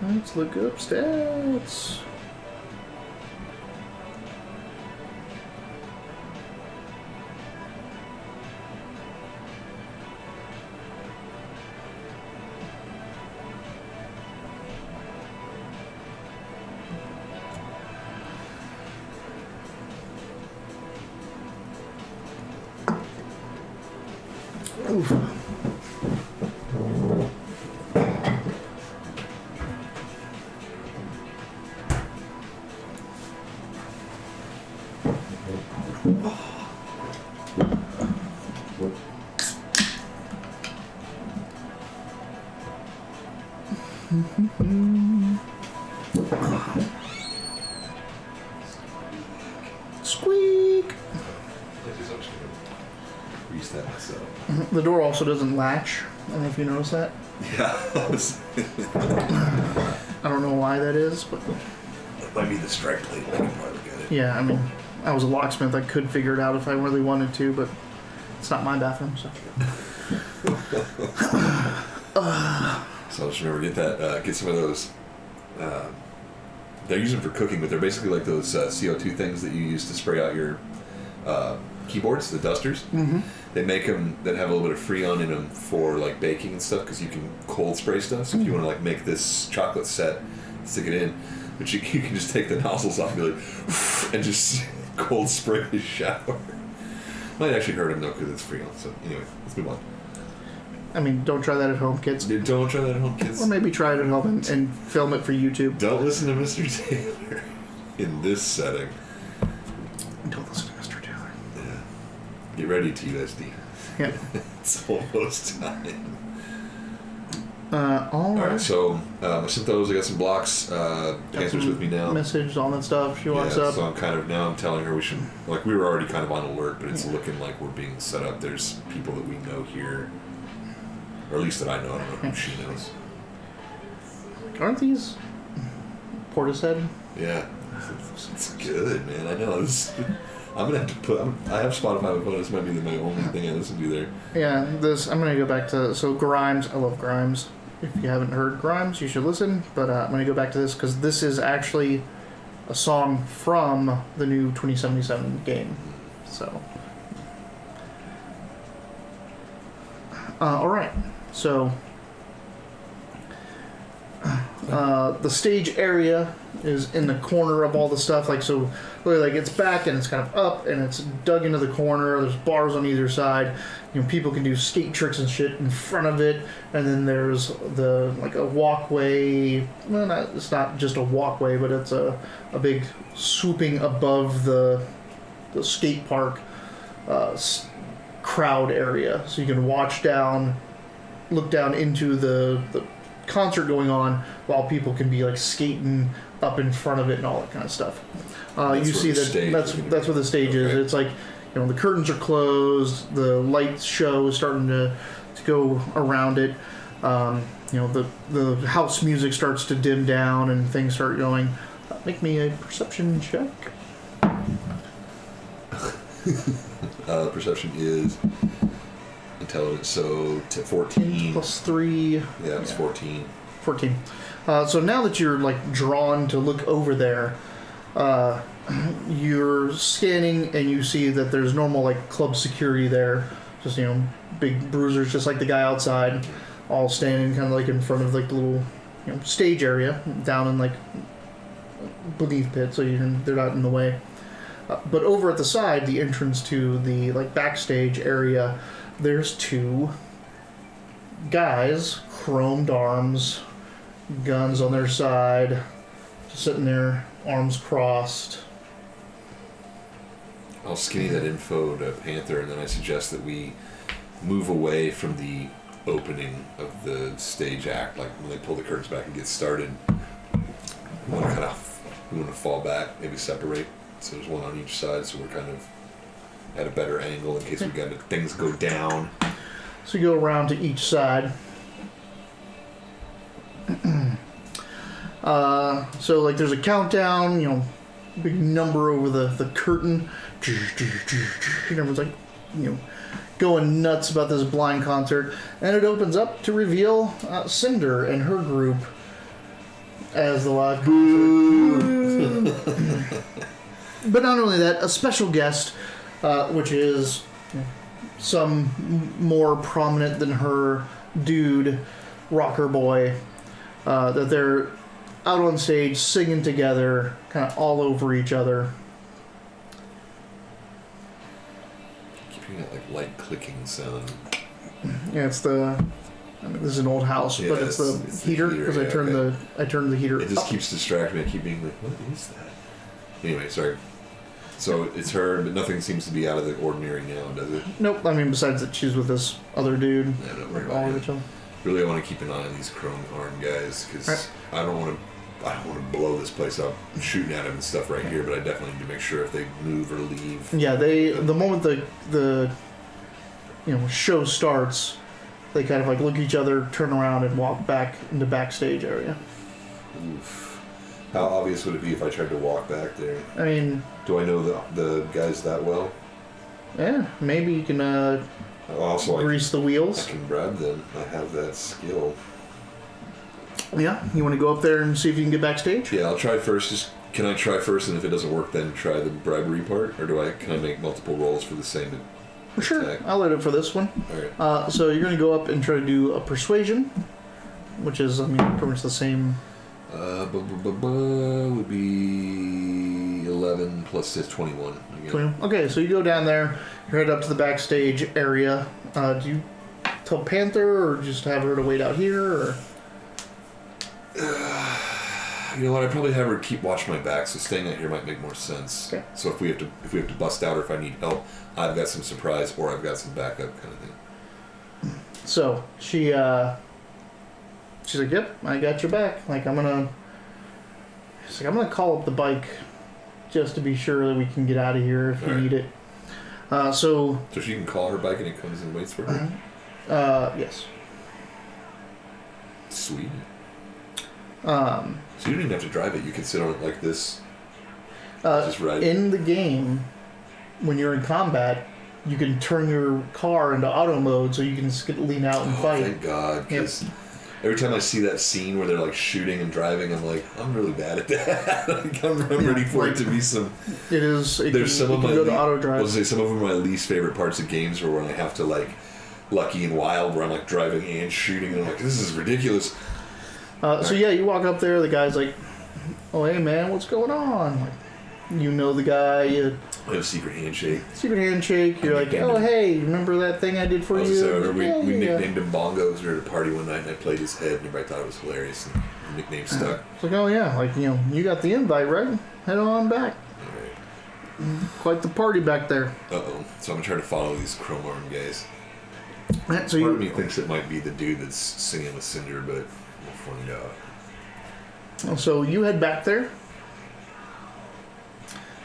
Let's look up stats. Oof. Squeak! Reset myself. The door also doesn't latch. I don't know if you noticed that. Yeah. I don't know why that is, but... That might be the strike plate. I can probably get it. Yeah, I mean, I was a locksmith. I could figure it out if I really wanted to, but it's not my bathroom, so... So I'll just remember, get some of those... they're using for cooking, but they're basically like those CO2 things that you use to spray out your keyboards, the dusters. Mm-hmm. They make them that have a little bit of Freon in them for baking and stuff, because you can cold spray stuff. So if you want to make this chocolate set, stick it in, but you can just take the nozzles off and be like, and just cold spray the shower. Might actually hurt him though, because it's Freon. So anyway, let's move on. I mean, don't try that at home, kids. Don't try that at home, kids. Or maybe try it at home and film it for YouTube. Don't listen to Mr. Taylor in this setting. Don't listen to Mr. Taylor. Yeah. Get ready, TUSD. Yeah. It's almost time. All right. So I sent those. I got some blocks. Panther's with me now. Message, all that stuff. She wants up. So I'm telling her we should, we were already kind of on alert, but it's looking like we're being set up. There's people that we know here, or at least that I know. I don't know who she knows. Aren't these Portishead? Yeah. It's good, man. I know. I'm gonna have to put. I have Spotify, but this might be my only thing I listen to there. Yeah, I'm gonna go back to Grimes. I love Grimes. if you haven't heard Grimes, you should listen. But I'm going to go back to this because this is actually a song from the new 2077 game. So, all right. So, the stage area is in the corner of all the stuff. Like, so really, like, it's back and it's kind of up and it's dug into the corner. There's bars on either side. You know, people can do skate tricks and shit in front of it. And then there's the, like, a walkway. Well, it's not just a walkway, but it's a big swooping above the skate park crowd area. So you can watch down, look down into the concert going on while people can be, like, skating up in front of it and all that kind of stuff. You see that's where the stage is. It's like, you know, the curtains are closed, the light show is starting to go around it. You know, the house music starts to dim down and things start going. Make me a perception check. Perception is intelligence, so 14 plus 3. Yeah, it's 14. 14. So now that you're, like, drawn to look over there, you're scanning and you see that there's normal, like, club security there. Just, you know, big bruisers, just like the guy outside, all standing kind of like in front of, like, the little, you know, stage area down in, like, beneath pit, so they're not in the way. But over at the side, the entrance to the, like, backstage area, there's 2 guys, chromed arms, guns on their side, just sitting there, arms crossed. I'll skinny that info to Panther, and then I suggest that we move away from the opening of the stage act, like when they pull the curtains back and get started. We want to fall back, maybe separate, so there's one on each side, so we're kind of at a better angle in case we got things go down. So you go around to each side. So, like, there's a countdown, you know, big number over the curtain. And everyone's, like, you know, going nuts about this blind concert. And it opens up to reveal Cinder and her group as the live concert. But not only that, a special guest, which is some more prominent than her dude, rocker boy, that they're out on stage singing together, kind of all over each other. Keep hearing that, like, light clicking sound. Yeah, it's the. I mean, this is an old house, but it's the heater because I turned the heater. It just up. keeps distracting me. I keep being like, what is that? Anyway, sorry. So it's her, but nothing seems to be out of the ordinary now, does it? Nope. I mean, besides that, she's with this other dude. Yeah, don't worry all about of it. each other. Really, I want to keep an eye on these chrome arm guys because Right. I don't want to blow this place up shooting at them and stuff right here. But I definitely need to make sure if they move or leave. Yeah, the moment the show starts, they kind of, like, look at each other, turn around, and walk back into backstage area. Oof. How obvious would it be if I tried to walk back there? I mean, Do I know the guys that well? yeah, maybe you can Also, grease the I wheels. can grab them. I have that skill. Yeah, you want to go up there and see if you can get backstage? Yeah, I'll try first. Can I try first, and if it doesn't work, then try the bribery part, or can I make multiple rolls for the same? Sure, attack? I'll let it for this one. All right. So you're going to go up and try to do a persuasion, which is, I mean, pretty much the same. Would be 11 plus 21. Again. Okay, so you go down there, you head up to the backstage area. Do you tell Panther, or just have her to wait out here, or? You know what? I'd probably have her keep watching my back, so staying out here might make more sense. Okay. So if we have to bust out, or if I need help, I've got some surprise, or I've got some backup kind of thing. So she's like, "Yep, I got your back. Like, I'm gonna call up the bike just to be sure that we can get out of here if you need it." So she can call her bike and it comes and waits for her. Yes. Sweet. So you don't even have to drive it. You can sit on it like this. Just ride it. In the game, when you're in combat, you can turn your car into auto mode so you can lean out and fight. Thank God. every time I see that scene where they're like shooting and driving, I'm like, I'm really bad at that. Like, I'm ready for it to be some. It is. There's some of my. Go to auto drive. I'll say some of my least favorite parts of games are when I have to like Lucky and Wild, where I'm like driving and shooting, and I'm like, this is ridiculous. So yeah, you walk up there. The guy's like, "Oh hey man, what's going on?" Like, you know the guy. You have a secret handshake. You're like, "Oh hey, remember that thing I did for you?" We nicknamed him Bongo because we were at a party one night and I played his head and everybody thought it was hilarious and the nickname stuck. It's like, oh yeah, like you got the invite, right? Head on back. Quite the party back there. Uh-oh. So I'm going to try to follow these chrome arm guys. So Part of me thinks it might be the dude that's singing with Cinder, but we'll find out. So you head back there.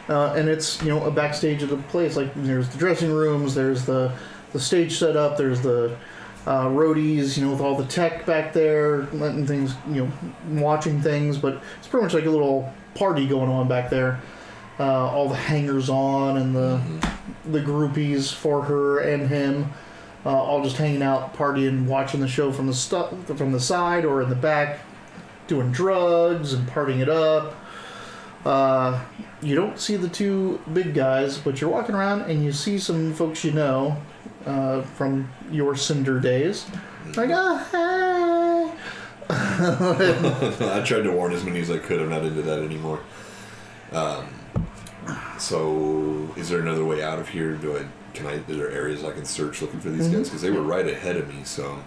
And it's, a backstage of the place. Like, there's the dressing rooms, there's the stage set up, there's the roadies, with all the tech back there, letting things, watching things. But it's pretty much like a little party going on back there. All the hangers-on and the groupies for her and him, all just hanging out, partying, watching the show from the side or in the back, doing drugs and partying it up. You don't see the two big guys, but you're walking around and you see some folks from your Cinder days. Like, oh, hey. I tried to warn as many as I could. I'm not into that anymore. So, is there another way out of here? Are there areas I can search looking for these guys? Because they were right ahead of me, so...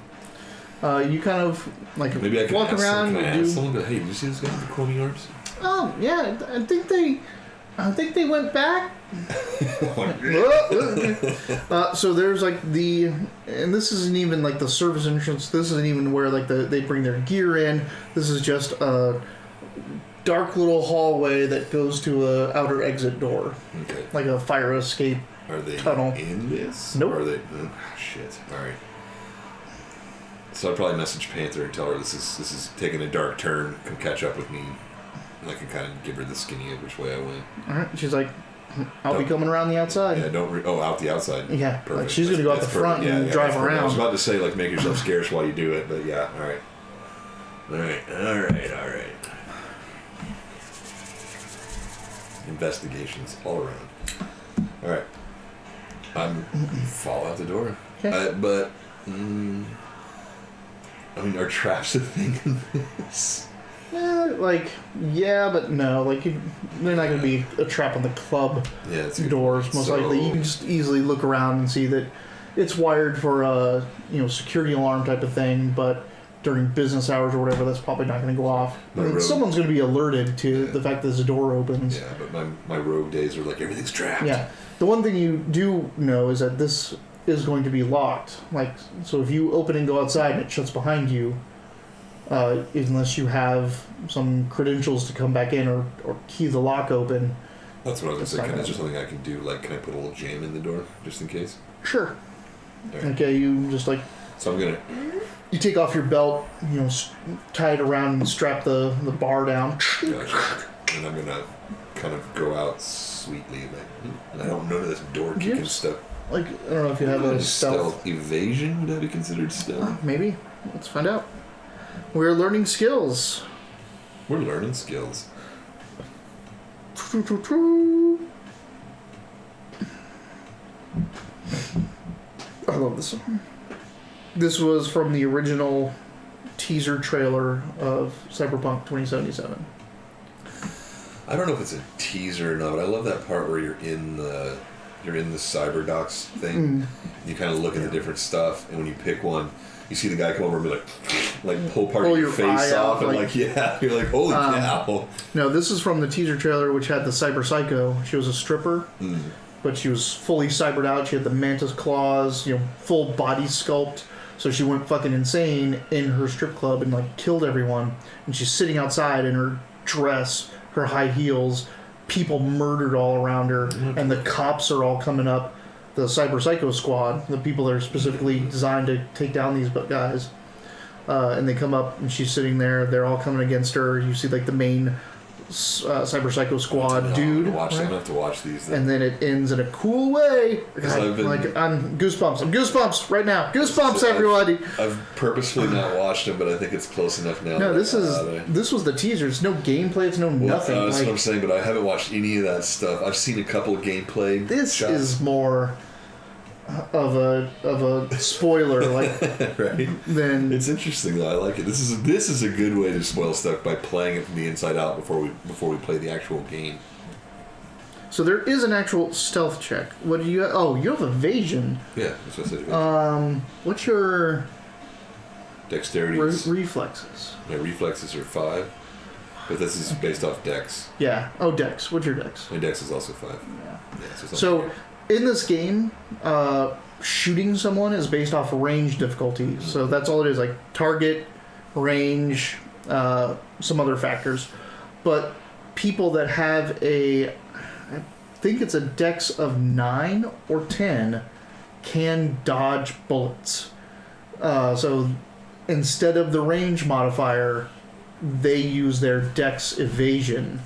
you kind of, like, maybe I can walk around. Can I ask someone, hey, did you see this guy with the chromey arms? Oh, yeah, I think they went back. So there's like and this isn't even like the service entrance. This isn't even where like they bring their gear in. This is just a dark little hallway that goes to a outer exit door. Okay. Like a fire escape tunnel. Are they in this? Nope. Or are they? Shit. All right. So I'd probably message Panther and tell her this is taking a dark turn. Come catch up with me. And I can kind of give her the skinny of which way I went. All right. She's like, I'll be coming around the outside. Yeah, out the outside. Yeah, perfect. Like she's going to go out the front and drive around. I was about to say, like, make yourself scarce while you do it, but yeah, all right. Investigations all around. All right. Fall out the door. Okay. But, are traps a thing in this? Yeah, but no. Like, they're not going to be a trap on the club doors, most likely. You can just easily look around and see that it's wired for a security alarm type of thing, but during business hours or whatever, that's probably not going to go off. Someone's going to be alerted to the fact that there's a door opens. Yeah, but my rogue days are like, everything's trapped. Yeah. The one thing you do know is that this is going to be locked. Like, so if you open and go outside and it shuts behind you, unless you have some credentials to come back in or key the lock open. That's what I was thinking. Is there something I can do? Like, can I put a little jam in the door just in case? Sure. Right. Okay, you just like... So I'm going to... You take off your belt, tie it around and strap the bar down. Gotcha. And I'm going to kind of go out sweetly. Like, I don't know this door kicking stuff. Like, I don't know if you have a stealth evasion. Would that be considered stealth? Maybe. Let's find out. We're learning skills. We're learning skills. I love this one. This was from the original teaser trailer of Cyberpunk 2077. I don't know if it's a teaser or not, but I love that part where you're in the cyber docs thing. You kind of look at the different stuff, and when you pick one, you see the guy come over and be like pull part of your face off, and you're like, holy cow. No, this is from the teaser trailer, which had the Cyber Psycho. She was a stripper, but she was fully cybered out. She had the mantis claws, full body sculpt. So she went fucking insane in her strip club and killed everyone. And she's sitting outside in her dress, her high heels, people murdered all around her, and the cops are all coming up. The Cyber Psycho squad, the people that are specifically designed to take down these guys, and they come up and she's sitting there. They're all coming against her. You see the main Cyber Psycho Squad dude. I'm gonna have to watch these. Then. And then it ends in a cool way. I'm goosebumps. I'm goosebumps right now. Goosebumps, everybody. I've purposefully not watched them, but I think it's close enough now. No, this was the teaser. It's no gameplay. It's no nothing. That's what I'm saying. But I haven't watched any of that stuff. I've seen a couple of gameplay. This shots. is more of a spoiler, like right. Then it's interesting though. I like it. This is a good way to spoil stuff by playing it from the inside out before we play the actual game. So there is an actual stealth check. What do you? Oh, you have evasion. Yeah, that's what I said. What's your dexterity? Reflexes. My reflexes are 5, but this is based off dex. Yeah. Oh, dex. What's your dex? My dex is also 5. Yeah. So in this game, shooting someone is based off range difficulty. So that's all it is, like target, range, some other factors. But people that have I think it's a dex of 9 or 10, can dodge bullets. So instead of the range modifier, they use their dex evasion.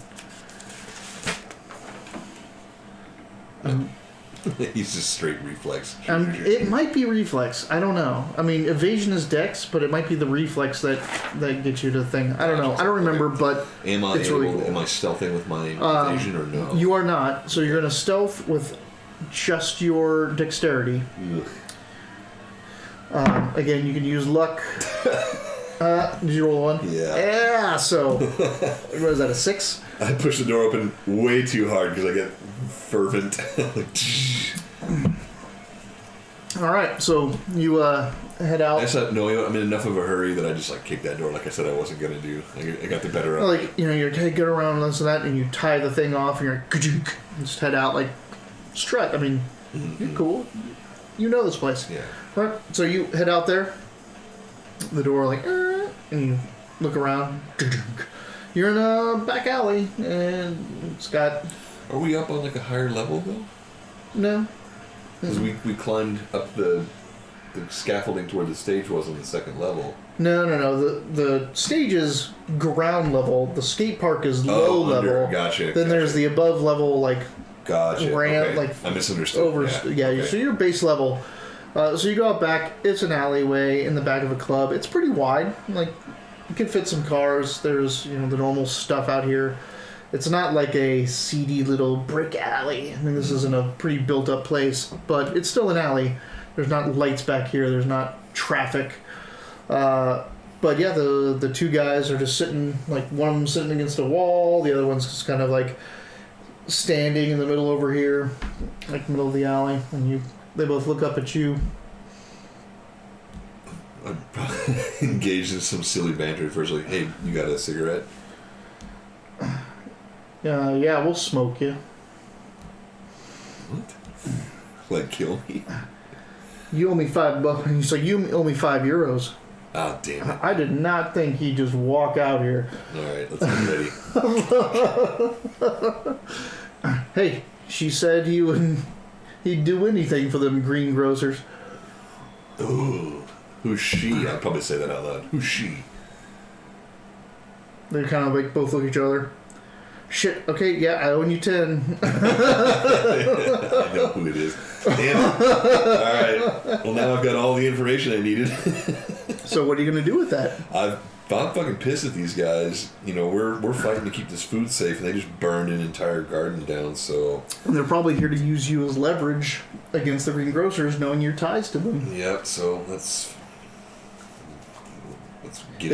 He's just straight reflex. It might be reflex. I don't know. I mean, evasion is dex, but it might be the reflex that gets you to the thing. I don't know. I don't remember, but am I it's really cool. Am I stealthing with my evasion or no? You are not. So you're going to stealth with just your dexterity. Again, you can use luck. Did you roll 1? Yeah. Yeah. So what is that? A 6? I push the door open way too hard because I get fervent. All right, so you head out. I said, no, I'm in enough of a hurry that I just kicked that door like I said I wasn't going to do. I got the better of it. You're get around this and that, and you tie the thing off, and you're and just head out, strut. I mean, you're cool. You know this place. Yeah. All right, so you head out there. The door, and you look around. You're in a back alley, and it's got... Are we up on a higher level, though? No. Because we climbed up the scaffolding to where the stage was on the second level. No. The stage is ground level. The skate park is low level. Gotcha. Then there's the above level, gotcha. ramp, okay. I misunderstood. Okay. So you're base level. So you go out back. It's an alleyway in the back of a club. It's pretty wide. You can fit some cars. There's the normal stuff out here. It's not like a seedy little brick alley. I mean, this isn't a pretty built up place, but it's still an alley. There's not lights back here. There's not traffic. But yeah, the two guys are just sitting. One of them sitting against a wall. The other one's just kind of standing in the middle over here, middle of the alley, and they both look up at you. I'm probably engaged in some silly banter at first, hey, you got a cigarette? Yeah, we'll smoke you. What? Kill me? You owe me $5. So you owe me €5. Ah, damn it. I did not think he'd just walk out here. Alright, let's get ready. Hey, she said he'd do anything for them greengrocers. Ooh. Who's she? I'd probably say that out loud. Who's she? They kind of both look at each other. Shit, okay, yeah, I owe you 10. I know who it is. Damn it. Alright. Well, now I've got all the information I needed. So what are you going to do with that? I'm fucking pissed at these guys. We're fighting to keep this food safe, and they just burned an entire garden down, so... And they're probably here to use you as leverage against the greengrocers, knowing your ties to them. Yep, so let's get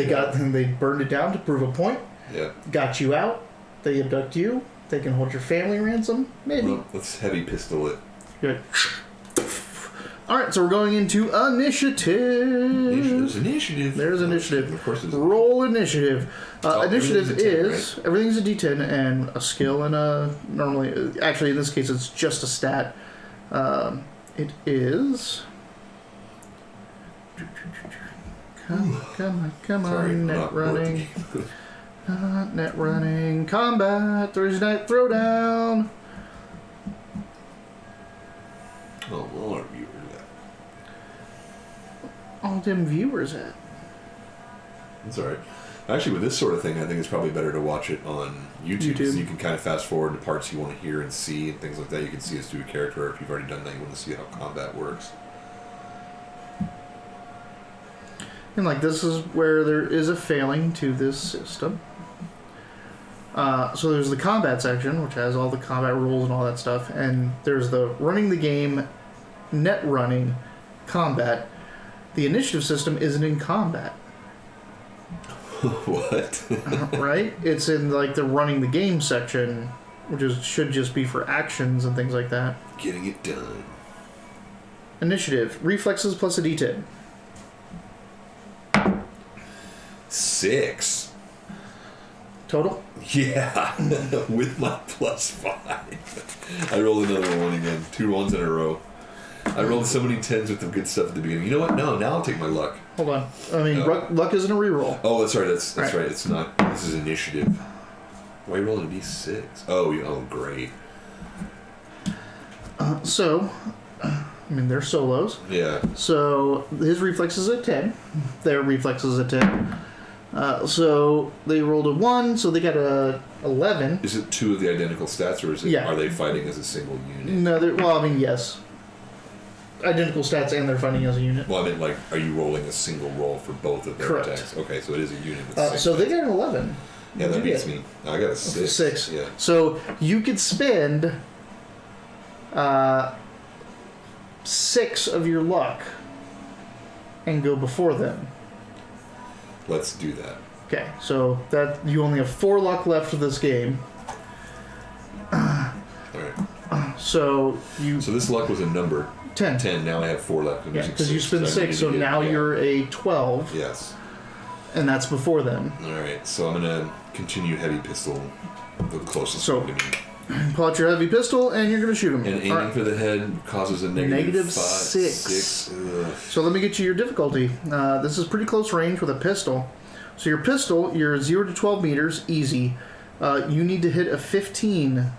They burned it down to prove a point. Yep. Got you out. They abduct you. They can hold your family ransom. Maybe. Well, let's heavy pistol it. Good. Alright, so we're going into initiative. Initiative. There's initiative. Of course. Roll initiative. Initiative everything's a 10, right? everything's a D10 and a skill and actually in this case it's just a stat. It is... Come Sorry, on, net running. Net running. Combat. Thursday night throwdown. Oh, well, our viewers at. All them viewers at. That's alright. Actually, with this sort of thing, I think it's probably better to watch it on YouTube. So you can kind of fast forward to parts you want to hear and see and things like that. You can see us do a character, or if you've already done that, you want to see how combat works. And like this is where there is a failing to this system. So there's the combat section, which has all the combat rules and all that stuff, and there's the running the game, net running, combat. The initiative system isn't in combat. What? Right? It's in like the running the game section, which should just be for actions and things like that. Getting it done. Initiative, reflexes plus a d10. 6. Total? Yeah, with my +5. I rolled another 1 again. 2 1s in a row. I rolled so many 10s with the good stuff at the beginning. You know what? No, now I'll take my luck. Hold on. I mean, luck isn't a reroll. Oh, that's right. That's right. It's not. This is initiative. Why are you rolling a d6? Oh, great. So, I mean, they're solos. Yeah. So, his reflex is at 10. Their reflex is at 10. So, they rolled a 1, so they got a 11. Is it 2 of the identical stats, or is it? Yeah. Are they fighting as a single unit? No, well, I mean, yes. Identical stats and they're fighting as a unit. Well, I mean, like, are you rolling a single roll for both of their Correct. attacks? Okay, so it is a unit with 6. So they got an 11. Yeah, that beats me. I got a 6. 6. Yeah. So you could spend 6 of your luck and go before them. Let's do that. Okay, so that you only have 4 luck left of this game. All right. So this luck was a number. 10. 10. Now I have 4 left. Yeah, because you spend 6, so now you're a 12. Yes. And that's before them. All right, so I'm gonna continue heavy pistol, the closest So- one to me. Pull out your heavy pistol and you're going to shoot him. And aiming for the head causes a Negative 6. 6. Ugh. So let me get you your difficulty. This is pretty close range with a pistol. So your pistol, you're 0 to 12 meters, easy. You need to hit a 15.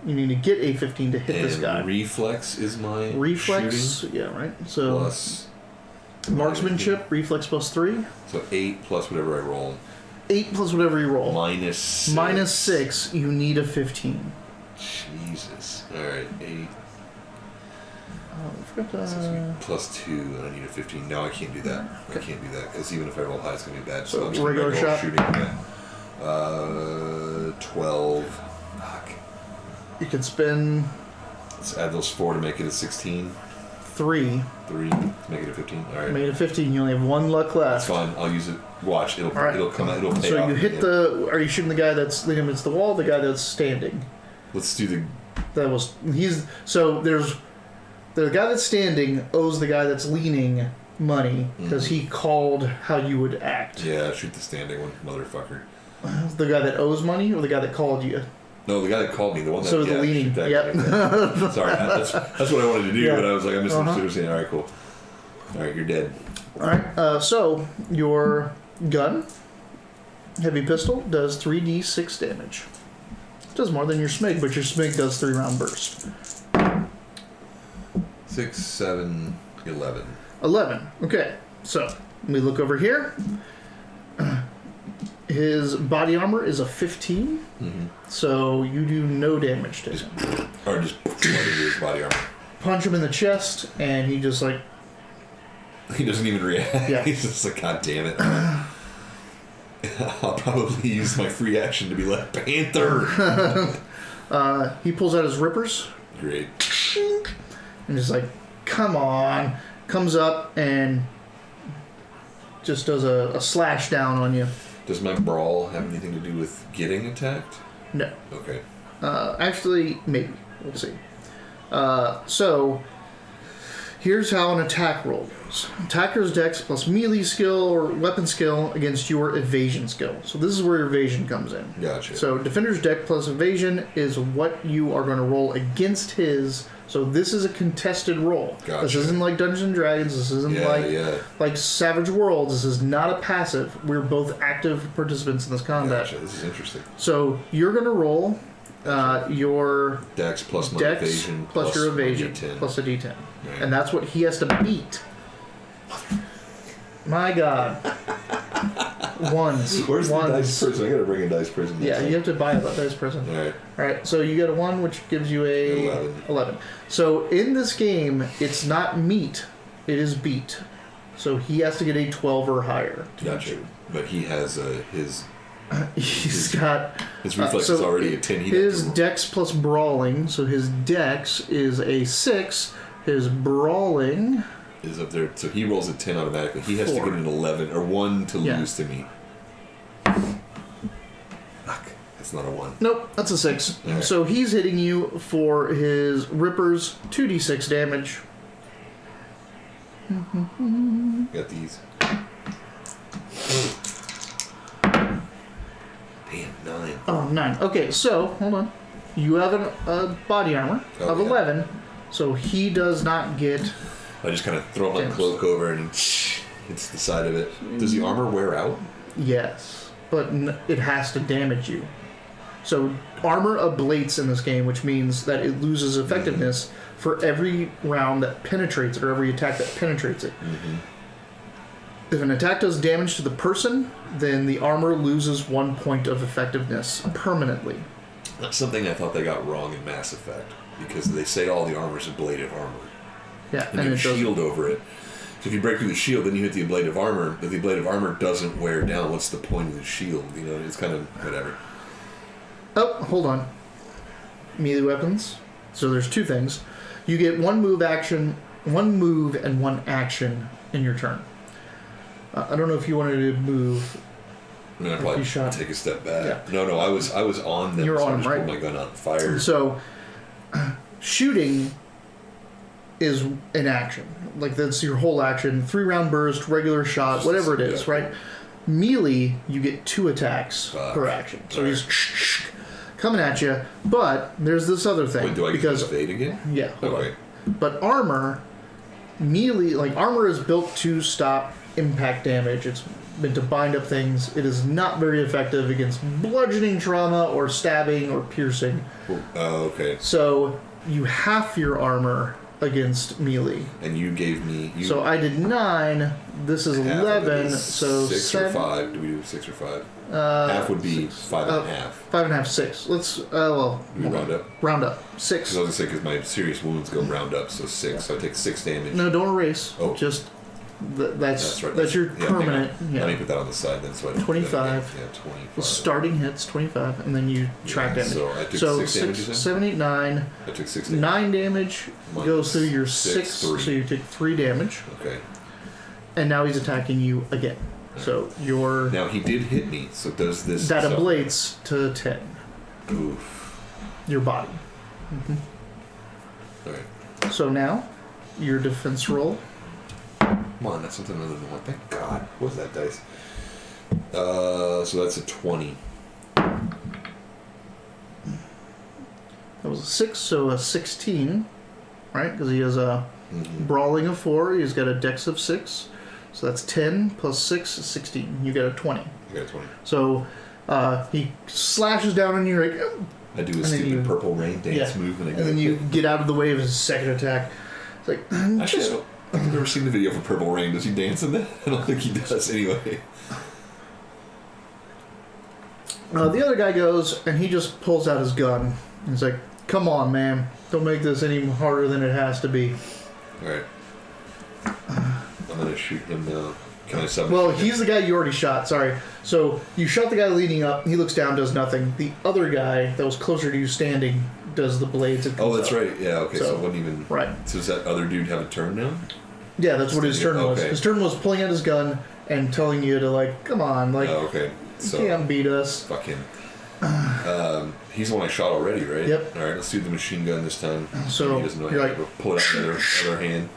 You need to get a 15 to hit this guy. Reflex is my Reflex, shooting. yeah, right. So Plus marksmanship, reflex plus 3. So 8 plus whatever I roll. 8 plus whatever you roll. Minus 6. Minus 6, you need a 15. Jesus. Alright, 8. Oh, I forgot Plus 2, and I need a 15. No, I can't do that. Okay. I can't do that, because even if I roll high, it's going to be bad. So I'm just regular gonna roll shot? shooting. Yeah. 12. Fuck. You can spend Let's add those 4 to make it a 16. 3. 3 to make it a 15. Alright. Made a 15. You only have 1 luck left. That's fine. I'll use it. Watch. It'll Right. it'll come out. It'll pay So off you hit again. the. Are you shooting the guy that's leaning against the wall? Or the guy that's standing. Let's do the. That was he's so there's the guy that's standing owes the guy that's leaning money because he called how you would act. Yeah, shoot the standing one, motherfucker. The guy that owes money or the guy that called you. No, the guy that called me, the one that. So the leaning. shoot that Yep. guy. Yeah. Sorry, that's what I wanted to do, Yeah. but I was like, I misunderstood. All right, cool. All right, you're dead. All right. So your gun, heavy pistol, does 3d6 damage. It does more than your SMIG, but your SMIG does 3-round burst. 6, 7, 11. 11. Okay. So we look over here. His body armor is a 15, so you do no damage to him. Or just into his body armor. Punch him in the chest, and he just like He doesn't even react. Yeah. He's just like, God damn it. I'll probably use my free action to be like Panther. he pulls out his rippers Great. and just like, come on, comes up and just does a slash down on you. Does my brawl have anything to do with getting attacked? No. Okay. Actually, maybe. We'll see. So, here's how an attack roll goes. Attacker's dex plus melee skill or weapon skill against your evasion skill. So this is where your evasion comes in. Gotcha. So defender's dex plus evasion is what you are going to roll against his. So this is a contested roll. Gotcha. This isn't like Dungeons and Dragons. This isn't like Savage Worlds. This is not a passive. We're both active participants in this combat. Gotcha. This is interesting. So you're going to roll your Dex plus my dex evasion plus your evasion my D10. plus a d10. Right. And that's what he has to beat. My God. Ones. Where's ones. the dice prison? I gotta bring a dice prison. Yeah, you have to buy a dice prison. Alright, so you get a 1, which gives you a 11. So in this game, it's not meet, it is beat. So he has to get a 12 or higher. Gotcha. But he has his got... His reflex is already a 10. His dex plus brawling, so his dex is a 6. His brawling... is up there, so he rolls a 10 automatically. He has 4. to get an 11, or 1 to lose to me. Fuck. That's not a 1. Nope, that's a 6. Right. So he's hitting you for his Ripper's 2d6 damage. Got these. Damn, 9. Oh, 9. Okay, so, hold on. You have a body armor of 11, so he does not get... I just kind of throw my cloak over and hits the side of it. Does the armor wear out? Yes, but it has to damage you. So armor ablates in this game, which means that it loses effectiveness for every round that penetrates it, or every attack that penetrates it. If an attack does damage to the person, then the armor loses 1 point of effectiveness permanently. That's something I thought they got wrong in Mass Effect, because they say all the armor's ablative armor. Yeah, and you have a shield over it. So if you break through the shield, then you hit the ablative armor. But the ablative armor doesn't wear down. What's the point of the shield? You know, it's kind of whatever. Oh, hold on. Melee weapons. So there's 2 things. You get 1 move action, 1 move, and 1 action in your turn. I don't know if you wanted to move. I mean, I'd probably take a step back. Yeah. No, I was on them. You're so on I them, just right? pulled my gun out and fired. So, shooting is an action. Like, that's your whole action. 3-round burst, regular shot, whatever it is, right? Melee, you get 2 attacks per action. So he's coming at you. But there's this other thing. Wait, do I get to evade again? Yeah, hold on. But armor, melee, like, armor is built to stop impact damage. It's meant to bind up things. It is not very effective against bludgeoning trauma or stabbing or piercing. Okay. So you half your armor against melee. And you gave me... So I did 9. This is 11. So 6 7, or 5. Do we do 6 or 5? Half would be 5.5. 5.5, 6. Let's, well... We round up? Round up. 6. Because I was going to say, because my serious wounds go round up, so 6. Yeah. So I take 6 damage. No, don't erase. Oh. Just... That's right. That's your permanent. Let me put that on the side then. So I 25. Yeah, 25. The starting hits 25, and then you track damage. So I took 6 damage. 7, 8, 9. I took 6 damage. 9 damage goes through your 6, so you take 3 damage. Okay. And now he's attacking you again. So you're... Now he did hit me, so does this... That ablates to 10. Oof. Your body. Alright. So now, your defense roll. Come on, that's something other than 1. Thank God. What was that dice? So that's a 20. That was a 6, so a 16. Right? Because he has a brawling of 4. He's got a dex of 6. So that's 10 plus 6 is 16. You get a 20. I got a 20. So he slashes down on you. Like, I do a stupid purple rain dance move. And then you get out of the way of his second attack. It's like... Actually, I've never seen the video for Purple Rain. Does he dance in that? I don't think he does anyway. The other guy goes, and he just pulls out his gun. He's like, come on, man. Don't make this any harder than it has to be. Alright. I'm going to shoot him now. Can I summon? Well, he's the guy you already shot. Sorry. So you shot the guy leading up. He looks down, does nothing. The other guy that was closer to you standing does the blades. Oh, that's right. Yeah, okay. So it wouldn't even... Right. So does that other dude have a turn now? Yeah, that's what his turn was. His turn was pulling out his gun and telling you to, like, come on, like, so, you can't beat us. Fuck him. He's the one I shot already, right? Yep. Alright, let's do the machine gun this time. So he doesn't know you're how like, to pull it out in the other hand.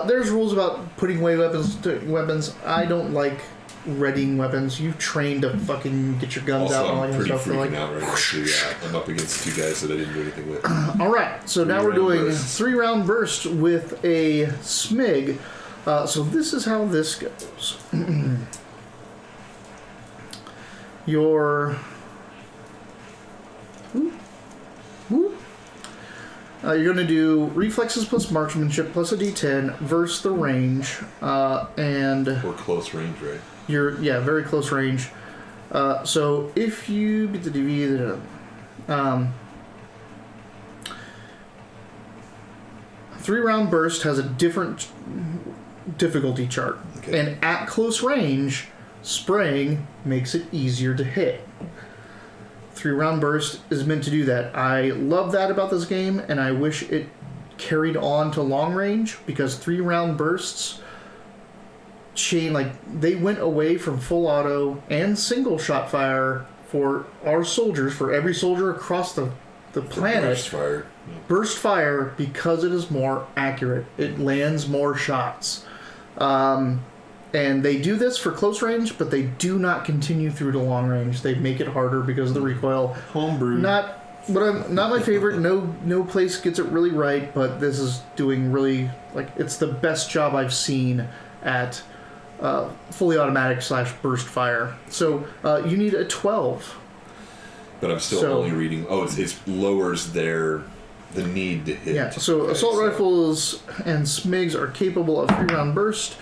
There's rules about putting away weapons. I don't like readying weapons. You train to fucking get your guns out and all that pretty stuff. Freaking out right now. So, yeah, I'm up against 2 guys that I didn't do anything with. Alright, so now we're doing 3-round burst with a smig. So this is how this goes. You're going to do reflexes plus marksmanship plus a d10 versus the range, and or close range, right? Very close range. So if you beat the DV, 3-round burst has a different difficulty chart, and at close range, spraying makes it easier to hit. 3-round burst is meant to do that. I love that about this game, and I wish it carried on to long range, because 3-round bursts they went away from full auto and single shot fire for our soldiers, for every soldier across the planet. Burst fire, because it is more accurate. It lands more shots. And they do this for close range, but they do not continue through to long range. They make it harder because of the recoil. Homebrew. Not my favorite. No place gets it really right, but this is doing really, it's the best job I've seen at fully automatic / burst fire. So you need a 12. But I'm still only reading. Oh, it lowers the need to hit. Yeah. So assault rifles and SMIGs are capable of 3-round burst.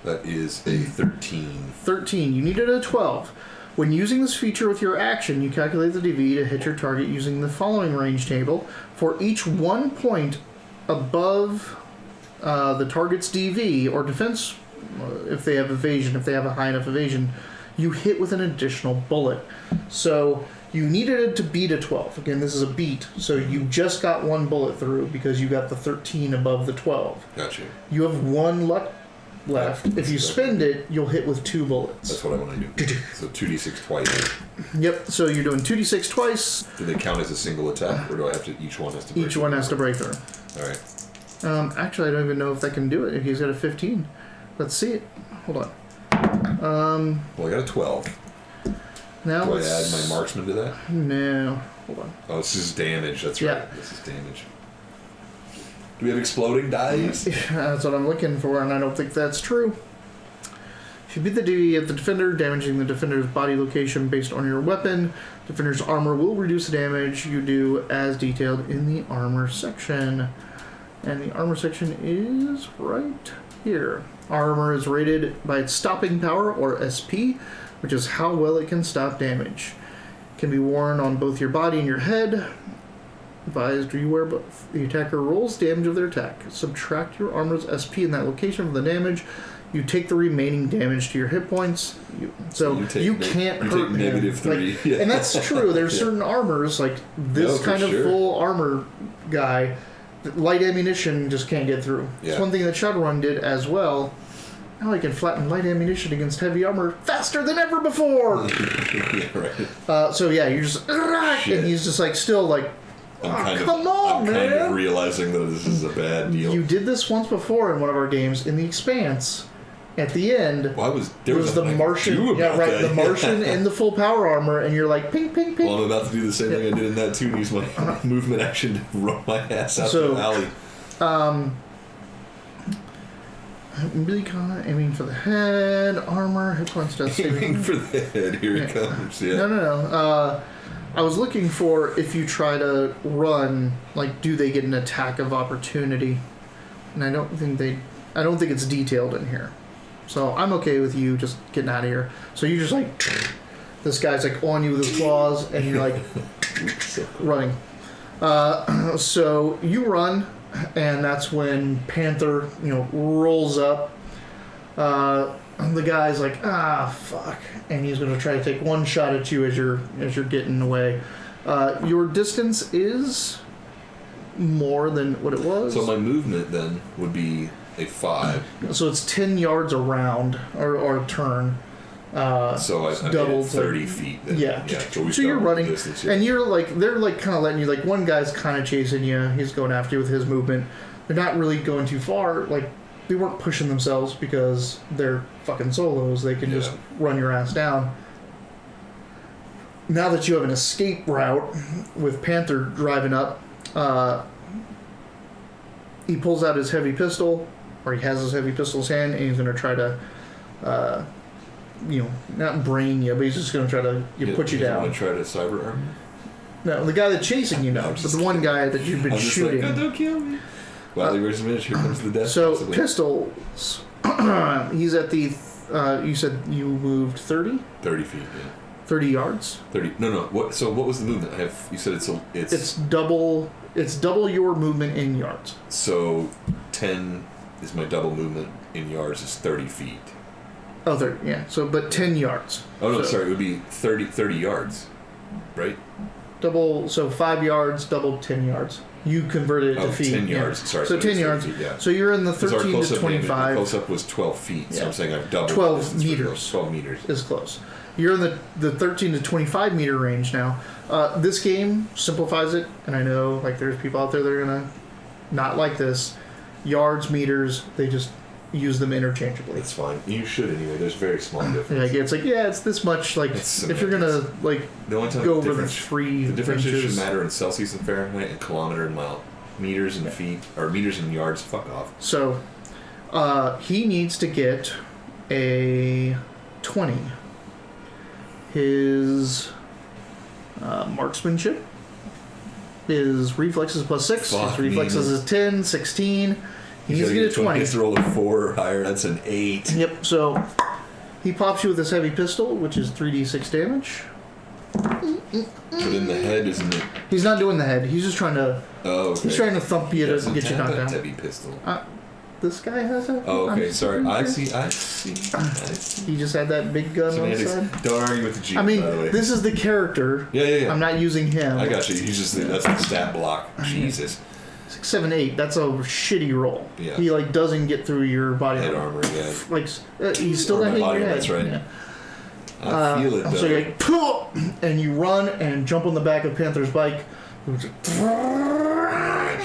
That is a 13. 13. You needed a 12. When using this feature with your action, you calculate the DV to hit your target using the following range table. For each 1 point above the target's DV or defense, if they have evasion, if they have a high enough evasion, you hit with an additional bullet. So you needed it to beat a 12. Again, this is a beat, so you just got 1 bullet through because you got the 13 above the 12. Gotcha. You have 1 luck left. If you spend it, you'll hit with 2 bullets. That's what I want to do. So 2d6 twice. Yep. So you're doing 2d6 twice. Do they count as a single attack, or do I have to? Each one has to. Each one has to break through. All right. Actually, I don't even know if that can do it. If he's got a 15, let's see it. Hold on. Well, I got a 12. Now do I add my marksman to that? No. Hold on. Oh, this is damage. That's right. This is damage. Do we have exploding dice? That's what I'm looking for, and I don't think that's true. If you beat the DV of the defender, damaging the defender's body location based on your weapon, defender's armor will reduce the damage you do as detailed in the armor section. And the armor section is right here. Armor is rated by its stopping power, or SP, which is how well it can stop damage. It can be worn on both your body and your head. Advised, you wear both. The attacker rolls damage of their attack. Subtract your armor's SP in that location from the damage. You take the remaining damage to your hit points. You can't hurt him. -3. And that's true. There's certain armors, like this kind of full armor guy, light ammunition just can't get through. Yeah. It's one thing that Shadowrun did as well. Now I can flatten light ammunition against heavy armor faster than ever before. Yeah, right. You're just... And he's just still I'm kind of realizing that this is a bad deal. You did this once before in one of our games in the Expanse. At the end, there was the Martian. Yeah, right. The Martian in the full power armor, and you're like, ping, ping, ping. Well, I'm about to do the same thing I did in that too. Use my movement action to run my ass out the alley. Really kind of aiming for the head, armor, hit points, death saving. Aiming for the head. Here it comes. Yeah. No. I was looking for, if you try to run, do they get an attack of opportunity? And I don't think it's detailed in here. So I'm okay with you just getting out of here. So you just this guy's on you with his claws, and you're running. So you run, and that's when Panther, rolls up. The guy's fuck, and he's going to try to take one shot at you as you're getting away. Your distance is more than what it was. So my movement then would be a 5. So it's 10 yards around or a turn. So I doubled 30 feet. Then. Yeah. So you're running, and you're they're kind of letting you. One guy's kind of chasing you. He's going after you with his movement. They're not really going too far. They weren't pushing themselves because they're fucking solos. They can just run your ass down. Now that you have an escape route with Panther driving up, he pulls out his heavy pistol, or he has his heavy pistol in his hand, and he's going to try to, not brain you, but he's just going to try to put you down. Want to try to cyber arm? No, the guy that's chasing you, no. But the one guy that you've been shooting. Like, oh, don't kill me. Wiley versus Mitch, here comes the death. So, possibly. pistols. He's at the... you said you moved 30? 30 feet, yeah. 30 yards? 30. No. What was the movement? You said It's double your movement in yards. So 10 is my double movement in yards is 30 feet. Oh, 30, yeah. So, but 10 yards. Oh, no, sorry. It would be 30 yards, right? So 5 yards, double 10 yards. You converted it to feet. 10 yards. Yeah. Sorry. So 10 yards. Feet, yeah. So you're in the 13 to 25. Close-up was 12 feet, so I'm saying I've doubled 12 meters. 12 meters. Is close. You're in the 13 to 25 meter range now. This game simplifies it, and I know like there's people out there that are going to not like this. Yards, meters, they just use them interchangeably. It's fine. You should anyway. There's very small difference. It's this much. Like if you're gonna the only time go over the 3 the differences inches. should matter in Celsius and Fahrenheit and kilometer and mile, meters and feet or meters and yards. Fuck off. So he needs to get a 20. His marksmanship. His reflexes plus 6. Fuck his reflexes is 10, 16. He needs to get a 20. He has to roll a 4 or higher. That's an 8. Yep, so he pops you with this heavy pistol, which is 3d6 damage. But in the head, isn't it? He's not doing the head. He's just trying to... Oh, okay. He's trying to thump you to get you knocked down. Heavy pistol. This guy has a... Oh, okay. Sorry. I see. He just had that big gun on the side. Don't argue with the Jeep, I mean, by the way. this is the character. Yeah. I'm not using him. I got you. He's just... That's the stat block. Jesus. 6, 7, 8. That's a shitty roll. Yeah. He doesn't get through your body Head armor, yeah. He's still not hitting your head. That's right. Yeah. I feel it, though. So you're like, "Pooh!" and you run and jump on the back of Panther's bike.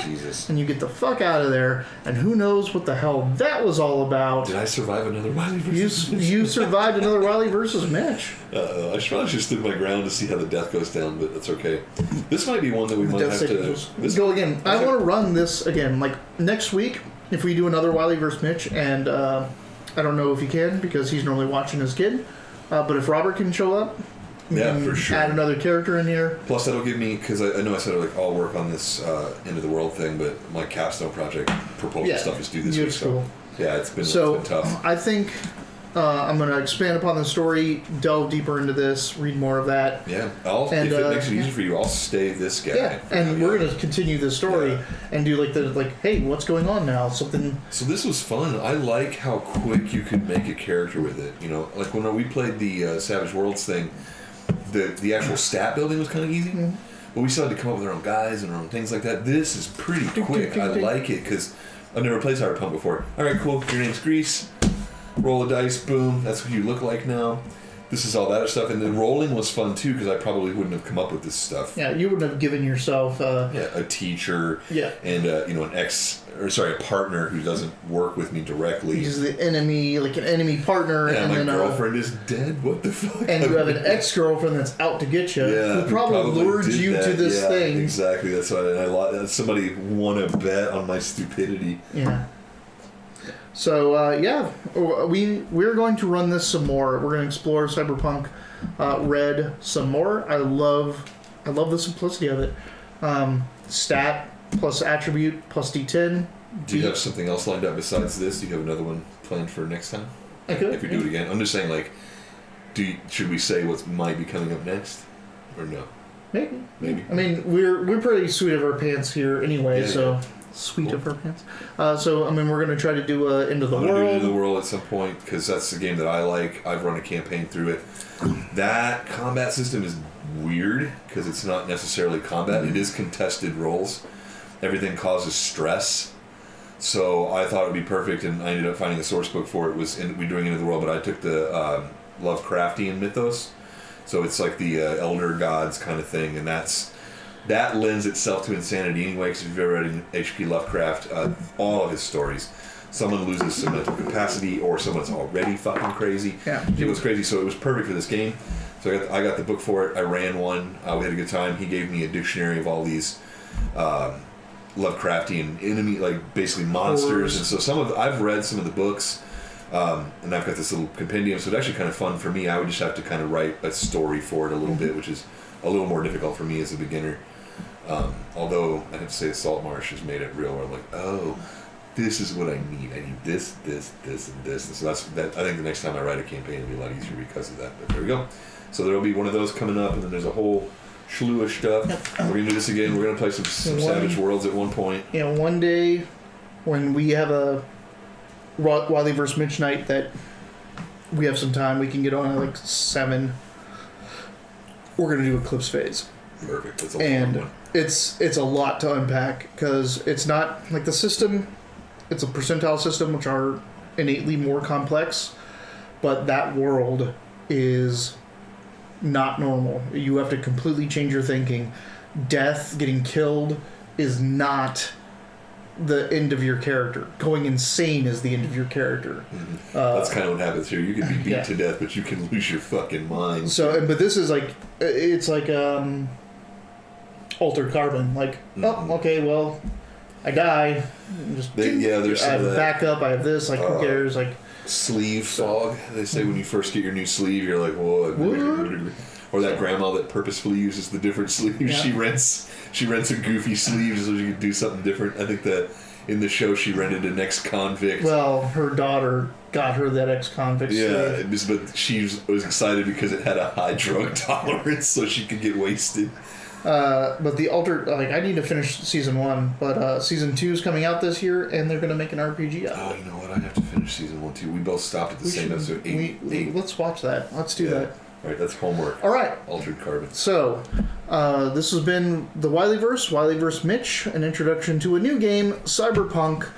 Jesus. And you get the fuck out of there, and who knows what the hell that was all about. Did I survive another Wiley versus Mitch? You survived another Wiley versus Mitch. I probably should stood my ground to see how the death goes down, but that's okay. This might be one that we might have to... Go again. I want to run this again. Like, next week, if we do another Wiley versus Mitch, and I don't know if he can, because he's normally watching his kid, but if Robert can show up... Yeah, for sure. Add another character in here. Plus, that'll give me, because I know I said I'll work on this end of the world thing, but my capstone project proposal stuff is due this week. Cool. So, yeah, it's been tough. I think I'm going to expand upon the story, delve deeper into this, read more of that. Yeah, if it makes it easy for you, I'll stay this guy. Yeah, and we're going to continue this story and do hey, what's going on now? Something. So this was fun. I like how quick you could make a character with it. You know, like when we played the Savage Worlds thing. The actual stat building was kind of easy, but we still had to come up with our own guys and our own things like that. This is pretty quick. I like it because I've never played Cyberpunk before. All right, cool. Your name's Grease. Roll a dice. Boom. That's what you look like now. This is all that other stuff, and the rolling was fun too because I probably wouldn't have come up with this stuff. Yeah, you wouldn't have given yourself. A teacher. Yeah. And a partner who doesn't work with me directly. He's the enemy, like an enemy partner. Yeah, and my then girlfriend is dead. What the fuck? And you have an ex-girlfriend that's out to get you. Yeah, who probably lured you to this thing. Exactly. That's why somebody won a bet on my stupidity. Yeah. So we're going to run this some more. We're going to explore Cyberpunk Red some more. I love the simplicity of it. Stat plus attribute plus D10. Do you have something else lined up besides this? Do you have another one planned for next time? I could. If we do it again, I'm just saying, should we say what might be coming up next, or no? Maybe. I mean, we're pretty sweet of our pants here anyway, Sweet of her pants. We're going to try to do Into the World. Into the World at some point, because that's the game that I like. I've run a campaign through it. That combat system is weird, because it's not necessarily combat. It is contested rolls. Everything causes stress. So I thought it would be perfect, and I ended up finding a source book for it. We're doing Into the World, but I took the Lovecraftian mythos. So it's like the elder gods kind of thing, and that lends itself to insanity anyway, because if you've ever read H.P. Lovecraft, all of his stories, someone loses some mental capacity or someone's already fucking crazy. Yeah. It was crazy, so it was perfect for this game. So I got the book for it. I ran one. We had a good time. He gave me a dictionary of all these Lovecraftian enemy, like basically monsters. And so I've read some of the books, and I've got this little compendium, so it's actually kind of fun for me. I would just have to kind of write a story for it a little bit, which is a little more difficult for me as a beginner. Although I have to say, Salt Marsh has made it real. Where I'm like, oh, this is what I need. I need this, this, this, and this. And so that's that. I think the next time I write a campaign, it'll be a lot easier because of that. But there we go. So there'll be one of those coming up, and then there's a whole slew of stuff. We're gonna do this again. We're gonna play some Savage Worlds at one point. Yeah, one day when we have a Wiley vs. Mitch night that we have some time, we can get on at like 7. We're gonna do Eclipse Phase. Perfect. That's a and long one. it's a lot to unpack because it's not like the system. It's a percentile system, which are innately more complex, but that world is not normal. You have to completely change your thinking. Death, getting killed, is not the end of your character. Going insane is the end of your character. Mm-hmm. That's kind of what happens here. You can be beat to death, but you can lose your fucking mind. So, but this is like, it's like Altered Carbon. Like, oh, okay, well, I die. There's I have some of that. backup. I have this. Like, who cares? Like, sleeve fog. They say when you first get your new sleeve, you're like, whoa. What? Or that grandma that purposefully uses the different sleeves. Yeah. She rents a goofy sleeve so she can do something different. I think that in the show she rented an ex-convict. Well, her daughter got her that ex-convict sleeve. But she was excited because it had a high drug tolerance, so she could get wasted. But the altered, like, I need to finish season 1, but season 2 is coming out this year, and they're going to make an RPG out of it. Oh, you know what? I have to finish season 1 too. We both stopped at the same episode. 8. Let's watch that. Let's do that. All right, that's homework. All right. Altered Carbon. So, this has been the Wileyverse, Wiley vs. Mitch, an introduction to a new game, Cyberpunk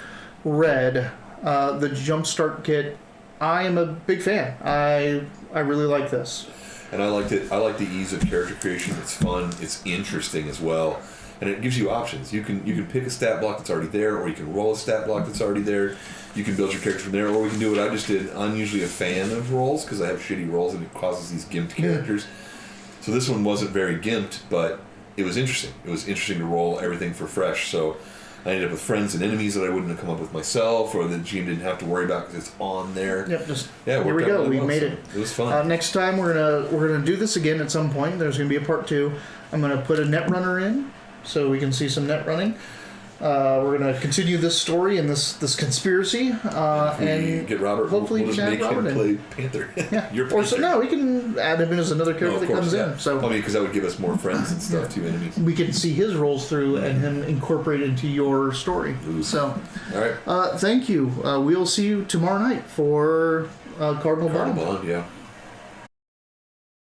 Red, the Jumpstart kit. I am a big fan. I really like this. And I liked it. I like the ease of character creation. It's fun. It's interesting as well, and it gives you options. You can pick a stat block that's already there, or you can roll a stat block that's already there. You can build your character from there, or we can do what I just did. I'm usually a fan of rolls because I have shitty rolls and it causes these gimped characters. So this one wasn't very gimped, but it was interesting. It was interesting to roll everything for fresh. So I ended up with friends and enemies that I wouldn't have come up with myself, or the GM didn't have to worry about because it's on there. Yep, here we go. We made it. It was fun. Next time we're gonna do this again at some point. There's gonna be a part 2. I'm gonna put a net runner in so we can see some net running. We're gonna continue this story and this conspiracy, and get Robert. Hopefully, we'll just make him play Panther. Yeah, You're Panther. Or so we can add him in as another character that comes in. So I mean, because that would give us more friends and stuff too, enemies. We can see his rolls through and him incorporate into your story. Ooh. So, all right. Thank you. We'll see you tomorrow night for Cardinal Bond. Bond, yeah.